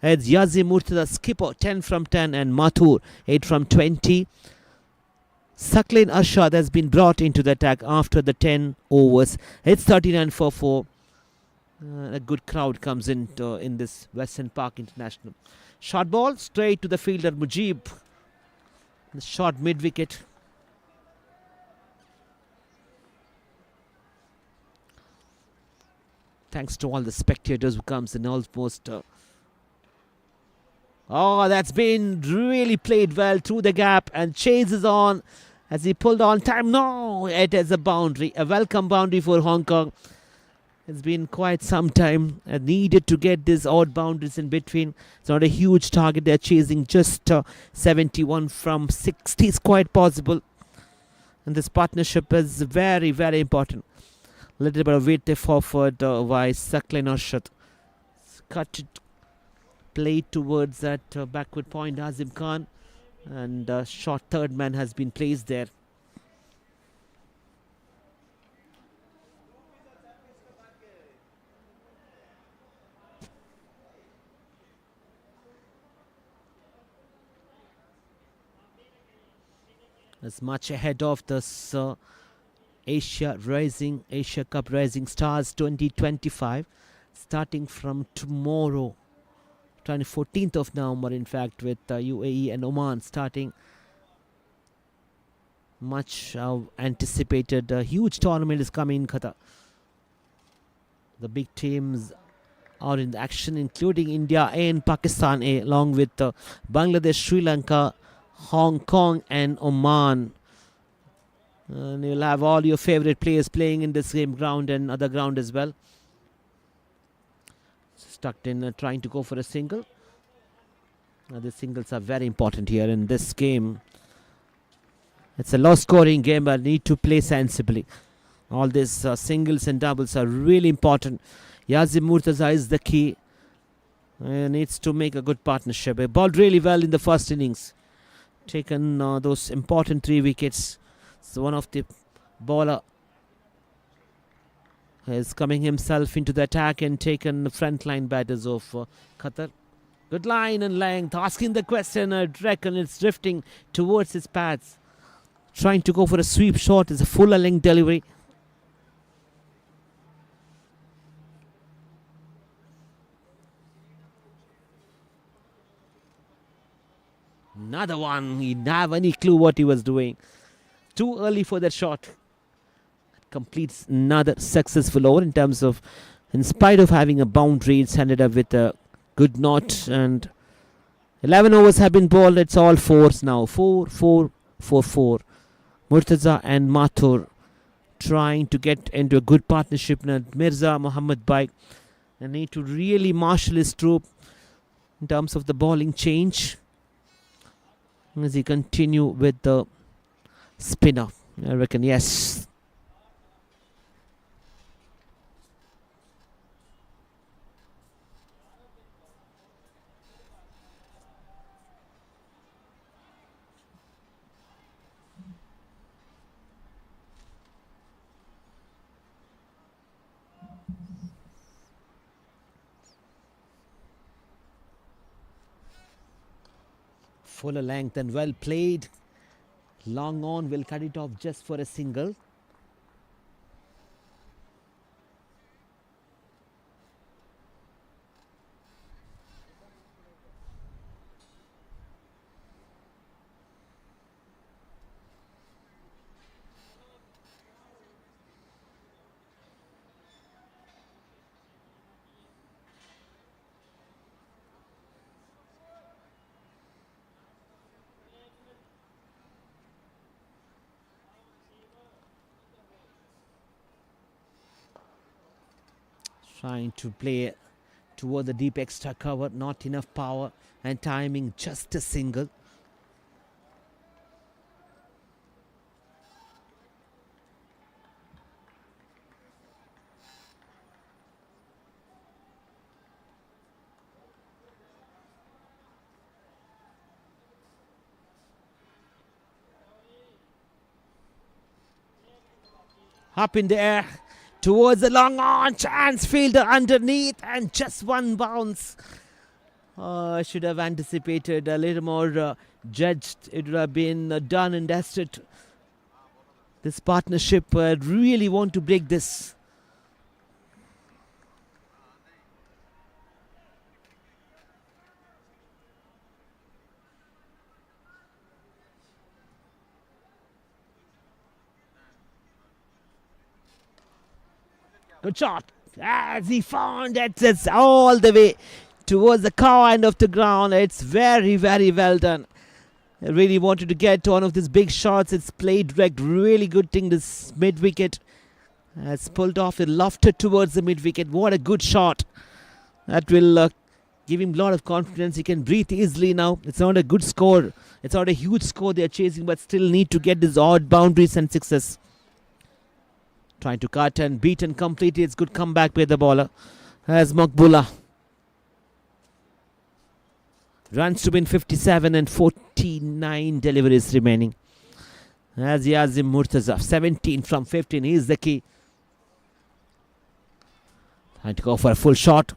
It's Yazim Murtaza, skipper, 10 from 10, and Mathur, 8 from 20. Saklain Arshad has been brought into the attack after the 10 overs. It's 39 for 4. A good crowd comes in this Western Park International. Short ball straight to the fielder Mujib. The short mid-wicket. Thanks to all the spectators who comes in almost. That's been really played well through the gap and chases on as he pulled on time. No, it is a boundary, a welcome boundary for Hong Kong. It's been quite some time needed to get these odd boundaries in between. It's not a huge target. They're chasing just 71 from 60 is quite possible. And this partnership is very, very important. A little bit of weight they forward by Saklain Arshad. Cut it, played towards that backward point, Azim Khan. And short third man has been placed there. As much ahead of this Asia Cup Rising Stars 2025, starting from tomorrow, 14th of November, in fact, with UAE and Oman starting. Much anticipated huge tournament is coming in Qatar. The big teams are in action, including India and Pakistan, along with Bangladesh, Sri Lanka, Hong Kong and Oman. And you'll have all your favorite players playing in this game ground and other ground as well. Stuck in trying to go for a single. The singles are very important here in this game. It's a low scoring game, but need to play sensibly. All these singles and doubles are really important. Yazim Murtaza is the key. Needs to make a good partnership. He bowled really well in the first innings. Taken those important 3 wickets. So one of the bowler is coming himself into the attack and taken the frontline batters of Qatar. Good line and length. Asking the question, I reckon it's drifting towards his pads. Trying to go for a sweep shot. It's a fuller length delivery. Another one. He didn't have any clue what he was doing. Too early for that shot. Completes another successful over in terms of, in spite of having a boundary, it's ended up with a good knot. And 11 overs have been bowled. It's all fours now. 4, 4, 4, 4. Murtaza and Mathur trying to get into a good partnership. Mirza Mohammad Baig and need to really marshal his troop in terms of the bowling change as he continue with the spinner. I reckon yes. Fuller length and well played. Long on, will cut it off just for a single. Trying to play toward the deep extra cover, not enough power and timing, just a single. Up in the air towards the long on, chance fielder underneath and just one bounce. I should have anticipated a little more, judged. It would have been done and dusted. This partnership really want to break this. Good shot. As he found it's all the way towards the cow end of the ground. It's very, very well done. I really wanted to get one of these big shots. It's played direct. Really good thing. This mid wicket has pulled off and lofted towards the mid wicket. What a good shot. That will give him a lot of confidence. He can breathe easily now. It's not a good score. It's not a huge score they're chasing, but still need to get this odd boundaries and sixes. Trying to cut and beat and complete. It's good comeback by the bowler. As Maqbula. Runs to win 57 and 49 deliveries remaining. As Yazim Murtaza, 17 from 15. He is the key. Trying to go for a full shot.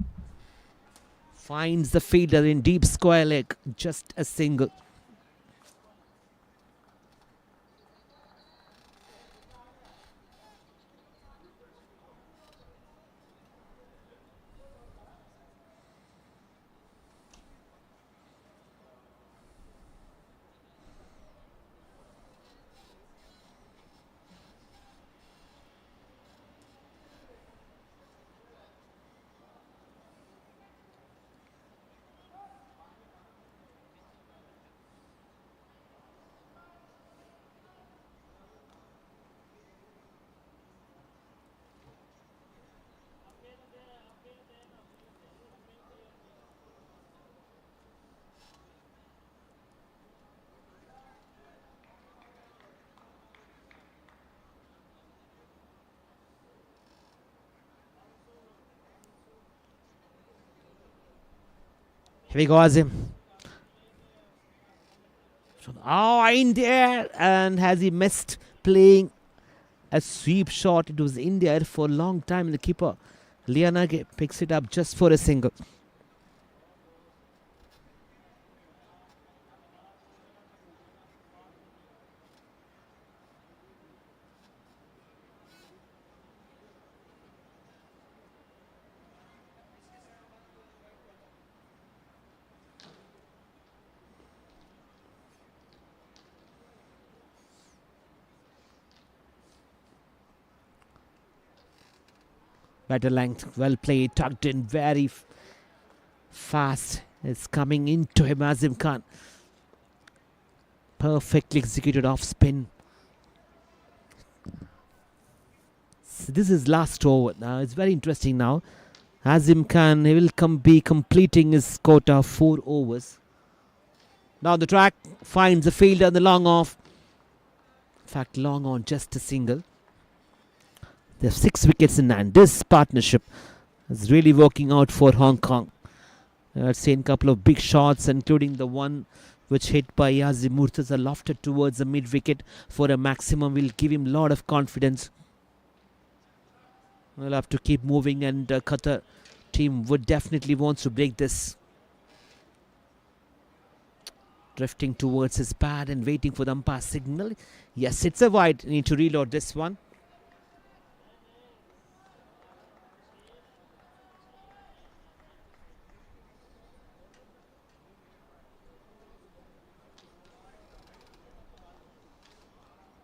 Finds the fielder in deep square leg. Just a single. Here we go, Azim. Oh, in the air. And has he missed playing a sweep shot? It was in the air for a long time. The keeper, Lianage, picks it up just for a single. Better length, well played, tucked in very fast. It's coming into him, Azim Khan. Perfectly executed off spin. So this is last over. Now it's very interesting now. Azim Khan, he will be completing his quota, 4 overs. Now the track finds the fielder on the long off. In fact, long on, just a single. They have 6 wickets in hand. This partnership is really working out for Hong Kong. I've seen a couple of big shots, including the one which hit by Yazim Murtaza, lofted towards the mid wicket for a maximum. Will give him a lot of confidence. We'll have to keep moving, and Qatar team would definitely want to break this. Drifting towards his pad and waiting for the umpire signal. Yes, it's a wide. Need to reload this one.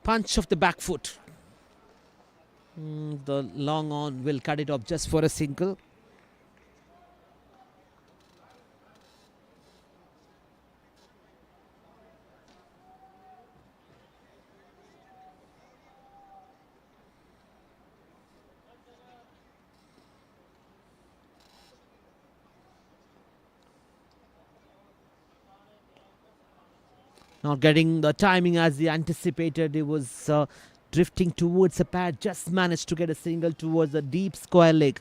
Punch of the back foot. The long on will cut it off just for a single. Not getting the timing as he anticipated. He was drifting towards the pad. Just managed to get a single towards the deep square leg.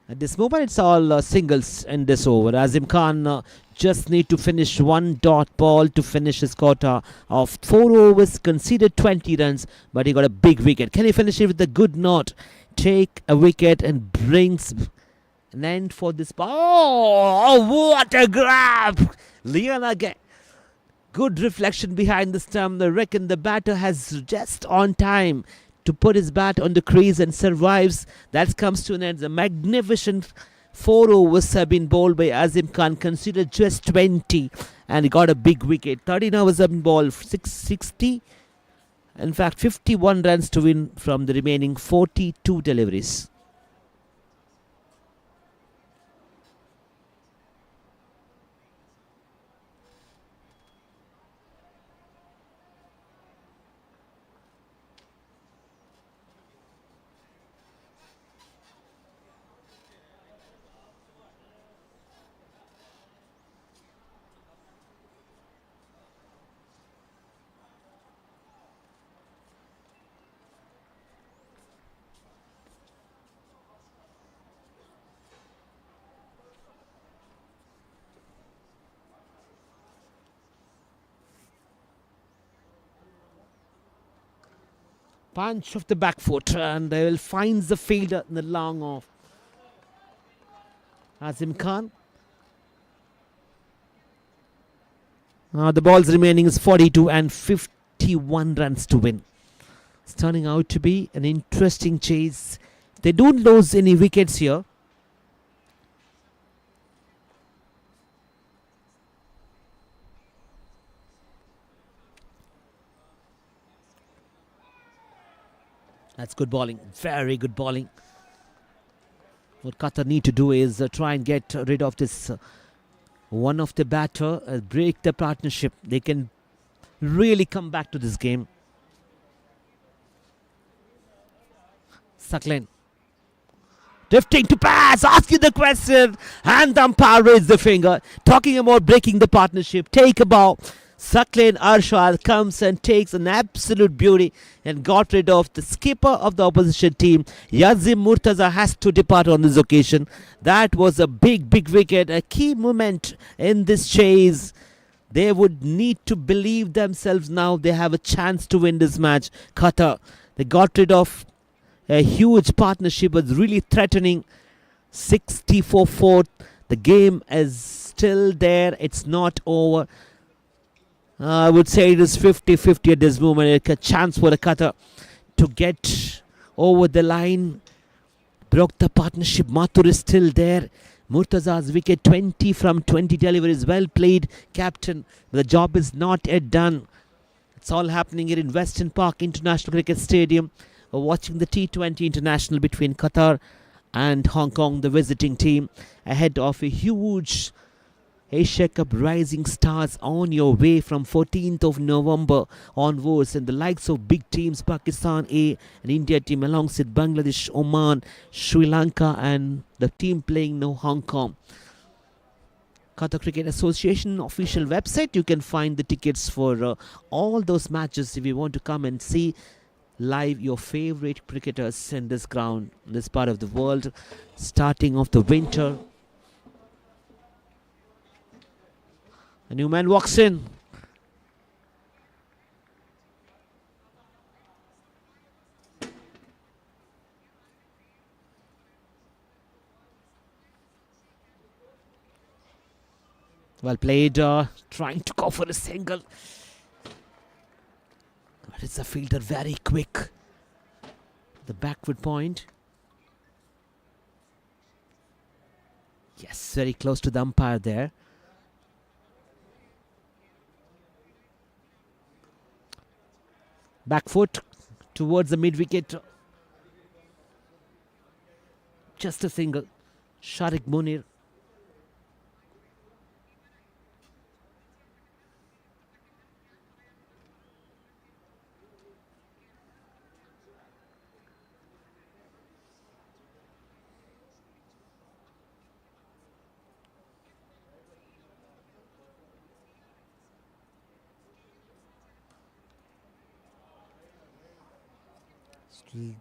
At this moment, it's all singles in this over. Azim Khan just need to finish one dot ball to finish his quota of 4 overs, conceded 20 runs, but he got a big wicket. Can he finish it with a good note? Take a wicket and brings an end for this ball. Oh, what a grab! Leon again. Good reflection behind the stump. I reckon the batter has just on time to put his bat on the crease and survives. That comes to an end. The magnificent 4 overs have been bowled by Azim Khan, considered just 20, and he got a big wicket. 13 overs have been bowled, 660. In fact, 51 runs to win from the remaining 42 deliveries. Punch of the back foot, and they will find the fielder in the long off. Azim Khan. The ball's remaining is 42 and 51 runs to win. It's turning out to be an interesting chase. They don't lose any wickets here. That's good bowling. Very good bowling. What Qatar need to do is try and get rid of this one of the batter, break the partnership. They can really come back to this game. Suckling. Drifting to pass, asking the question, and the umpire raised the finger, talking about breaking the partnership. Take a bow. Suckling Arshad comes and takes an absolute beauty and got rid of the skipper of the opposition team. Yazim Murtaza has to depart on this occasion. That was a big wicket, a key moment in this chase. They would need to believe themselves now. They have a chance to win this match. Qatar, they got rid of a huge partnership, was really threatening. 64-4. The game is still there. It's not over. I would say it is 50-50 at this moment. A chance for the Qatar to get over the line. Broke the partnership. Mathur is still there. Murtaza's wicket, 20 from 20 deliveries. Well played, captain. The job is not yet done. It's all happening here in Western Park International Cricket Stadium. We're watching the T20 International between Qatar and Hong Kong, the visiting team, ahead of a huge Asia Cup Rising Stars on your way from 14th of November onwards, and the likes of big teams Pakistan A and India team alongside Bangladesh, Oman, Sri Lanka, and the team playing now Hong Kong. Qatar Cricket Association official website, you can find the tickets for all those matches if you want to come and see live your favorite cricketers in this ground, in this part of the world, starting off the winter. A new man walks in. Well played, trying to go for a single. But it's a fielder very quick. The backward point. Yes, very close to the umpire there. Back foot towards the mid wicket. Just a single. Sharik Munir.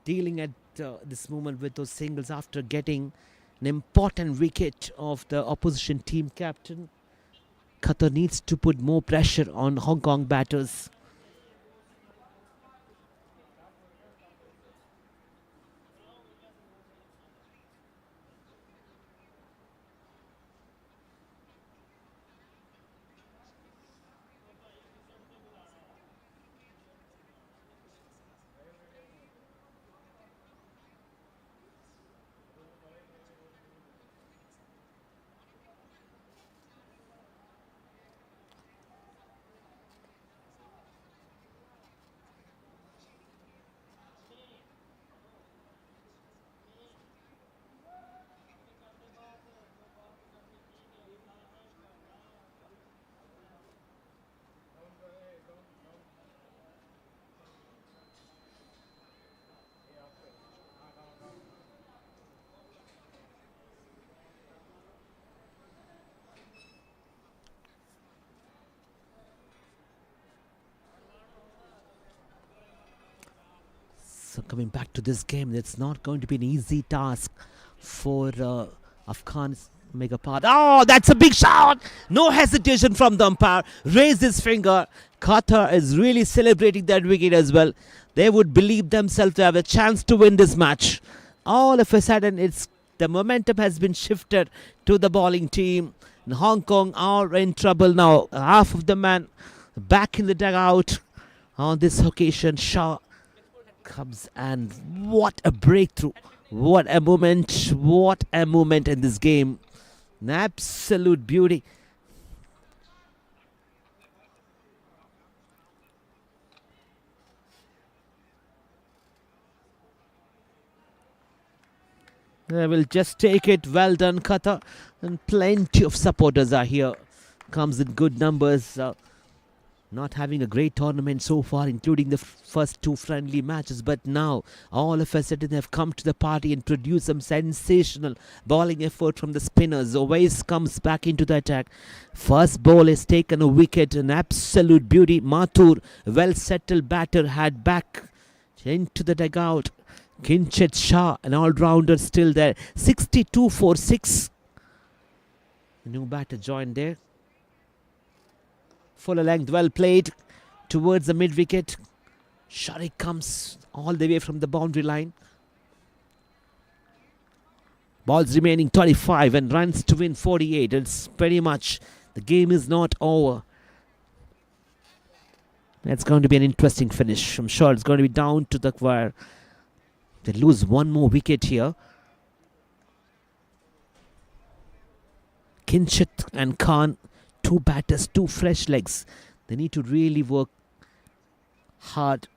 dealing at this moment with those singles after getting an important wicket of the opposition team captain. Qatar needs to put more pressure on Hong Kong batters. So coming back to this game, it's not going to be an easy task for Afghan's Megapod. Oh, that's a big shot! No hesitation from the umpire. Raised his finger. Qatar is really celebrating that wicket as well. They would believe themselves to have a chance to win this match. All of a sudden, the momentum has been shifted to the bowling team. And Hong Kong are in trouble now. Half of the men back in the dugout on this occasion. Shah comes, and what a breakthrough, what a moment in this game. An absolute beauty. They will just take it. Well done, Qatar. And plenty of supporters are here. Comes in good numbers. Not having a great tournament so far, including the first two friendly matches, but now all of a sudden they've come to the party and produced some sensational bowling effort from the spinners. Owais comes back into the attack. First ball has taken a wicket, an absolute beauty. Mathur, well settled batter, had back into the dugout. Kinchet Shah, an all-rounder, still there. 62 for 6. The new batter joined there. Fuller length, well played towards the mid-wicket. Sharik comes all the way from the boundary line. Balls remaining 25 and runs to win 48. It's pretty much, the game is not over. That's going to be an interesting finish. I'm sure it's going to be down to the wire. They lose one more wicket here. Kinchet and Khan, two batters, two fresh legs. They need to really work hard.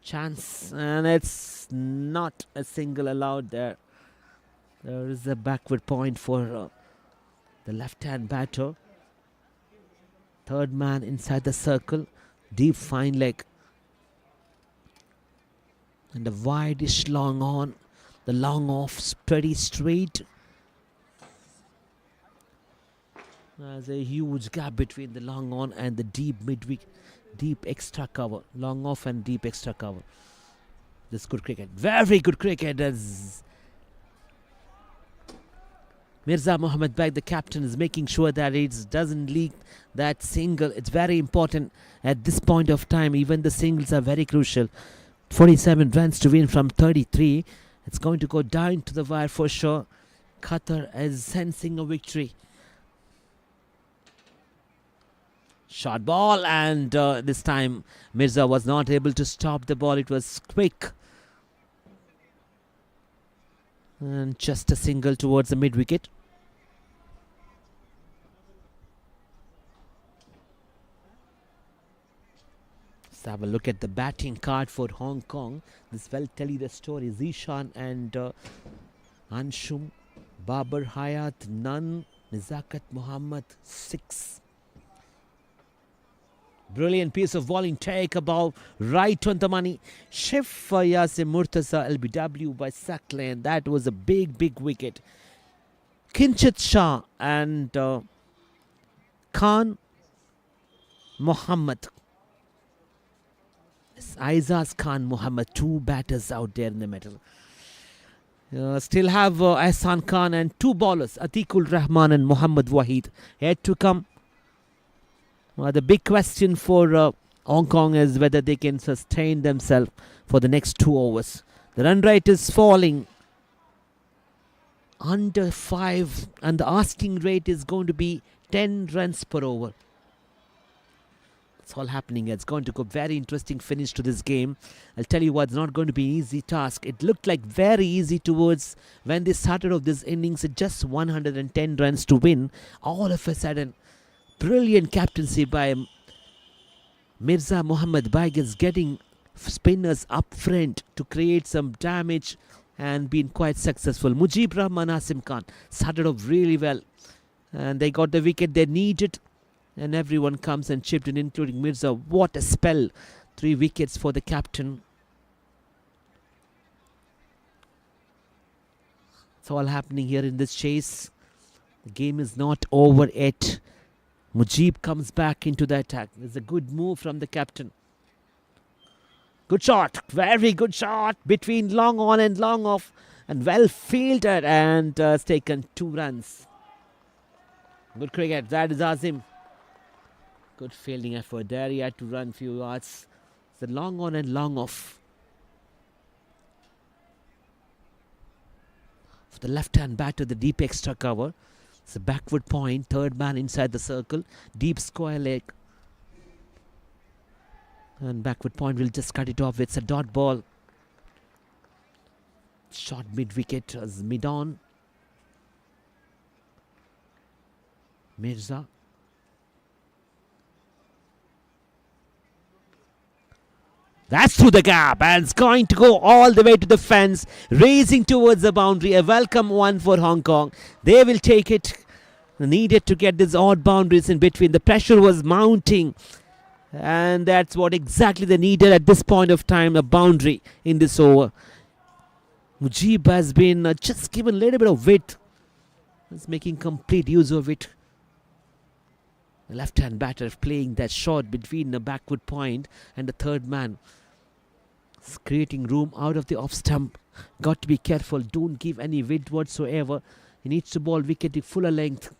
Chance, and it's not a single allowed there. There is a backward point for the left-hand batter. Third man inside the circle. Deep fine leg. And a wide-ish long on. The long off pretty straight. There's a huge gap between the long on and the deep midweek, deep extra cover. Long off and deep extra cover. This good cricket. Very good cricket as Mirza Mohammed Beg, the captain, is making sure that it doesn't leak that single. It's very important at this point of time. Even the singles are very crucial. 47 runs to win from 33. It's going to go down to the wire for sure. Qatar is sensing a victory. Short ball, and this time Mirza was not able to stop the ball. It was quick. And just a single towards the mid-wicket. Let's have a look at the batting card for Hong Kong. This will tell you the story. Zishan and Anshum. Babar Hayat, none. Nizakat Muhammad, 6. Brilliant piece of bowling. Take a ball right on the money. Shift Yasim Murtaza LBW by Saklan. That was a big, big wicket. Kinchet Shah and Khan Muhammad. Aizaz Khan Muhammad, two batters out there in the middle. Still have Ahsan Khan and two bowlers, Atiqul Rahman and Muhammad Wahid, yet to come. The big question for Hong Kong is whether they can sustain themselves for the next 2 overs. The run rate is falling under 5 and the asking rate is going to be 10 runs per over. It's all happening. It's going to go very interesting finish to this game. I'll tell you what, it's not going to be an easy task. It looked like very easy towards when they started off this innings at just 110 runs to win. All of a sudden, brilliant captaincy by Mirza Muhammad Baig is getting spinners up front to create some damage and been quite successful. Mujib Rahman Asim Khan started off really well and they got the wicket they needed. And everyone comes and chipped in, including Mirza. What a spell. 3 wickets for the captain. It's all happening here in this chase. The game is not over yet. Mujib comes back into the attack. There's a good move from the captain. Good shot. Very good shot. Between long on and long off. And well fielded. And has taken 2 runs. Good cricket. That is Azim. Good fielding effort there. He had to run few yards. It's a long on and long off. For the left-hand batter, the deep extra cover. It's a backward point. Third man inside the circle. Deep square leg. And backward point will just cut it off. It's a dot ball. Shot mid-wicket as mid-on. Mirza. That's through the gap and it's going to go all the way to the fence, racing towards the boundary. A welcome one for Hong Kong. They will take it. Needed to get these odd boundaries in between. The pressure was mounting and that's what exactly they needed at this point of time, a boundary in this over. Mujib has been just given a little bit of width. He's making complete use of it. The left-hand batter playing that shot between the backward point and the third man. It's creating room out of the off stump. Got to be careful. Don't give any width whatsoever. He needs to bowl wicket to fuller length.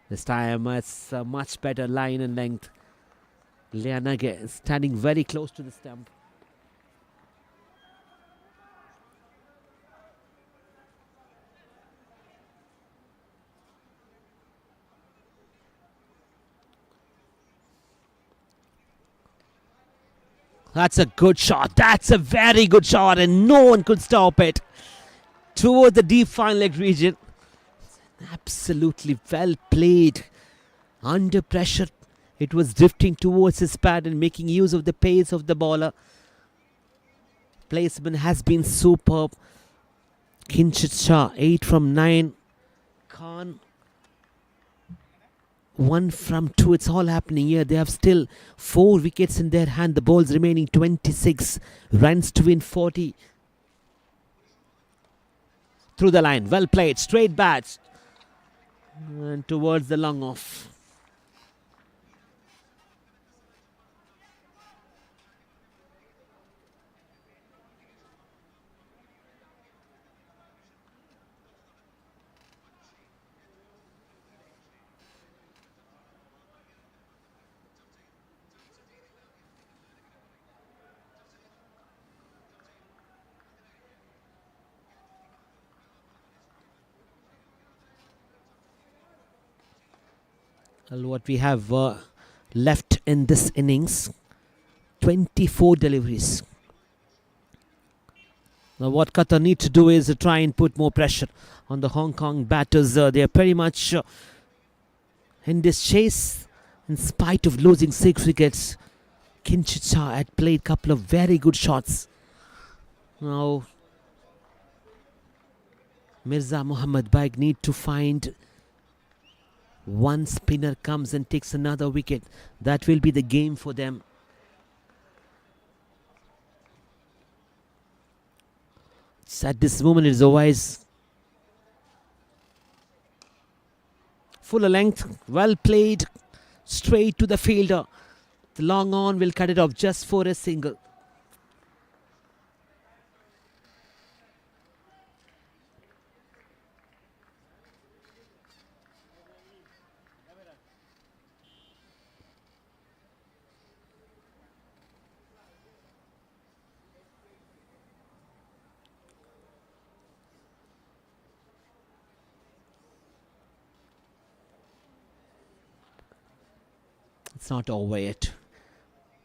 This time it's a much better line and length. Lianage is standing very close to the stump. That's a good shot. That's a very good shot and no one could stop it. Towards the deep fine leg region. Absolutely well played. Under pressure. It was drifting towards his pad and making use of the pace of the bowler. Placement has been superb. Kinshit Shah 8 from 9. Khan 1 from 2. It's all happening here. They have still 4 wickets in their hand. The ball's remaining 26 runs to win 40. Through the line. Well played. Straight bats. And towards the long off. What we have left in this innings, 24 deliveries. Now what Qatar need to do is to try and put more pressure on the Hong Kong batters. They are pretty much in this chase. In spite of losing 6 wickets, Kinshit Shah had played a couple of very good shots. Now Mirza Muhammad Baig need to find one spinner comes and takes another wicket. That will be the game for them. At this moment it is always fuller length, well played, straight to the fielder. The long on will cut it off just for a single. It's not over yet.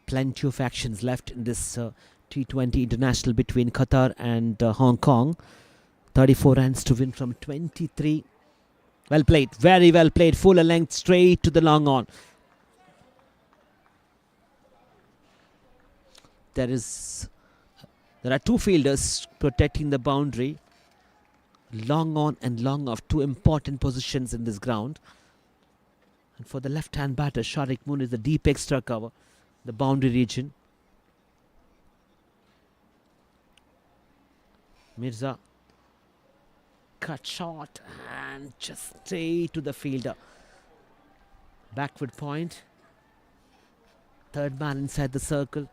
Plenty of actions left in this T20 international between Qatar and Hong Kong. 34 runs to win from 23. Well played, very well played. Full length straight to the long on. There are two fielders protecting the boundary. Long on and long off, two important positions in this ground. And for the left-hand batter, Sharik Moon is the deep extra cover, the boundary region. Mirza, cut short and just straight to the fielder. Backward point. Third man inside the circle.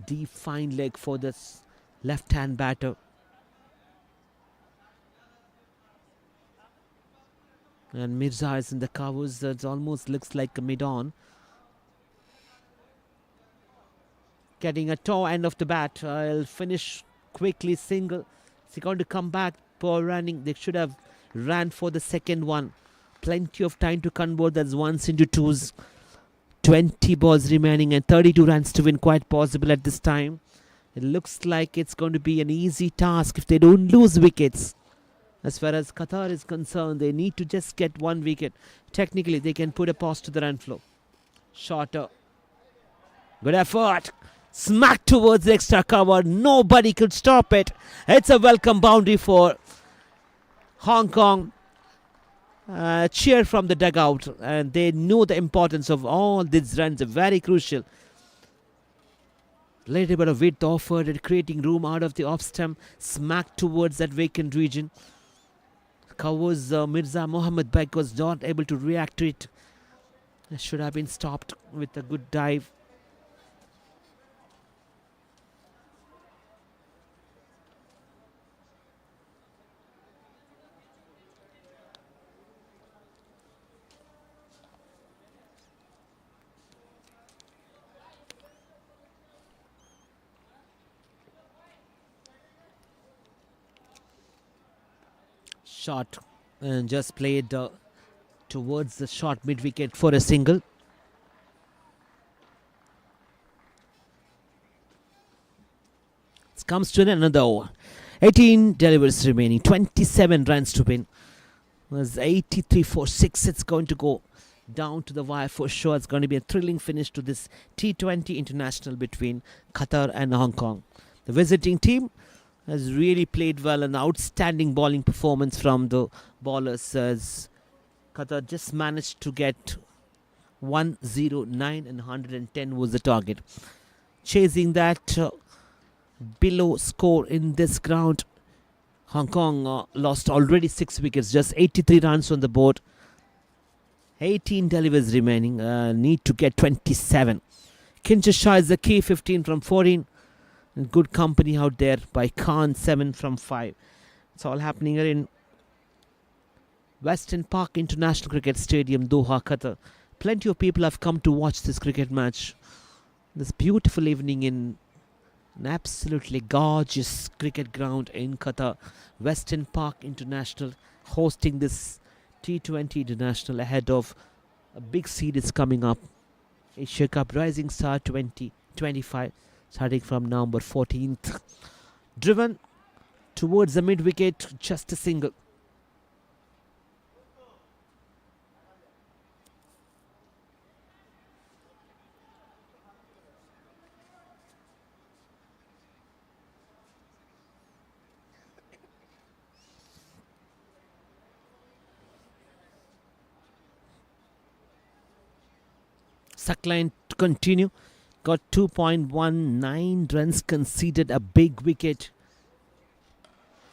Deep fine leg for this left-hand batter. And Mirza is in the covers. It almost looks like a mid-on. Getting a toe end of the bat. I'll finish quickly single. Is he going to come back? Poor running. They should have ran for the second one. Plenty of time to convert. That's ones into twos. 20 balls remaining and 32 runs to win. Quite possible at this time. It looks like it's going to be an easy task if they don't lose wickets. As far as Qatar is concerned, they need to just get one wicket. Technically, they can put a pause to the run flow. Shorter. Good effort. Smack towards the extra cover. Nobody could stop it. It's a welcome boundary for Hong Kong. Cheer from the dugout. And they know the importance of all these runs. Very crucial. Little bit of width offered, creating room out of the off stump. Smack towards that vacant region. Covers Mirza Mohammad Baik was not able to react to it. It should have been stopped with a good dive. Shot and just played towards the short mid wicket for a single. It comes to another over. 18 deliveries remaining, 27 runs to win. Was 83 for 6. It's going to go down to the wire for sure. It's going to be a thrilling finish to this T20 international between Qatar and Hong Kong. The visiting team has really played well. An outstanding bowling performance from the bowlers as Qatar just managed to get 109 and 110 was the target. Chasing that below score in this ground, Hong Kong lost already 6 wickets, just 83 runs on the board. 18 deliveries remaining, need to get 27. Kinshasa is the key, 15 from 14. And good company out there by Khan, 7 from 5. It's all happening here in Western Park International Cricket Stadium, Doha, Qatar. Plenty of people have come to watch this cricket match. This beautiful evening in an absolutely gorgeous cricket ground in Qatar. Western Park International hosting this T20 International ahead of a big series coming up. Asia Cup Rising Star 2025. Starting from November 14th. Driven towards the mid-wicket, just a single. Suckline to continue. Got 2.19 runs conceded, a big wicket.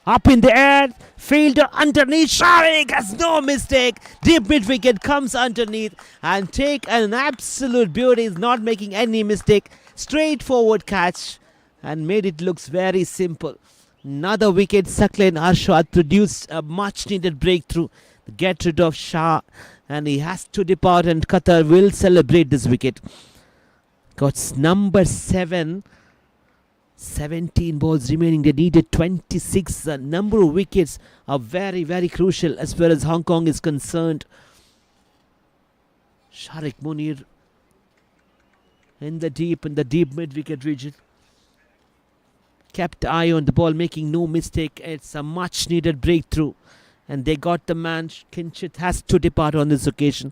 Up in the air, fielder underneath. Sharik has no mistake. Deep mid wicket comes underneath and take an absolute beauty. Is not making any mistake. Straightforward catch and made it looks very simple. Another wicket. Saqlain Arshad produced a much needed breakthrough. Get rid of Shah and he has to depart, and Qatar will celebrate this wicket. Got number 7. 17 balls remaining. They needed 26. The number of wickets are very, very crucial as far as Hong Kong is concerned. Sharik Munir in the deep mid-wicket region. Kept eye on the ball, making no mistake. It's a much needed breakthrough. And they got the man. Kinchit has to depart on this occasion.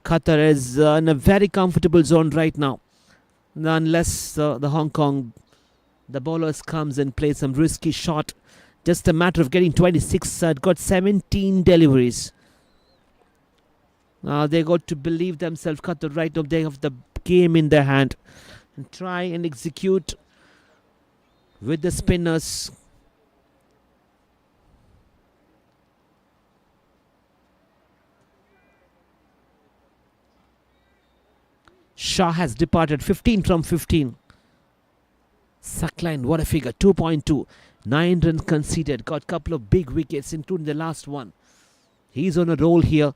Qatar is in a very comfortable zone right now. Unless the Hong Kong, the bowlers comes and plays some risky shot. Just a matter of getting 26. Got 17 deliveries. Now they got to believe themselves. Qatar right now, they have the game in their hand. And try and execute with the spinners. Shah has departed. 15 from 15. Saqlain, what a figure. 2.2. 9 runs conceded. Got a couple of big wickets, including the last one. He's on a roll here.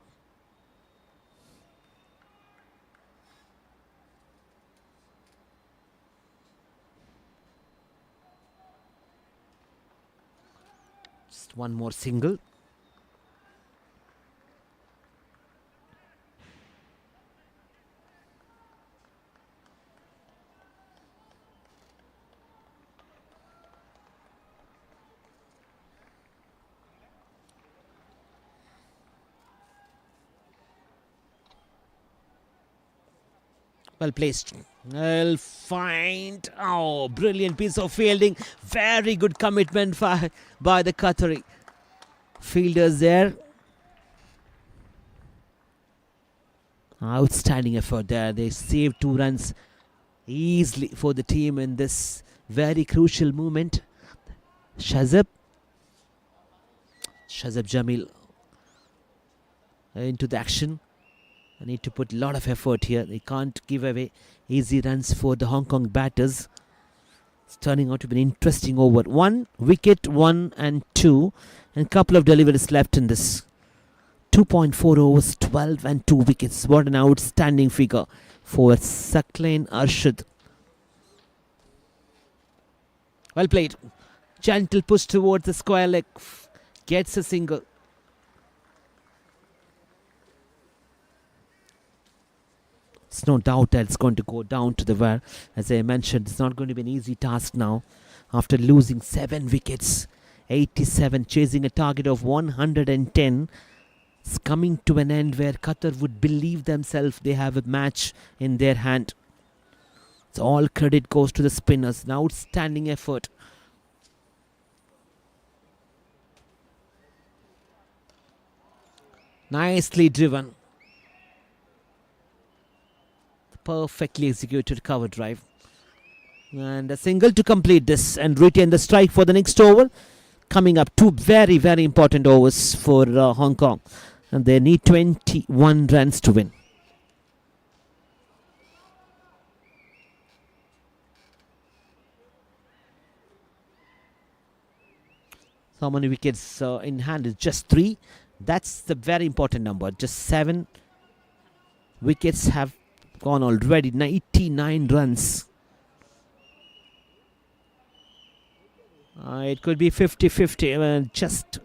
Just one more single. Well placed. Well find. Oh, brilliant piece of fielding. Very good commitment by the Qatari fielders there. Outstanding effort there. They saved 2 runs easily for the team in this very crucial moment. Shazab Jamil into the action. I need to put a lot of effort here. They can't give away easy runs for the Hong Kong batters. It's turning out to be an interesting over. 1 wicket, 1 and 2. And a couple of deliveries left in this. 2.4 overs, 12 and 2 wickets. What an outstanding figure for Saqlain Arshad. Well played. Gentle push towards the square leg. Gets a single. It's no doubt that it's going to go down to the wire. As I mentioned, it's not going to be an easy task now. After losing 7 wickets, 87, chasing a target of 110. It's coming to an end where Qatar would believe themselves they have a match in their hand. So all credit goes to the spinners. An outstanding effort. Nicely driven. Perfectly executed cover drive. And a single to complete this and retain the strike for the next over. Coming up, 2 very, very important overs for Hong Kong. And they need 21 runs to win. So many wickets in hand is just 3. That's the very important number. Just 7 wickets have gone already. 99 runs. It could be 50-50. Just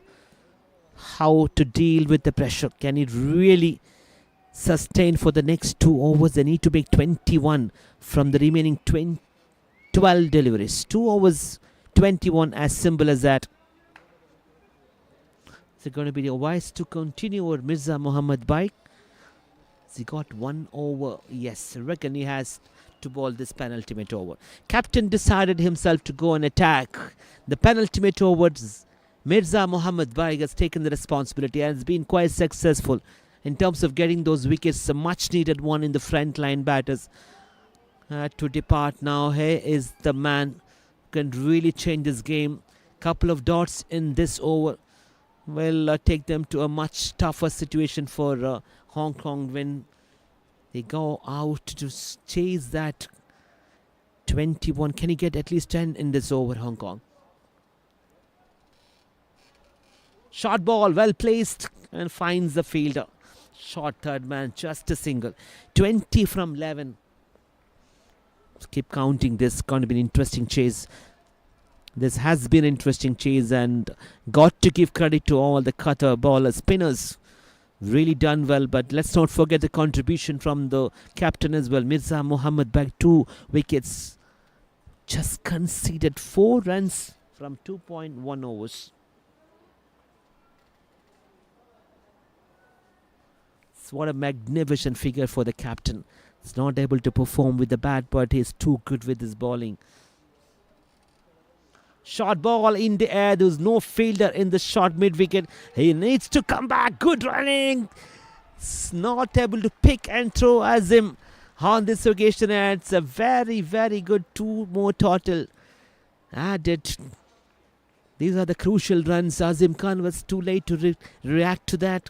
how to deal with the pressure. Can it really sustain for the next 2 overs? They need to make 21 from the remaining 12 deliveries. 2 overs, 21, as simple as that. Is it going to be wise to continue, or Mirza Mohammad Baig? He got 1 over. Yes, I reckon he has to bowl this penultimate over. Captain decided himself to go and attack the penultimate overs. Mirza Mohammad Baig has taken the responsibility and has been quite successful in terms of getting those wickets. A much needed one in the front line batters. To depart now. Here is the man who can really change this game. Couple of dots in this over will take them to a much tougher situation for Hong Kong when they go out to chase that 21. Can he get at least 10 in this over, Hong Kong? Short ball, well placed, and finds the fielder. Short third man, just a single. 20 from 11. Let's keep counting. This is going to be an interesting chase. This has been an interesting chase, and got to give credit to all the Qatar bowlers, spinners. Really done well, but let's not forget the contribution from the captain as well. Mirza Muhammad back 2 wickets. Just conceded 4 runs from 2.1 overs. What a magnificent figure for the captain. He's not able to perform with the bat, but he's too good with his bowling. Short ball in the air. There's no fielder in the short mid-wicket. He needs to come back. Good running. It's not able to pick and throw Azim on this occasion. And it's a very, very good 2 more total added. These are the crucial runs. Azim Khan was too late to react to that.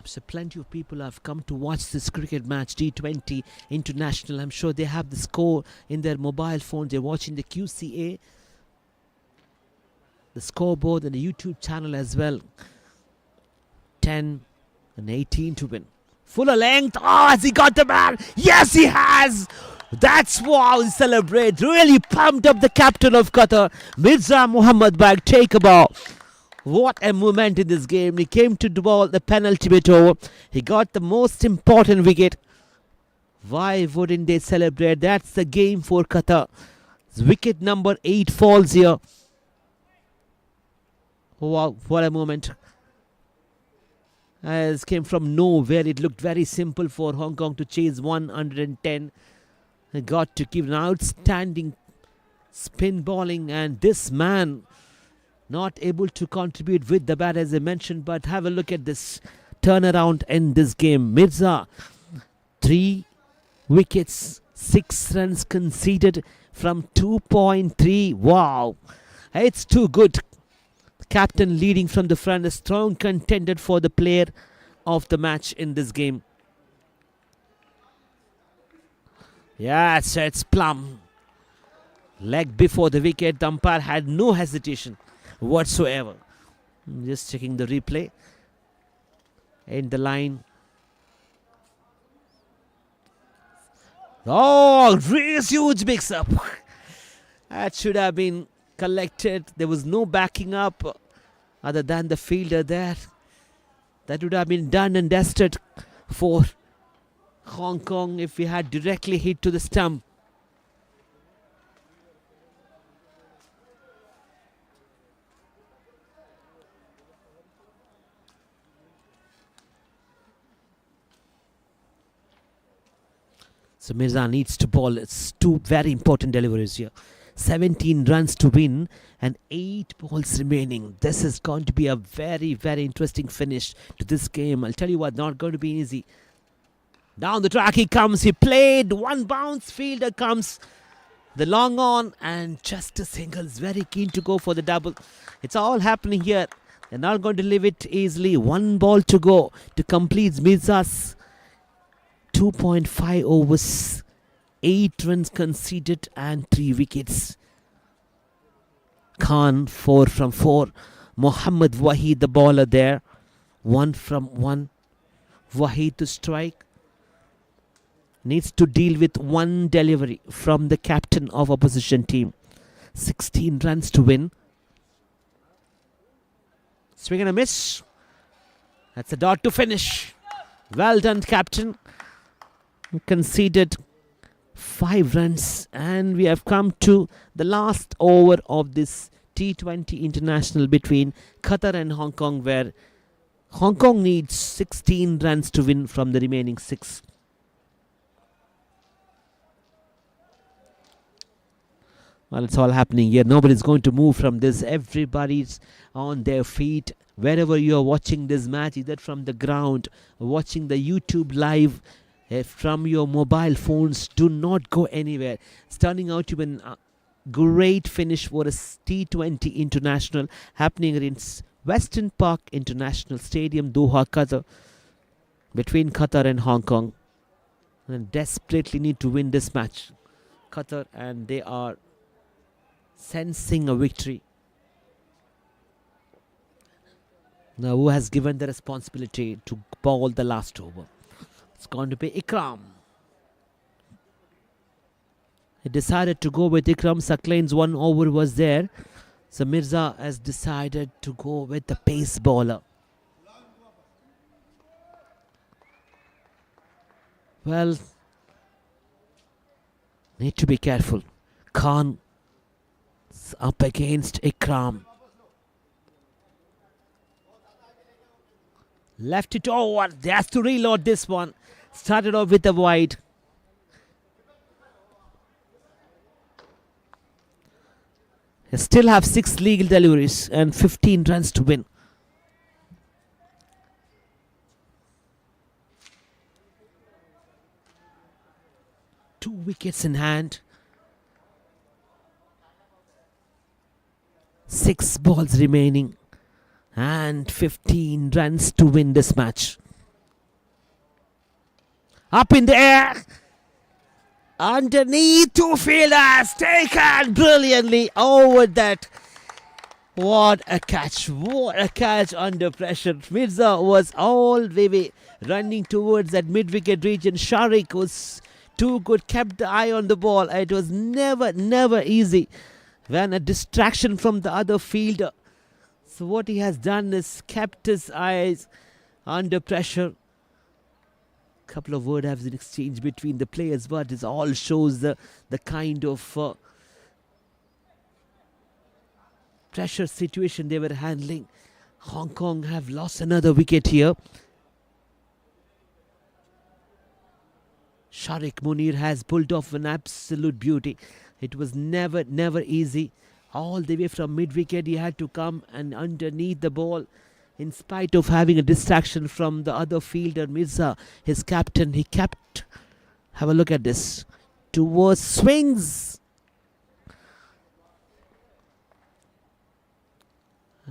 So plenty of people have come to watch this cricket match, T20 International. I'm sure they have the score in their mobile phones. They're watching the QCA, the scoreboard, and the YouTube channel as well. 10 and 18 to win. Fuller length. Oh, has he got the man? Yes, he has. That's wow. Celebrate. Really pumped up the captain of Qatar, Mirza Muhammad Bag. Take a ball. What a moment in this game. He came to the ball, the penalty bit over. He got the most important wicket. Why wouldn't they celebrate? That's the game for Qatar. Wicket number 8 falls here. Wow, what a moment. As came from nowhere. It looked very simple for Hong Kong to chase 110. They got to give an outstanding spin bowling, and this man not able to contribute with the bat, as I mentioned. But have a look at this turnaround in this game. Mirza, 3 wickets, 6 runs conceded from 2.3. Wow, it's too good. Captain leading from the front, a strong contender for the player of the match in this game. Yes, it's plumb. Leg before the wicket. The umpire had no hesitation whatsoever. Just checking the replay. In the line. Oh, really huge mix up. That should have been collected. There was no backing up other than the fielder there. That would have been done and dusted for Hong Kong if we had directly hit to the stump. So Mirza needs to bowl. It's 2 very important deliveries here. 17 runs to win and 8 balls remaining. This is going to be a very, very interesting finish to this game. I'll tell you what, not going to be easy. Down the track he comes. He played 1 bounce. Fielder comes. The long on and just a single. Is very keen to go for the double. It's all happening here. They're not going to leave it easily. 1 ball to go to complete Mirza's 2.5 overs, 8 runs conceded and 3 wickets. Khan 4 from 4. Mohammad Wahid the bowler there. 1 from 1. Wahid to strike. Needs to deal with 1 delivery from the captain of opposition team. 16 runs to win. Swing and a miss. That's a dot to finish. Well done, captain. Conceded 5 runs, and we have come to the last over of this T20 International between Qatar and Hong Kong, where Hong Kong needs 16 runs to win from the remaining 6. Well, it's all happening here. Nobody's going to move from this. Everybody's on their feet. Wherever you are watching this match, either from the ground or watching the YouTube live from your mobile phones. Do not go anywhere. It's turning out to be a great finish for a T20 International happening in Western Park International Stadium, Doha, Qatar, between Qatar and Hong Kong. And desperately need to win this match, Qatar, and they are sensing a victory. Now, who has given the responsibility to bowl the last over? It's going to be Ikram. He decided to go with Ikram. Saklain's 1 over was there. So Mirza has decided to go with the pace bowler. Well, need to be careful. Khan is up against Ikram. Left it over. They has to reload this one. Started off with a wide. They still have 6 legal deliveries and 15 runs to win. Two wickets in hand. 6 balls remaining. And 15 runs to win this match. Up in the air. Underneath, 2 fielders. Taken brilliantly over that. What a catch. What a catch under pressure. Mirza was all the way running towards that mid-wicket region. Sharik was too good. Kept the eye on the ball. It was never easy when a distraction from the other fielder. So what he has done is kept his eyes under pressure. Couple of words have been exchanged between the players, but it all shows the kind of pressure situation they were handling. Hong Kong have lost another wicket here. Sharik Munir has pulled off an absolute beauty. It was never easy. All the way from mid-wicket, he had to come and underneath the ball. In spite of having a distraction from the other fielder, Mirza, his captain, he kept. Have a look at this. Towards swings.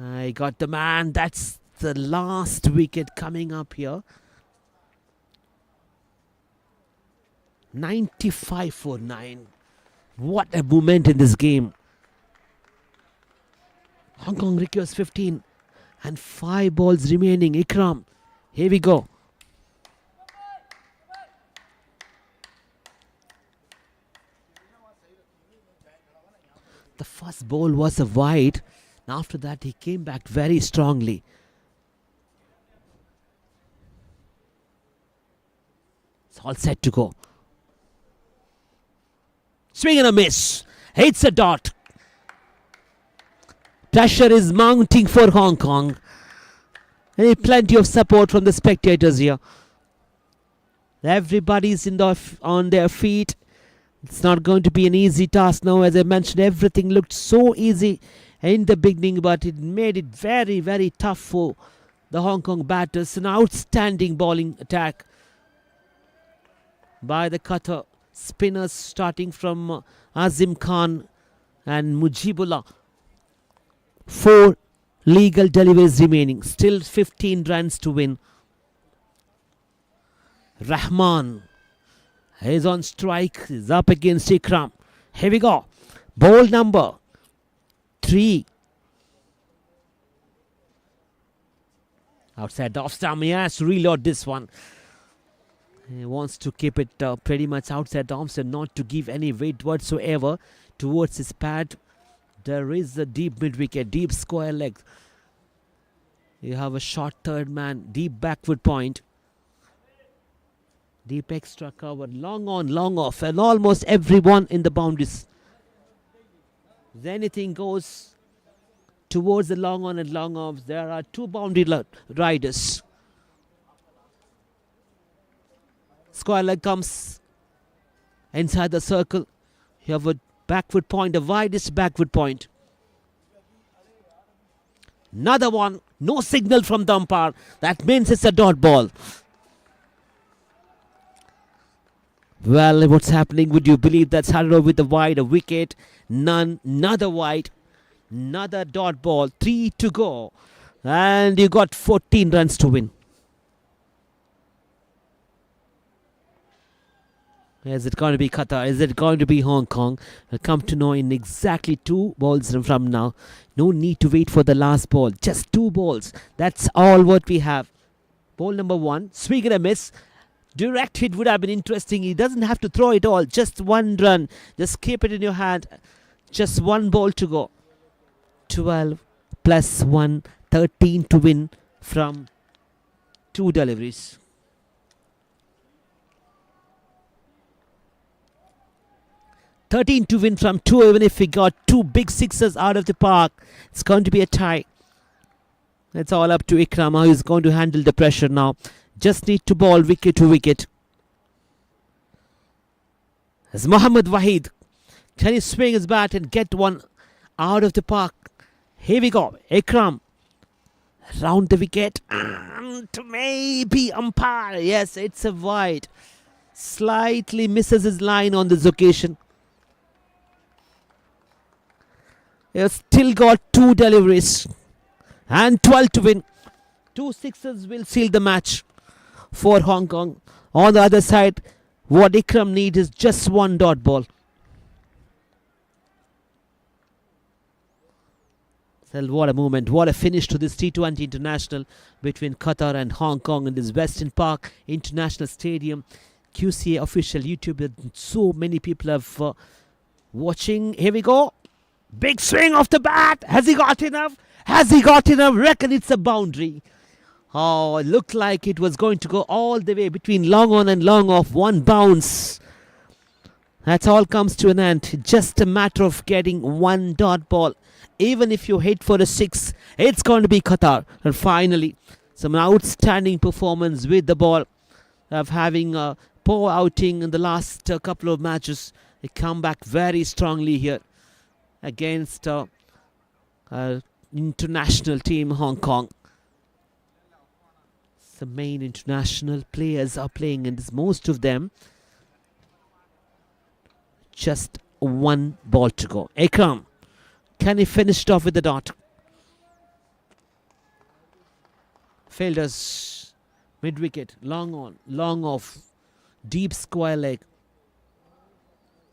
I got the man. That's the last wicket coming up here. 95 for 9. What a moment in this game. Hong Kong requires 15 and 5 balls remaining. Ikram, here we go. The first ball was a wide. After that, he came back very strongly. It's all set to go. Swing and a miss. Hits a dot. Pressure is mounting for Hong Kong. And plenty of support from the spectators here. Everybody's on their feet. It's not going to be an easy task now. As I mentioned, everything looked so easy in the beginning, but it made it very tough for the Hong Kong batters. An outstanding bowling attack by the Qatar spinners, starting from Azim Khan and Mujibullah. 4 legal deliveries remaining. Still 15 runs to win. Rahman is on strike. Is up against Ikram. Here we go. Ball number 3. Outside the off stump. He has to reload this one. He wants to keep it pretty much outside the arm, so not to give any weight whatsoever towards his pad. There is a deep mid-wicket, deep square leg. You have a short third man, deep backward point. Deep extra cover, long on, long off, and almost everyone in the boundaries. If anything goes towards the long on and long off, there are 2 boundary riders. Square leg comes inside the circle. You have a backward point, the widest backward point. Another one. No signal from the umpire. That means it's a dot ball. Well, what's happening? Would you believe that started off with a wide, a wicket, none, another wide, another dot ball, 3 to go, and you got 14 runs to win. Is it going to be Qatar? Is it going to be Hong Kong? We'll come to know in exactly 2 balls from now. No need to wait for the last ball. Just 2 balls. That's all what we have. Ball number 1. Swing and a miss. Direct hit would have been interesting. He doesn't have to throw it all. Just 1 run. Just keep it in your hand. Just 1 ball to go. 12 plus 1. 13 to win from 2 deliveries. 13 to win from 2, even if we got 2 big sixes out of the park. It's going to be a tie. It's all up to Ikram, how he's going to handle the pressure now. Just need to ball wicket to wicket. As Mohammad Waheed, can he swing his bat and get one out of the park? Here we go. Ikram round the wicket and maybe umpire. Yes, it's a wide. Slightly misses his line on this occasion. He's still got 2 deliveries and 12 to win. 2 sixes will seal the match for Hong Kong. On the other side, what Ikram needs is just 1 dot ball. So what a moment, what a finish to this T20 International between Qatar and Hong Kong in this Western Park International Stadium. QCA official YouTube, so many people have watching. Here we go. Big swing off the bat. Has he got enough? Has he got enough? Reckon it's a boundary. Oh, it looked like it was going to go all the way between long on and long off. 1 bounce. That's all comes to an end. Just a matter of getting 1 dot ball. Even if you hit for a 6, it's going to be Qatar. And finally, some outstanding performance with the ball. Of having a poor outing in the last couple of matches. They come back very strongly here against international team Hong Kong. The main international players are playing, and most of them just 1 ball to go. Ikram, can he finish it off with the dot? Fielders mid wicket, long on, long off, deep square leg,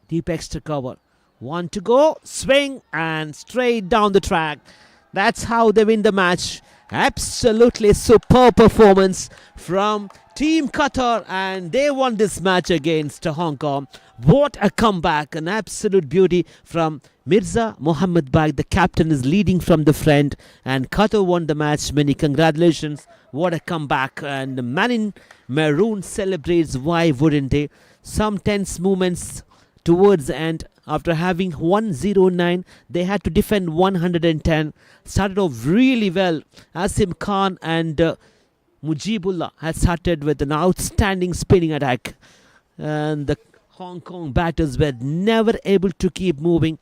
deep extra cover. 1 to go, swing and straight down the track. That's how they win the match. Absolutely superb performance from Team Qatar, and they won this match against Hong Kong. What a comeback, an absolute beauty from Mirza Mohammad Baig. The captain is leading from the front, and Qatar won the match. Many congratulations. What a comeback, and the man in maroon celebrates. Why wouldn't they? Some tense moments towards the end. After having 109, they had to defend 110. Started off really well. Asim Khan and Mujibullah had started with an outstanding spinning attack. And the Hong Kong batters were never able to keep moving.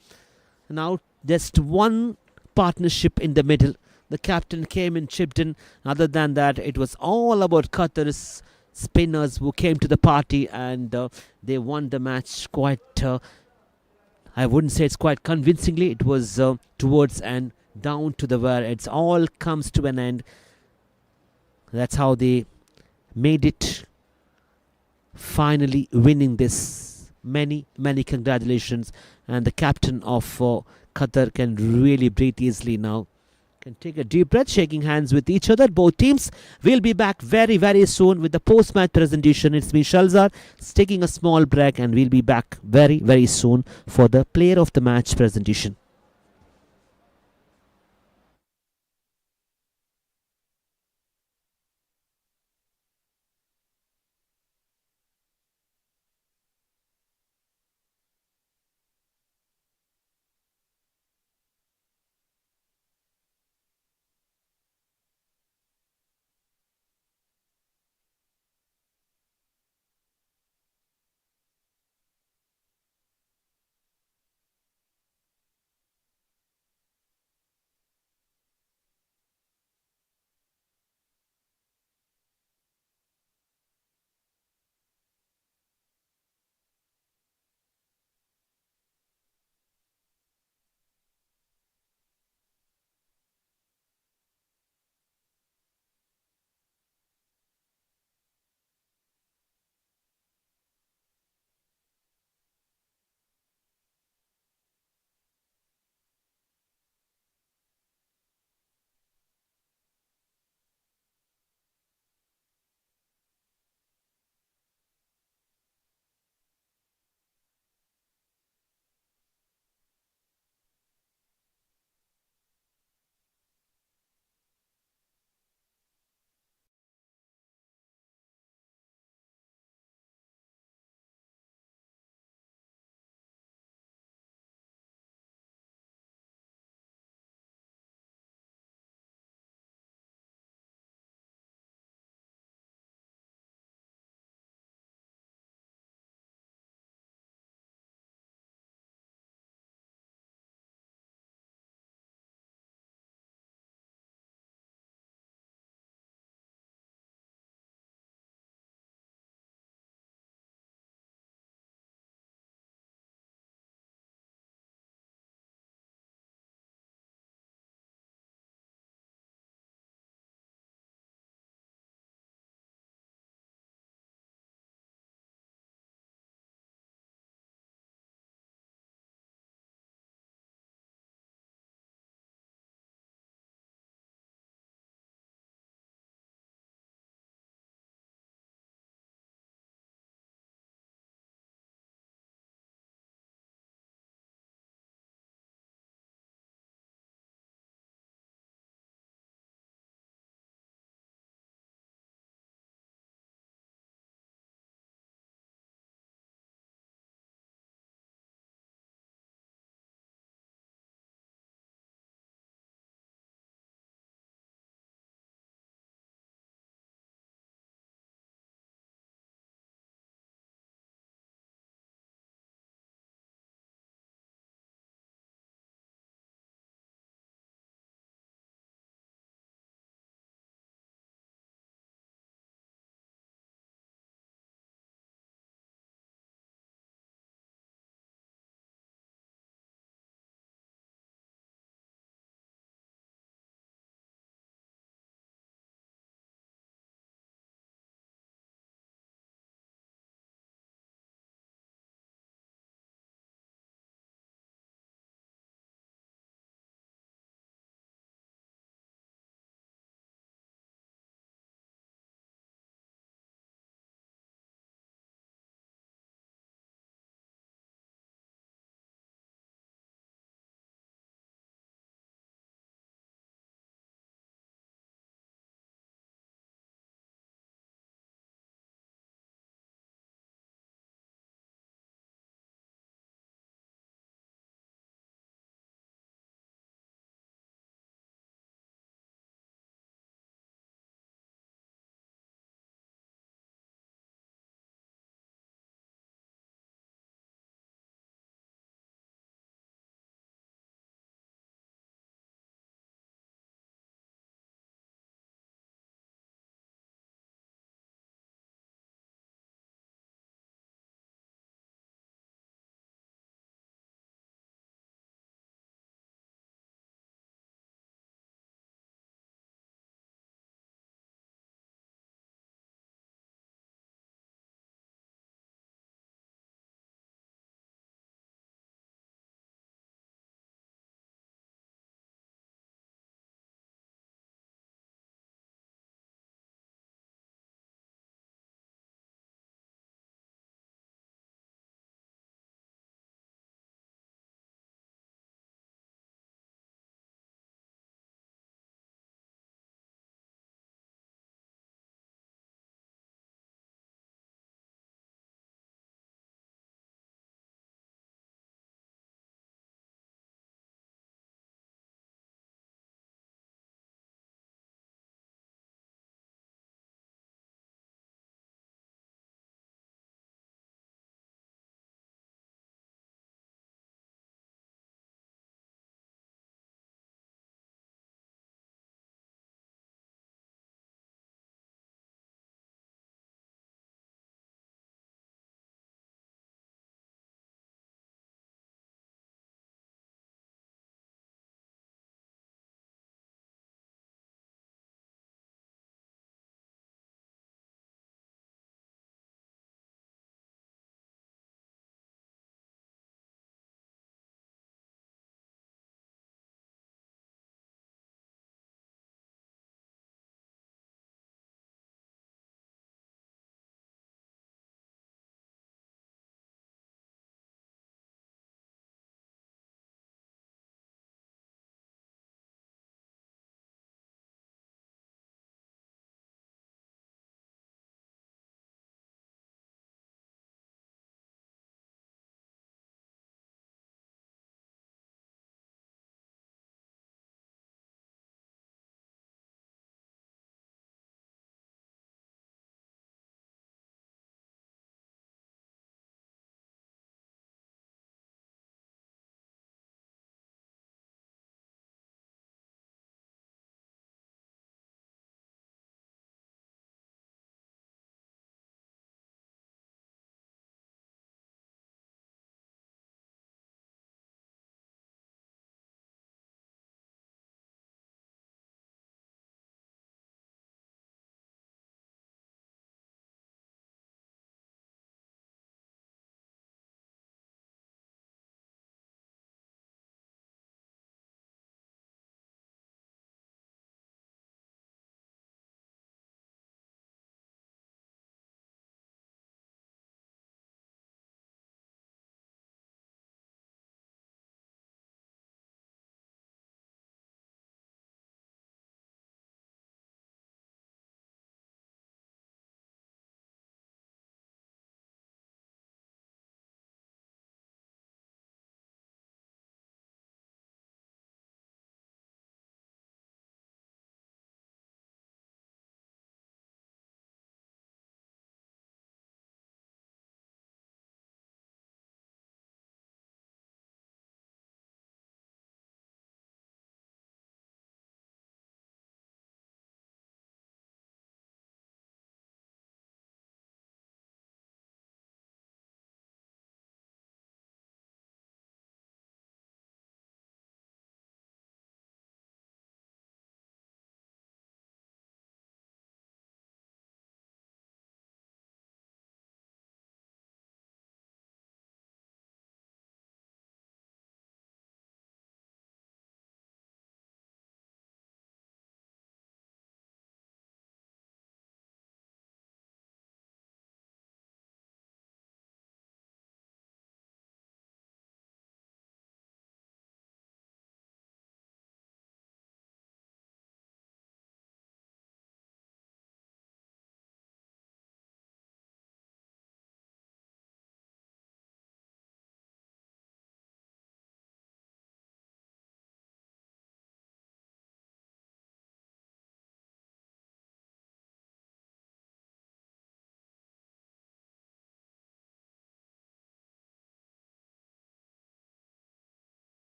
Now just 1 partnership in the middle. The captain came and chipped in. Other than that, it was all about Qatar's spinners who came to the party, and they won the match quite... I wouldn't say it's quite convincingly. It was towards and down to the wire. It's all comes to an end. That's how they made it. Finally winning this. Many congratulations. And the captain of Qatar can really breathe easily now. Can take a deep breath, shaking hands with each other. Both teams will be back very soon with the post-match presentation. It's me, Shalzar, taking a small break, and we'll be back very soon for the player of the match presentation.